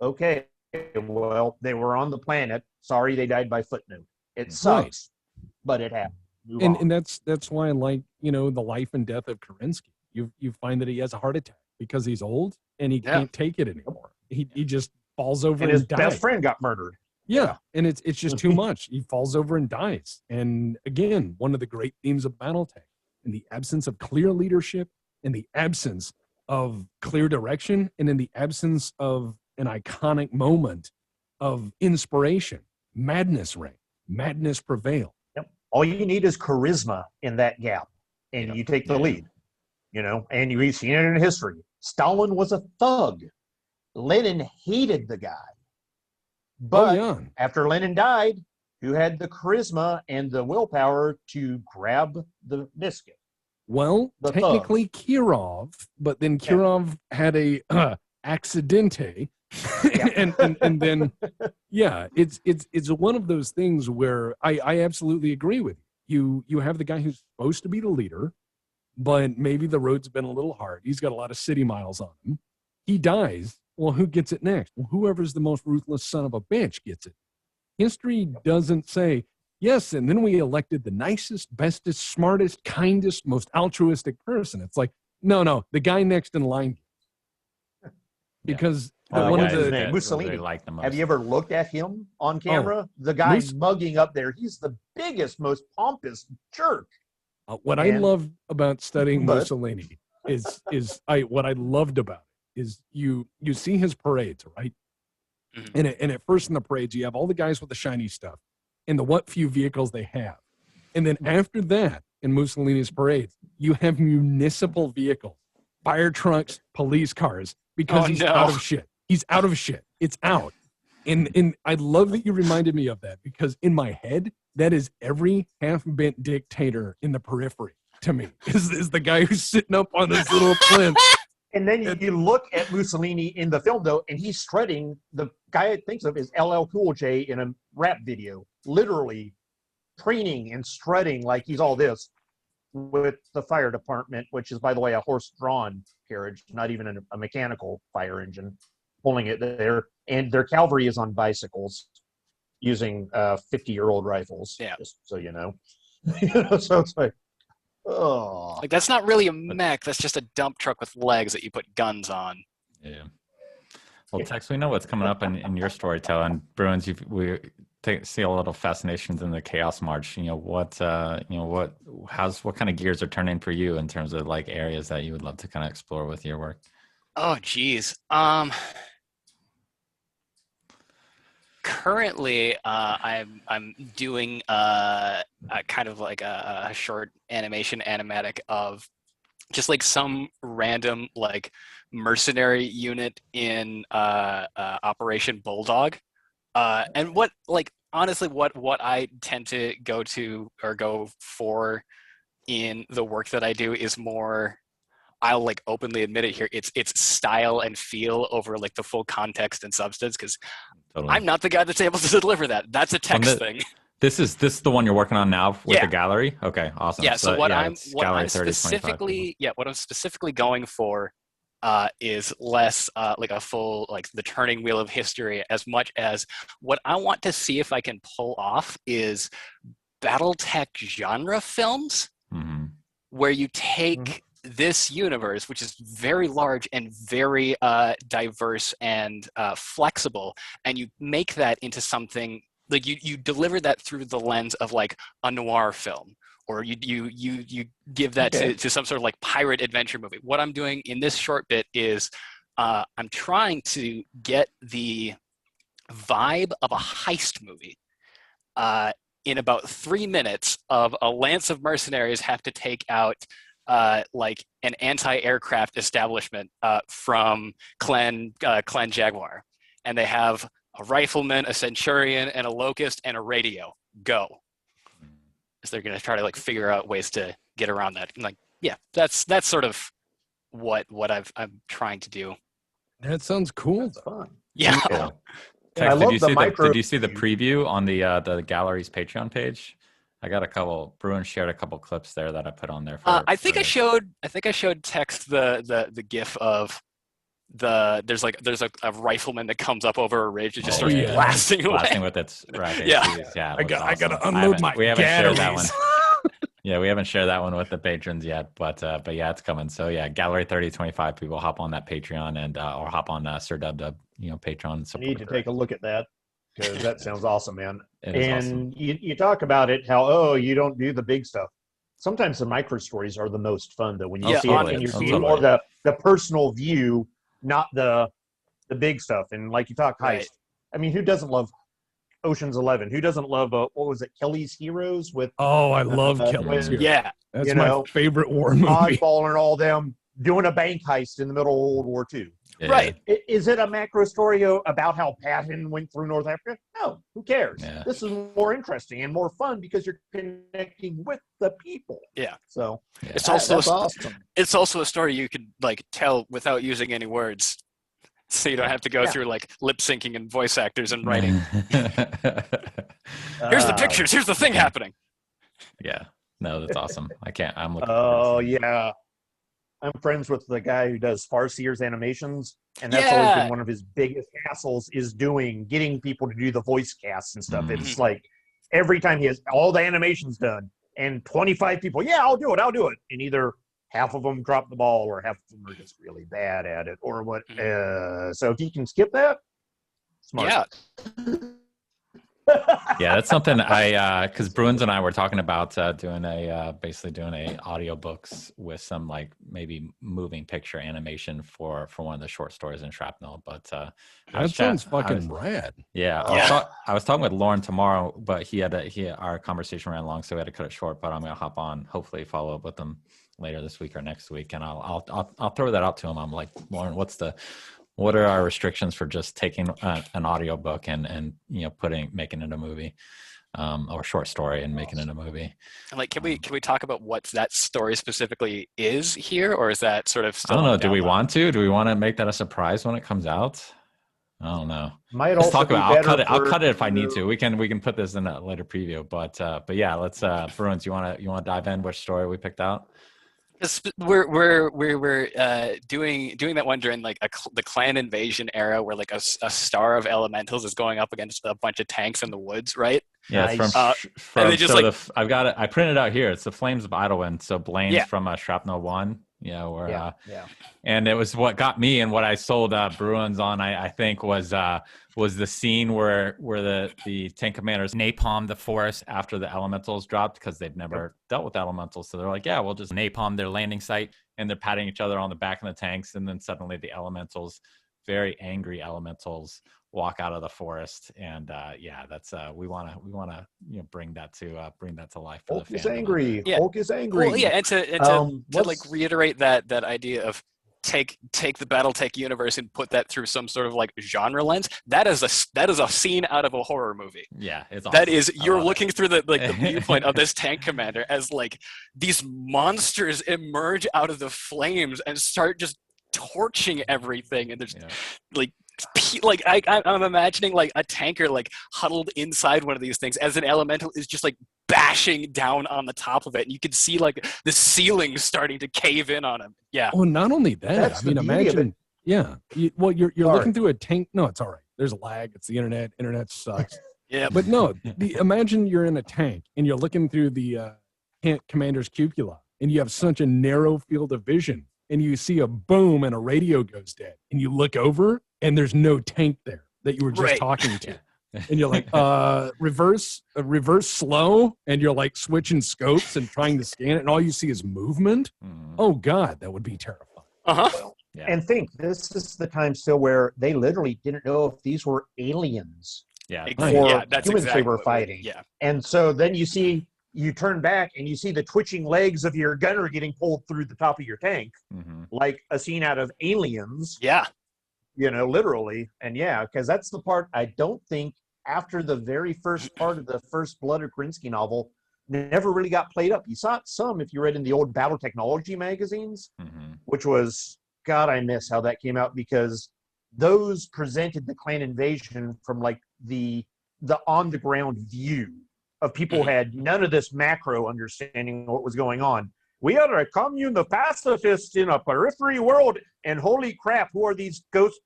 Okay, well, they were on the planet. Sorry, they died by footnote. It sucks, but it happened. And that's why I like, the life and death of Kerensky. You find that he has a heart attack because he's old and he can't take it anymore. He just falls over and his dies. best friend got murdered. Yeah, and it's just too much. He falls over and dies. And again, one of the great themes of BattleTech, in the absence of clear leadership, in the absence of clear direction, and in the absence of an iconic moment of inspiration, madness reign, madness prevail. Yep. All you need is charisma in that gap, and you take the lead. And we've seen it in history. Stalin was a thug. Lenin hated the guy. But after Lenin died, who had the charisma and the willpower to grab the biscuit? Well, technically Kirov, but then Kirov had a accidente. and then it's one of those things where I absolutely agree with you. You have the guy who's supposed to be the leader, but maybe the road's been a little hard. He's got a lot of city miles on him. He dies. Well, who gets it next? Well, whoever's the most ruthless son of a bitch gets it. History doesn't say, yes, and then we elected the nicest, bestest, smartest, kindest, most altruistic person. It's like, no, the guy next in line. Because one of the Mussolini. Like the most. Have you ever looked at him on camera? The guy mugging up there, he's the biggest, most pompous jerk. I loved about studying Mussolini is what I loved about it is you see his parades, right? And at first in the parades, you have all the guys with the shiny stuff. and the what few vehicles they have. And then after that, in Mussolini's parades, you have municipal vehicles, fire trucks, police cars, because he's out of shit. He's out of shit. It's out. And I love that you reminded me of that, because in my head, that is every half-bent dictator in the periphery to me, is the guy who's sitting up on this little plinth. And then you look at Mussolini in the film, though, and he's strutting. The guy I thinks of is LL Cool J in a rap video, literally preening and strutting like he's all this with the fire department, which is, by the way, a horse-drawn carriage, not even a mechanical fire engine pulling it there. And their cavalry is on bicycles using 50-year-old rifles, just so you know. So it's like, oh. Like, that's not really a mech. That's just a dump truck with legs that you put guns on. Yeah. Well, Tex, we know what's coming up in your storytelling. Bruins, see a lot of fascinations in the Chaos March. What kind of gears are turning for you in terms of like areas that you would love to kind of explore with your work? Oh, geez. Currently, I'm doing kind of like a short animatic of just like some random like mercenary unit in Operation Bulldog. And what, like, honestly, what I tend to go for in the work that I do is more, I'll like openly admit it here, it's style and feel over like the full context and substance, because I'm not the guy that's able to deliver that. That's a text thing. This is the one you're working on now with the gallery? Okay, awesome. Yeah, so what I'm specifically going for is less like a full, like the turning wheel of history, as much as what I want to see if I can pull off is BattleTech genre films, where you take this universe, which is very large and very diverse and flexible, and you make that into something like you deliver that through the lens of like a noir film, or you give that to some sort of like pirate adventure movie. What I'm doing in this short bit is I'm trying to get the vibe of a heist movie in about 3 minutes of a lance of mercenaries have to take out like an anti-aircraft establishment from Clan Jaguar. And they have a rifleman, a centurion, and a locust, and a radio. Go. So they're going to try to like figure out ways to get around that. I'm like, yeah, that's sort of what I'm trying to do. That sounds cool. That's fun. Yeah. Tex, did you see the preview on the gallery's Patreon page? I got a couple. Bruins shared a couple clips there that I put on there. I think I showed Tex the GIF of there's a rifleman that comes up over a ridge and just starts blasting with its racket. Yeah, I gotta unload my. We haven't shared that one. Yeah, we haven't shared that one with the patrons yet, but yeah, it's coming. So yeah, Gallery 3025 people hop on that Patreon and or hop on sirdubdub, Patreon. I need to take a look at that, because that sounds awesome, man. And awesome. You talk about it, how you don't do the big stuff. Sometimes the micro stories are the most fun, though, when you see it and you're seeing more the personal view, not the big stuff. And like you talk heist. Right. I mean, who doesn't love Ocean's 11? Who doesn't love what was it, Kelly's Heroes? With I love Kelly's Heroes. Yeah, that's my favorite war movie. Oddball and all them doing a bank heist in the middle of World War II. Yeah. Right. Is it a macro story about how Patton went through North Africa? No, who cares? Yeah. This is more interesting and more fun because you're connecting with the people. Yeah. So it's also awesome. It's also a story you could like tell without using any words. So you don't have to go through like lip syncing and voice actors and writing. Here's the pictures. Here's the thing happening. Yeah. No, that's awesome. I'm looking. Yeah. I'm friends with the guy who does Farseer's animations, and that's always been one of his biggest hassles is getting people to do the voice casts and stuff. It's like every time he has all the animations done and 25 people, I'll do it. And either half of them drop the ball or half of them are just really bad at it or what. So if you can skip that, smart. Yeah. Yeah, that's something because Bruins and I were talking about basically doing a audiobooks with some like maybe moving picture animation for one of the short stories in Shrapnel. But that sounds fucking rad. Yeah, I was talking with Lauren tomorrow, but our conversation ran long, so we had to cut it short. But I'm gonna hop on, hopefully follow up with him later this week or next week, and I'll throw that out to him. I'm like, Lauren, what are our restrictions for just taking an audiobook and making it a movie, or short story and making it a movie? And like, can we talk about what that story specifically is here, or is that sort of still? I don't know. Do we want to? Do we want to make that a surprise when it comes out? I don't know. Let's talk about. I'll cut it if I need to. We can put this in a later preview. But yeah, let's. Bruins, you want to dive in which story we picked out? We're doing that one during like the clan invasion era, where like a star of elementals is going up against a bunch of tanks in the woods, right? Yeah, nice. It's from and they just I've got it. I printed it out here. It's the Flames of Idlewind. So Blaine's from Shrapnel 1. And it was what got me, and what I sold Bruins on, I think, was the scene where the tank commanders napalm the forest after the elementals dropped, because they've never dealt with elementals. So they're like, yeah, we'll just napalm their landing site, and they're patting each other on the back of the tanks, and then suddenly the elementals, very angry elementals, walk out of the forest, and that's we want to bring that to life. For Hulk the is angry. Yeah. Hulk is angry. Well, yeah, and to like reiterate that idea of take the BattleTech universe and put that through some sort of like genre lens. That is a scene out of a horror movie. Yeah, it's awesome. That is, you're looking through the viewpoint of this tank commander as like these monsters emerge out of the flames and start just torching everything, and there's I'm imagining like a tanker like huddled inside one of these things as an elemental is just like bashing down on the top of it, and you can see like the ceiling starting to cave in on him. Yeah. Well, not only that, imagine. Yeah. You're looking through a tank. No, it's all right. There's a lag. It's the internet. Internet sucks. Yeah. But no, imagine you're in a tank and you're looking through the commander's cupola, and you have such a narrow field of vision, and you see a boom and a radio goes dead, and you look over and there's no tank there that you were just talking to. And you're like, reverse slow, and you're like switching scopes and trying to scan it, and all you see is movement. Oh God, that would be terrifying. Well, and think, this is the time still where they literally didn't know if these were aliens. Yeah, or that's humans exactly they were fighting. Yeah. And so then you turn back and you see the twitching legs of your gunner getting pulled through the top of your tank, like a scene out of Aliens. Yeah. Literally. And because that's the part I don't think, after the very first part of the first Blood of Krinsky novel, never really got played up. You saw it some if you read in the old Battle Technology magazines, which was, God, I miss how that came out, because those presented the clan invasion from like the on the ground view of people who had none of this macro understanding of what was going on. We are a commune of pacifists in a periphery world, and holy crap, who are these ghost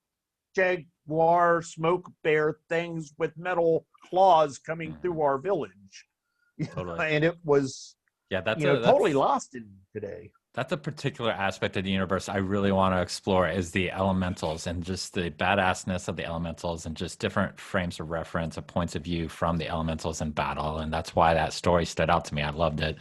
jaguar smoke bear things with metal claws coming through our village? Totally. And it was that's totally lost in today. That's a particular aspect of the universe I really want to explore, is the elementals, and just the badassness of the elementals, and just different frames of reference, of points of view from the elementals in battle. And that's why that story stood out to me. I loved it.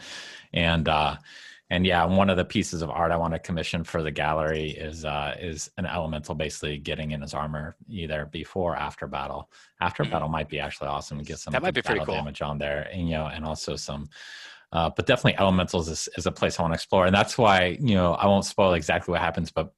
And one of the pieces of art I want to commission for the gallery is an elemental basically getting in his armor either before or after battle. After battle might be actually awesome to get some that might be pretty cool damage on there, and also some. But definitely elementals is a place I want to explore. And that's why, I won't spoil exactly what happens, but,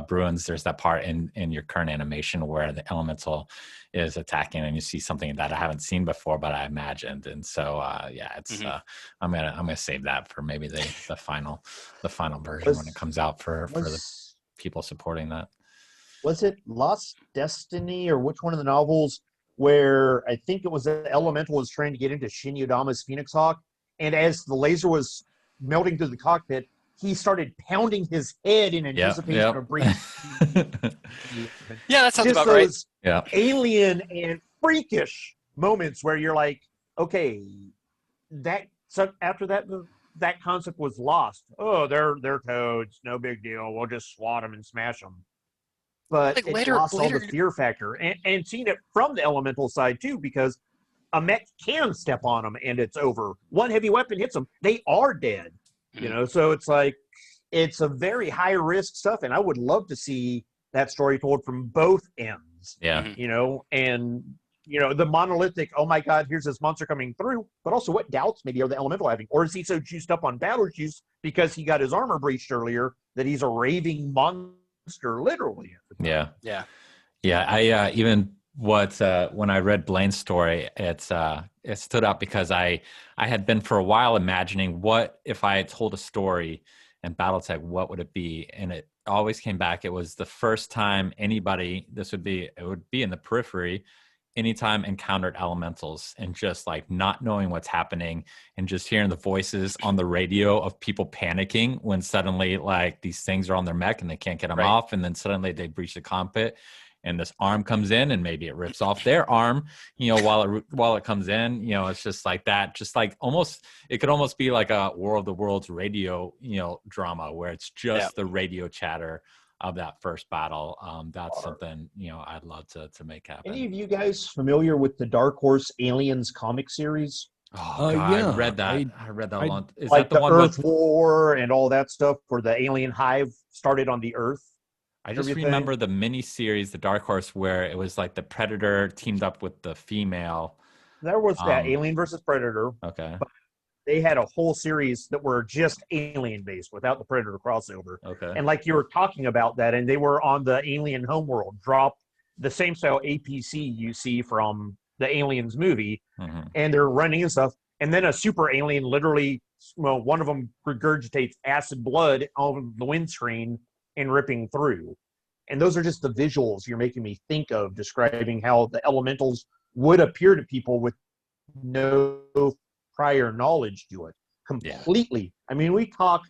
Bruins, there's that part in your current animation where the elemental is attacking, and you see something that I haven't seen before, but I imagined. And so, I'm gonna save that for maybe the final version when it comes out for the people supporting that. Was it Lost Destiny, or which one of the novels, where I think it was the elemental was trying to get into Shin Yodama's Phoenix Hawk? And as the laser was melting through the cockpit, he started pounding his head in anticipation of bringing. That sounds about right. Yeah, alien and freakish moments where you're like, okay, after that concept was lost. Oh, they're toads, no big deal. We'll just swat them and smash them. But it lost all the fear factor, and seeing it from the elemental side too, because a mech can step on them and it's over. One heavy weapon hits them, they are dead. You know, so it's like, it's a very high risk stuff, and I would love to see that story told from both ends. Yeah. You know, and you know, the monolithic, oh my God, here's this monster coming through, but also what doubts maybe are the elemental having? Or is he so juiced up on battle juice because he got his armor breached earlier that he's a raving monster, literally? Yeah. Yeah. I even when I read Blaine's story, it stood out because I had been for a while imagining what if I had told a story in BattleTech, what would it be? And it always came back. It was the first time anybody, it would be in the periphery, anytime encountered elementals and just like not knowing what's happening and just hearing the voices on the radio of people panicking when suddenly like these things are on their mech and they can't get them off. And then suddenly they breach the cockpit and this arm comes in and maybe it rips off their arm, you know, while it comes in, you know, it's just like that, just like almost, it could almost be like a War of the Worlds radio, you know, drama where it's just the radio chatter of that first battle. That's something, you know, I'd love to make happen. Any of you guys familiar with the Dark Horse Aliens comic series? Oh, God, yeah. I read that. I read that one. Is like that the one Earth with... War and all that stuff where the alien hive started on the Earth? I just remember the mini-series, the Dark Horse, where it was like the Predator teamed up with the female. There was that Alien versus Predator. Okay. But they had a whole series that were just alien-based without the Predator crossover. Okay. And like you were talking about that, and they were on the Alien Homeworld, dropped the same style APC you see from the Aliens movie, and they're running and stuff. And then a super alien literally, well, one of them regurgitates acid blood on the windscreen and ripping through. And those are just the visuals you're making me think of, describing how the elementals would appear to people with no prior knowledge to it. Completely. Yeah. I mean, we talk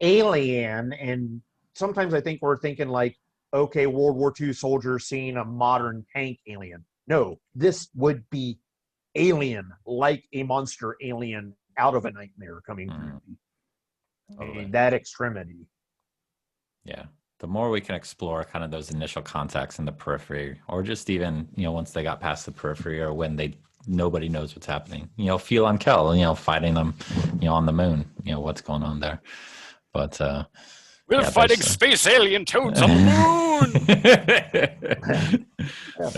alien, and sometimes I think we're thinking like, okay, World War II soldiers seeing a modern tank alien. No, this would be alien, like a monster alien out of a nightmare coming through. And that extremity. Yeah. The more we can explore kind of those initial contacts in the periphery, or just even, you know, once they got past the periphery or when nobody knows what's happening, you know, Feel on Kel, you know, fighting them, you know, on the moon, you know, what's going on there. But, we're fighting space alien toads on the moon.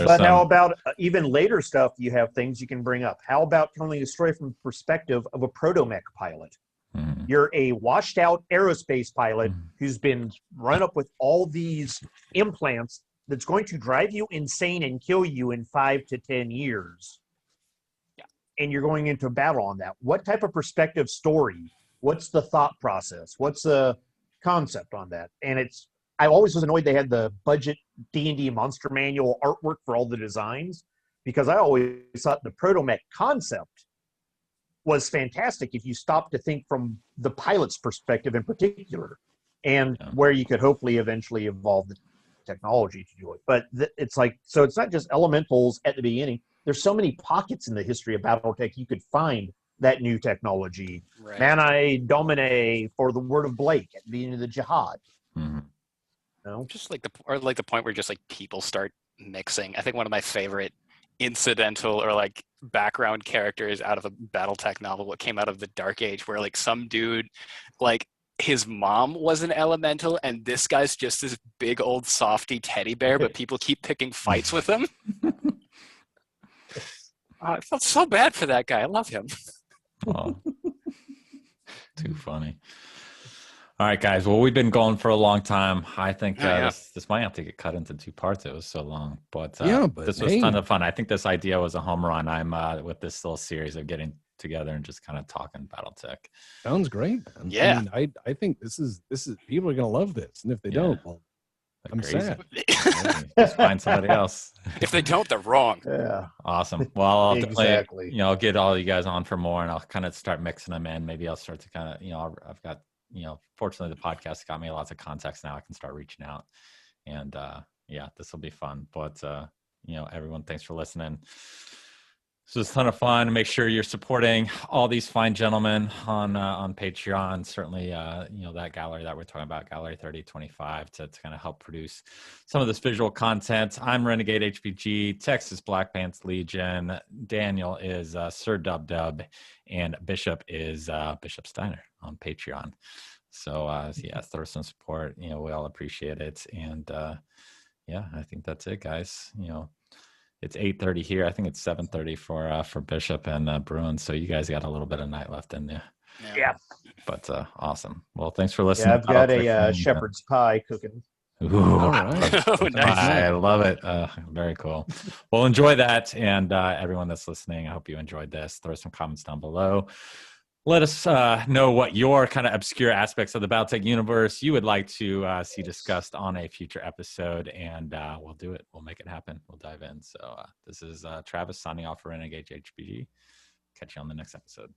But how about even later stuff? You have things you can bring up. How about telling a story from the perspective of a proto-mech pilot? You're a washed out aerospace pilot who's been run up with all these implants that's going to drive you insane and kill you in 5 to 10 years. And you're going into battle on that. What type of perspective story? What's the thought process? What's the concept on that? And I always was annoyed they had the budget D&D monster manual artwork for all the designs, because I always thought the proto-mech concept was fantastic if you stop to think from the pilot's perspective in particular, and where you could hopefully eventually evolve the technology to do it. But it's like, so it's not just elementals at the beginning. There's so many pockets in the history of BattleTech you could find that new technology. Right. Mani Domine for the Word of Blake at the beginning of the Jihad. You know? Just like the point where just like people start mixing. I think one of my favorite incidental or like background characters out of a BattleTech novel, what came out of the Dark Age, where like some dude, like his mom was an elemental and this guy's just this big old softy teddy bear, but people keep picking fights with him. I felt so bad for that guy. I love him. Oh, too funny. All right, guys. Well, we've been going for a long time. I think this might have to get cut into 2 parts. It was so long, but this was a ton of fun. I think this idea was a home run. I'm with this little series of getting together and just kind of talking BattleTech. Sounds great, man. Yeah, I mean, I think this is people are gonna love this, and if they don't, well, I'm sad. Just find somebody else. If they don't, they're wrong. Yeah. Awesome. Well, I'll definitely, you know, I'll get all you guys on for more, and I'll kind of start mixing them in. Maybe I'll start to kind of, you know, I've got, you know, fortunately the podcast got me lots of contacts now. I can start reaching out, and yeah, this will be fun. But you know, everyone, thanks for listening. So it's a ton of fun. Make sure you're supporting all these fine gentlemen on Patreon. Certainly, that gallery that we're talking about, Gallery 3025, to kind of help produce some of this visual content. I'm Renegade HPG, Texas Black Pants Legion. Daniel is sirdubdub, and Bishop is Bishop Steiner on Patreon. So throw some support. We all appreciate it. And I think that's it, guys. It's 8:30 here. I think it's 7:30 for Bishop and Bruins. So you guys got a little bit of night left in you. Yeah. But awesome. Well, thanks for listening. Yeah, I've got a shepherd's pie cooking. Ooh, All right. Oh, nice. I love it. Very cool. Well, enjoy that. And everyone that's listening, I hope you enjoyed this. Throw some comments down below. Let us know what your kind of obscure aspects of the BattleTech universe you would like to see discussed on a future episode, and we'll do it. We'll make it happen. We'll dive in. So this is Travis signing off for Renegade HPG. Catch you on the next episode.